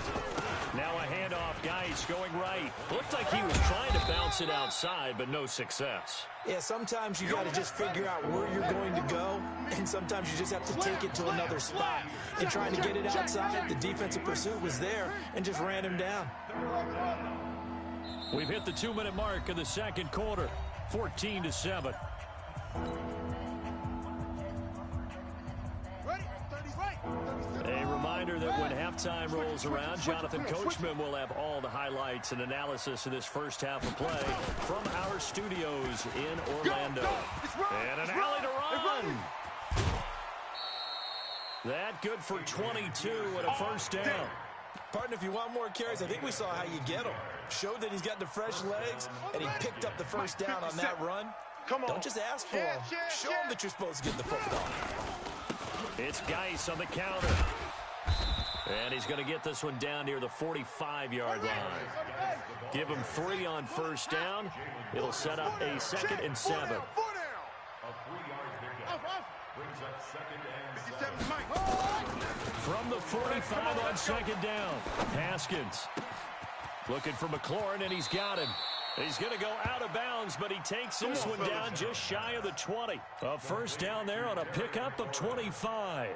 A: Now a handoff, Geis going right. Looked like he was trying to bounce it outside, but no success.
D: Yeah, sometimes you got to just figure out where you're going to go, and sometimes you just have to take it to another spot. And trying to get it outside, the defensive pursuit was there and just ran him down.
A: We've hit the 2-minute mark of the 2nd quarter, 14-7. A reminder that when halftime rolls around, Jonathan Coachman will have all the highlights and analysis of this first half of play from our studios in Orlando. And an alley to run. That good for 22 and a first down.
D: Partner, if you want more carries, I think we saw how you get them. Showed that he's got the fresh legs, and he picked up the first down on that run. Don't just ask for him. Show him that you're supposed to get the football.
A: It's Geis on the counter. And he's going to get this one down near the 45-yard line. Give him 3 on first down. It'll set up a 2nd and 7.
C: A 3-yard pickup brings up 2nd and 7.
A: From the 45 on 2nd down, Haskins looking for McLaurin, and he's got him. He's going to go out of bounds, but he takes this one down just shy of the 20. A first down there on a pickup of 25.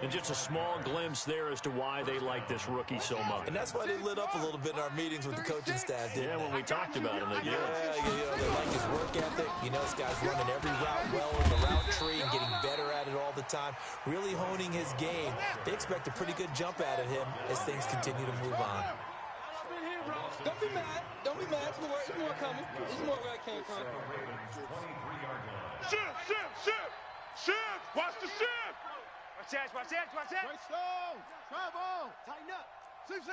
A: And just a small glimpse there as to why they like this rookie so much.
D: And that's why they lit up a little bit in our meetings with the coaching staff, didn't they?
A: When we talked about him.
D: They like his work ethic. You know, this guy's running every route well in the route tree and getting better at it all the time, really honing his game. They expect a pretty good jump out of him as things continue to move on.
E: Don't be mad. Don't be mad. It's more coming. It's more where I came from.
B: Shift. Watch the shift. Watch that. Right slow. Travel. Tighten up. 6.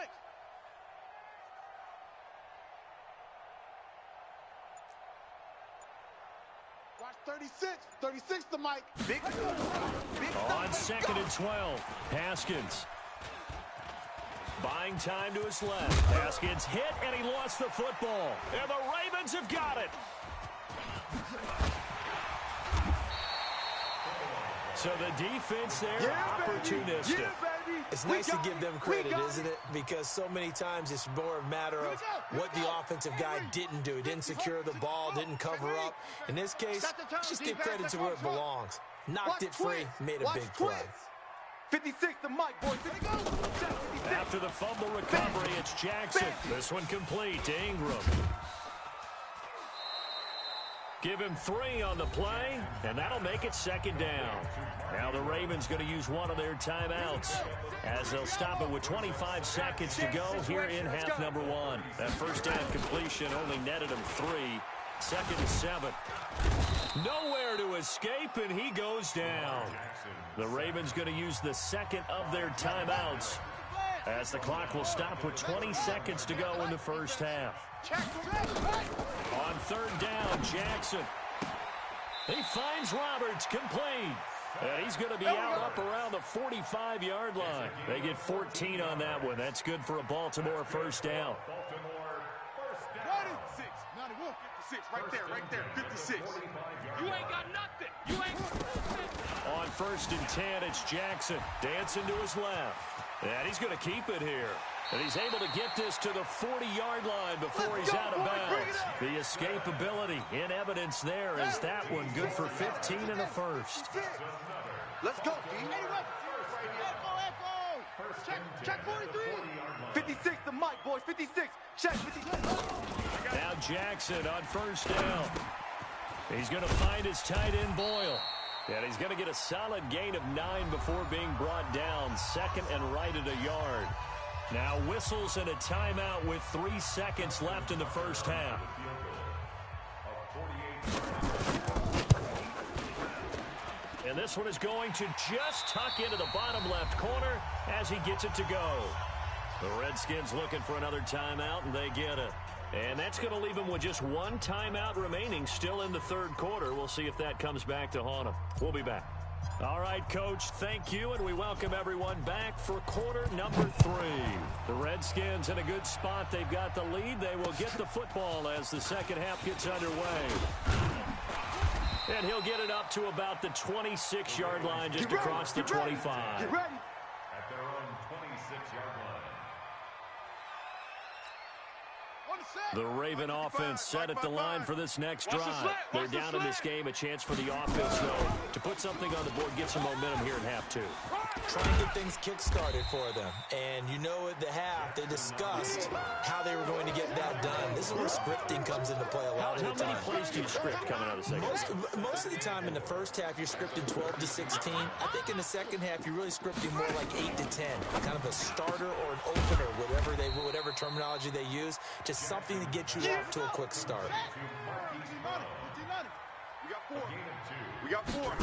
B: Watch 36. 36 the mic. Big
A: on 2nd and 12, Haskins. Buying time to his left. Haskins hit, and he lost the football. And the Ravens have got it. So the defense there, opportunistic.
D: It's nice to give them credit, isn't it? Because so many times it's more a matter of what the offensive guy didn't do. Didn't secure the ball, didn't cover up. In this case, let's just give credit to where it belongs. Knocked it free, made a big play.
B: 56 the mic, boys.
A: After the fumble recovery, it's Jackson. This one complete to Ingram. Give him 3 on the play, and that'll make it 2nd down. Now the Ravens going to use one of their timeouts as they'll stop it with 25 seconds to go here in half number 1. That first down completion only netted him 3. 2nd and 7. Nowhere to escape, and he goes down. The Ravens going to use the 2nd of their timeouts as the clock will stop with 20 seconds to go in the first half. On 3rd down, Jackson. He finds Roberts, complete. And he's going to be out up around the 45-yard line. They get 14 on that one. That's good for a Baltimore first down.
B: 56, right there, 56.
E: You ain't got nothing. You ain't.
A: On 1st and 10, it's Jackson dancing to his left. And he's going to keep it here. And he's able to get this to the 40-yard line before he's out of bounds. The escapability in evidence there is that one good for 15 in the first.
B: Let's go, D. Check 43. 56, the mic, boys. 56. Check 56.
A: Now Jackson on 1st down. He's going to find his tight end, Boyle. And he's going to get a solid gain of 9 before being brought down. 2nd and right at a yard. Now whistles and a timeout with 3 seconds left in the first half. And this one is going to just tuck into the bottom left corner as he gets it to go. The Redskins looking for another timeout, and they get it. And that's going to leave them with just 1 timeout remaining still in the 3rd quarter. We'll see if that comes back to haunt them. We'll be back. All right, Coach, thank you, and we welcome everyone back for quarter number 3. The Redskins in a good spot. They've got the lead. They will get the football as the second half gets underway. And he'll get it up to about the 26-yard line, just across the 25.
B: Get ready.
C: At their own 26-yard line.
A: The Raven offense set at the line for this next drive. They're down in this game. A chance for the offense, though, to put something on the board, get some momentum here in half 2.
D: Trying to get things kick-started for them. And you know at the half, they discussed how they were going to get that done. This is where scripting comes into play a lot of the time.
A: How many plays do you script coming out of the second half?
D: Most of the time in the first half, you're scripting 12 to 16. I think in the second half, you're really scripting more like 8 to 10. Kind of a starter or an opener, whatever terminology they use. Just something to get you off to a quick start.
B: We got 4.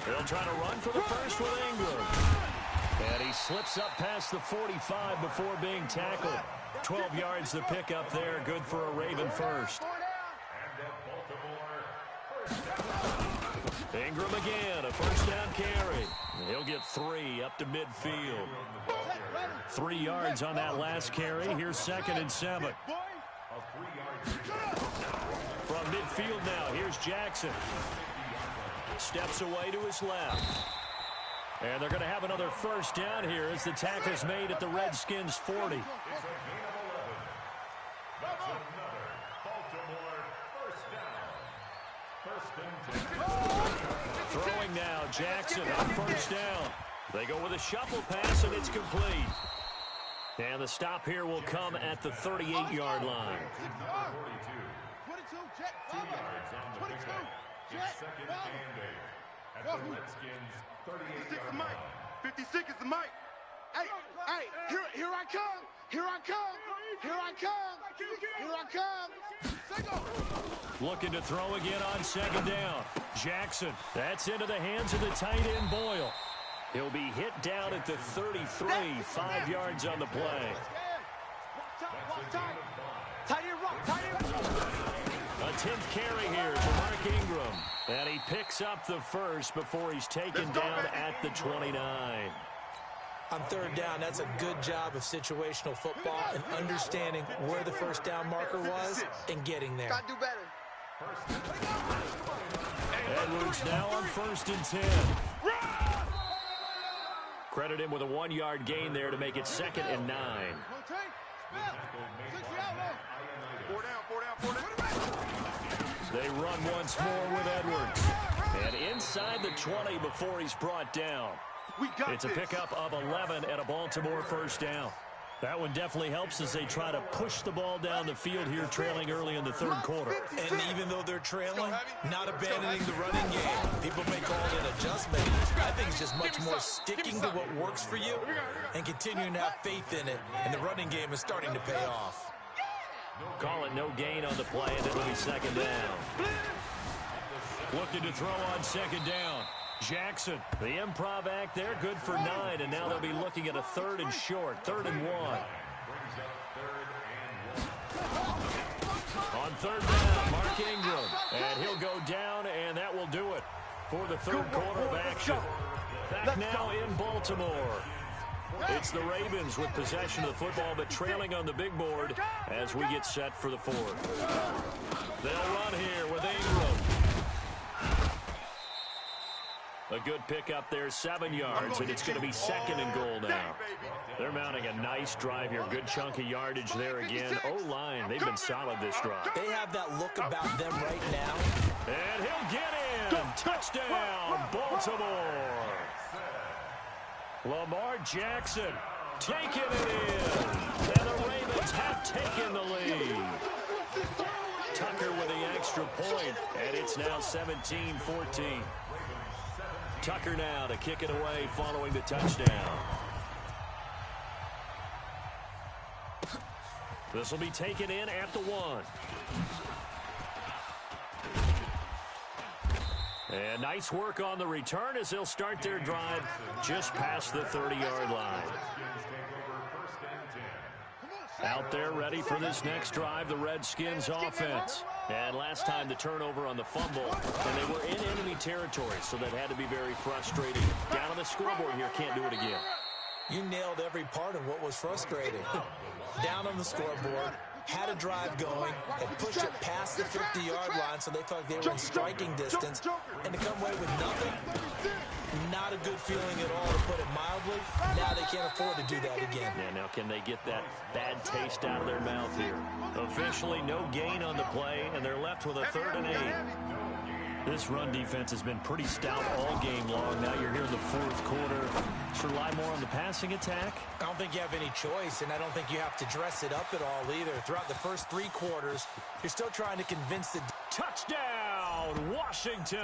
A: They'll try to run for the first with Ingram. And he slips up past the 45 before being tackled. 12 yards to pick up there. Good for a Raven first. Ingram again, a first down carry. He'll get 3 up to midfield. 3 yards on that last carry. Here's 2nd and 7. From midfield now, here's Jackson. Steps away to his left. And they're going to have another first down here as the tackle's made at the Redskins' 40.
C: That's another Baltimore first down.
A: Throwing now, Jackson on first down. They go with a shuffle pass, and it's complete. And the stop here will come at the 38-yard line.
B: 22, jet,
C: 2 yards on the pickup. It's 2nd and 8 at the Redskins' 38-yard line.
B: 56 is the mic. Hey, here I come. Here I come. Here I come. Here I come.
A: Looking to throw again on 2nd down. Jackson, that's into the hands of the tight end, Boyle. He'll be hit down at the 33, 5 yards on the play. A 10th carry here for Mark Ingram. And he picks up the first before he's taken down at the 29.
D: On 3rd down, that's a good job of situational football and understanding where the first down marker was and getting there.
B: Gotta do better.
A: Edwards now on 1st and 10. Credit him with a 1-yard gain there to make it 2nd and 9.
B: 4 down.
A: They run once more with Edwards. And inside the 20 before he's brought down. It's a pickup of 11 at a Baltimore first down. That one definitely helps as they try to push the ball down the field here, trailing early in the third quarter.
D: And even though they're trailing, not abandoning the running game. People may call it an adjustment. I think it's just much more sticking to what works for you and continuing to have faith in it. And the running game is starting to pay off.
A: Call it no gain on the play, and it'll be second down. Looking to throw on second down. Jackson, the improv act there, good for 9, and now they'll be looking at a 3rd and short, 3rd and 1. On 3rd down, Mark Ingram, and he'll go down, and that will do it for the third quarter of action. Back now in Baltimore. It's the Ravens with possession of the football, but trailing on the big board as we get set for the fourth. They'll run here with Ingram. A good pickup there, 7 yards, and it's going to be 2nd and goal now. They're mounting a nice drive here. Good chunk of yardage there again. O-line, they've been solid this drive.
D: They have that look about them right now.
A: And he'll get in. Touchdown, Baltimore. Lamar Jackson taking it in. And the Ravens have taken the lead. Tucker with the extra point, and it's now 17-14. Tucker now to kick it away following the touchdown. This will be taken in at the 1. And nice work on the return as they'll start their drive just past the 30-yard line. Out there ready for this next drive, the Redskins offense. And last time the turnover on the fumble, and they were in enemy territory, so that had to be very frustrating. Down on the scoreboard here, can't do it again.
D: You nailed every part of what was frustrating. Down on the scoreboard, had a drive going, and pushed it past the 50-yard line so they thought they were in striking distance, and to come away with nothing, not a good feeling at all, to put it mildly. Now they can't afford to do that again.
A: Yeah, now can they get that bad taste out of their mouth here? Officially no gain on the play, and they're left with a 3rd and 8. This run defense has been pretty stout all game long. Now you're here in the fourth quarter. Should rely more on the passing attack?
D: I don't think you have any choice, and I don't think you have to dress it up at all either. Throughout the first 3 quarters, you're still trying to convince the...
A: Touchdown, Washington!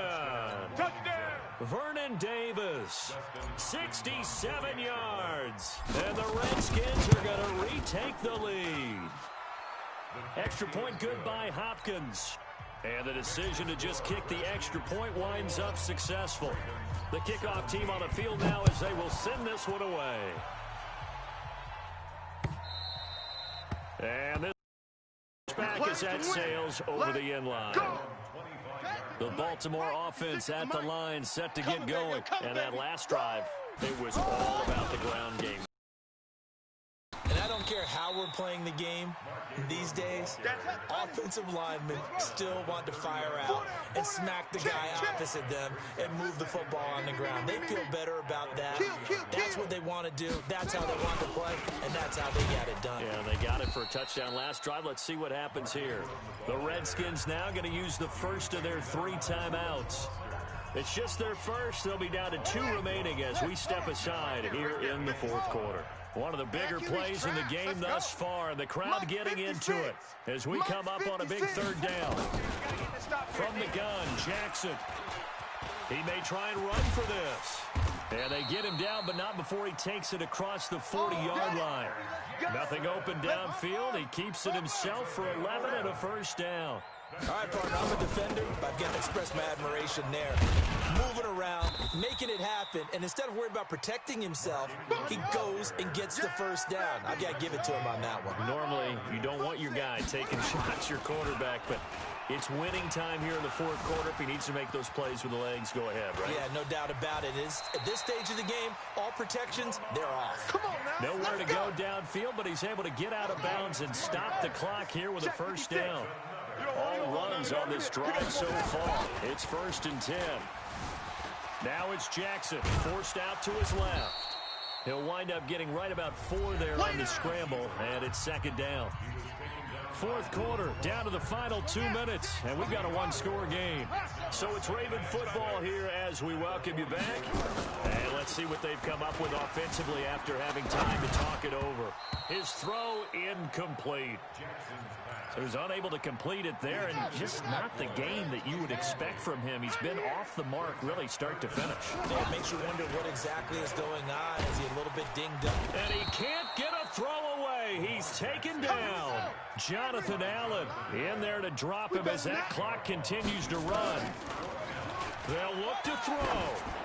A: Touchdown! Vernon Davis, 67 yards. And the Redskins are going to retake the lead. Extra point good by Hopkins. And the decision to just kick the extra point winds up successful. The kickoff team on the field now as they will send this one away. And this back is at Sales over the end line. The Baltimore offense at the line set to get going. And that last drive, it was all about the ground game.
D: And I don't care how we're playing the game these days, offensive linemen still want to fire out and smack the guy opposite them and move the football on the ground. They feel better about that. That's what they want to do. That's how they want to play, and that's how they got it done.
A: Yeah, they got it for a touchdown last drive. Let's see what happens here. The Redskins now going to use the first of their 3 timeouts. It's just their first. They'll be down to 2 remaining as we step aside here in the fourth quarter. One of the bigger plays in the game thus far. The crowd getting into it as we come up on a big 3rd down. From the gun, Jackson. He may try and run for this. And they get him down, but not before he takes it across the 40-yard line. Nothing open downfield. He keeps it himself for 11 and a first down.
D: All right, partner, I'm a defender, but I've got to express my admiration there. Moving around, making it happen, and instead of worrying about protecting himself, he goes and gets the first down. I've got to give it to him on that one.
A: Normally, you don't want your guy taking shots, your quarterback, but it's winning time here in the fourth quarter. If he needs to make those plays with the legs, go ahead, right?
D: Yeah, no doubt about it. At this stage of the game, all protections, they're off.
B: Come on now.
A: Nowhere to go downfield, but he's able to get out of bounds and stop the clock here with a first down. All runs on this drive so far. It's 1st and 10. Now it's Jackson, forced out to his left. He'll wind up getting right about 4 there on the scramble, and it's 2nd down. Fourth quarter, down to the final 2 minutes, and we've got a one-score game. So it's Raven football here as we welcome you back. And let's see what they've come up with offensively after having time to talk it over. His throw incomplete. So he's unable to complete it there, and just not the game that you would expect from him. He's been off the mark really start to finish.
D: Yeah, it makes you wonder what exactly is going on. Is he a little bit dinged up?
A: And he can't get a throw away. He's taken down. Jonathan Allen in there to drop him as that clock continues to run. They'll look to throw.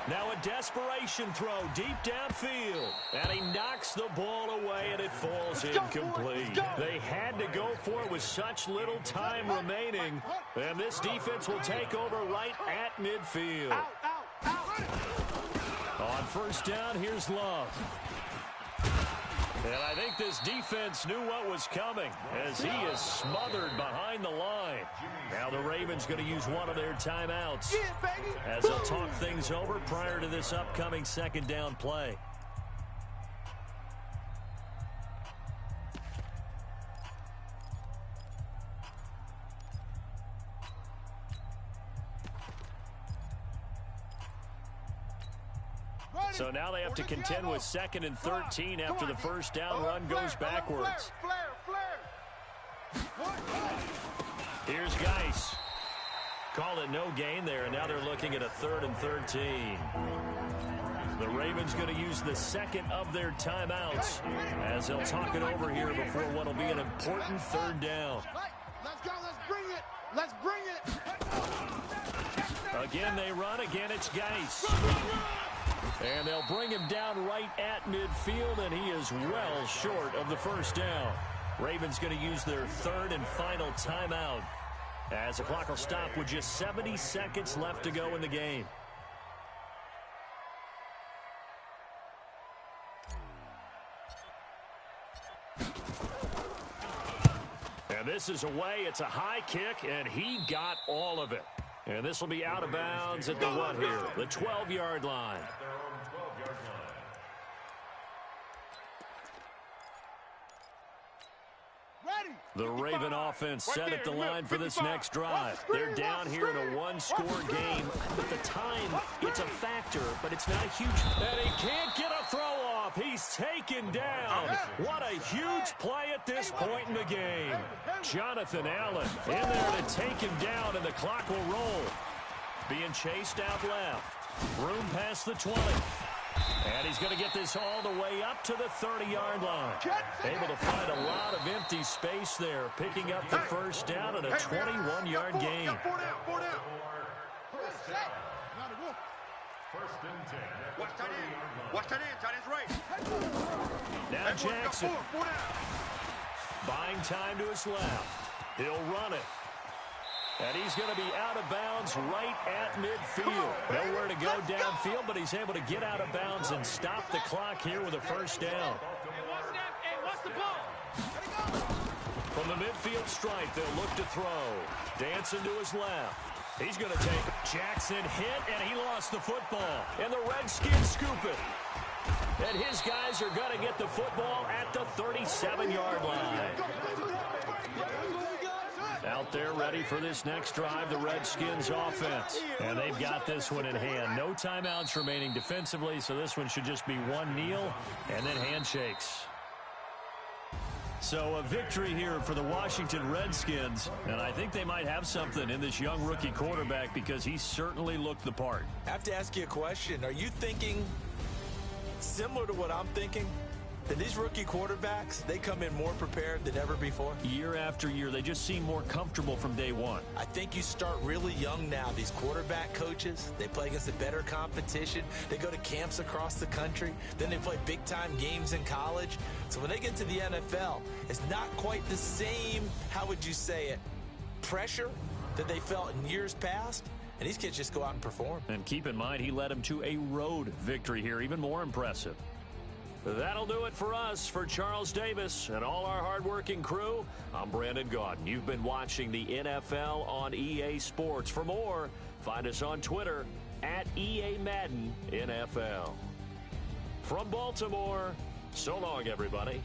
A: Now a desperation throw deep downfield. And he knocks the ball away, and it falls incomplete. They had to go for it with such little time remaining. And this defense will take over right at midfield. On first down, here's Love. And I think this defense knew what was coming as he is smothered behind the line. Now the Ravens going to use one of their timeouts as they'll talk things over prior to this upcoming second down play. So now they have to contend with 2nd and 13 after the first down run goes backwards. Here's Geis. Called it no gain there, and now they're looking at a 3rd and 13. The Ravens going to use the second of their timeouts as they'll talk it over here before what will be an important 3rd down.
B: Let's go. Let's bring it. Let's bring it.
A: Again, they run. Again, it's Geis. And they'll bring him down right at midfield, and he is well short of the first down. Ravens going to use their 3rd and final timeout as the clock will stop with just 70 seconds left to go in the game. And this is away. It's a high kick, and he got all of it. And this will be out of bounds at the what here? The 12-yard line. The Raven offense set at the line for this next drive. They're down here in a one-score game. But the time, it's a factor, but it's not a huge. And he can't get a throw off. He's taken down. What a huge play at this point in the game. Jonathan Allen in there to take him down, and the clock will roll. Being chased out left. Room past the 20. And he's going to get this all the way up to the 30-yard line. Able to find a lot of empty space there, picking up the first down in a 21-yard gain.
B: Watch that in. Tight end's right.
A: Now Jackson. Buying time to his left. He'll run it. And he's going to be out of bounds right at midfield. Nowhere to go downfield, but he's able to get out of bounds and stop the clock here with a first down. From the midfield stripe, they'll look to throw. Dancing to his left. He's going to take Jackson hit, and he lost the football. And the Redskins scoop it. And his guys are going to get the football at the 37-yard line. Out there ready for this next drive, the Redskins offense. And they've got this one in hand. No timeouts remaining defensively, so this one should just be one kneel and then handshakes. So a victory here for the Washington Redskins, and I think they might have something in this young rookie quarterback because he certainly looked the part.
D: I have to ask you a question. Are you thinking similar to what I'm thinking? That these rookie quarterbacks, they come in more prepared than ever before?
A: Year after year, they just seem more comfortable from day one.
D: I think you start really young now. These quarterback coaches, they play against a better competition. They go to camps across the country. Then they play big-time games in college. So when they get to the NFL, it's not quite the same, how would you say it, pressure that they felt in years past. And these kids just go out and perform.
A: And keep in mind, he led them to a road victory here, even more impressive. That'll do it for us. For Charles Davis and all our hardworking crew, I'm Brandon Gaudin. You've been watching the NFL on EA Sports. For more, find us on Twitter at EA Madden NFL. From Baltimore, so long, everybody.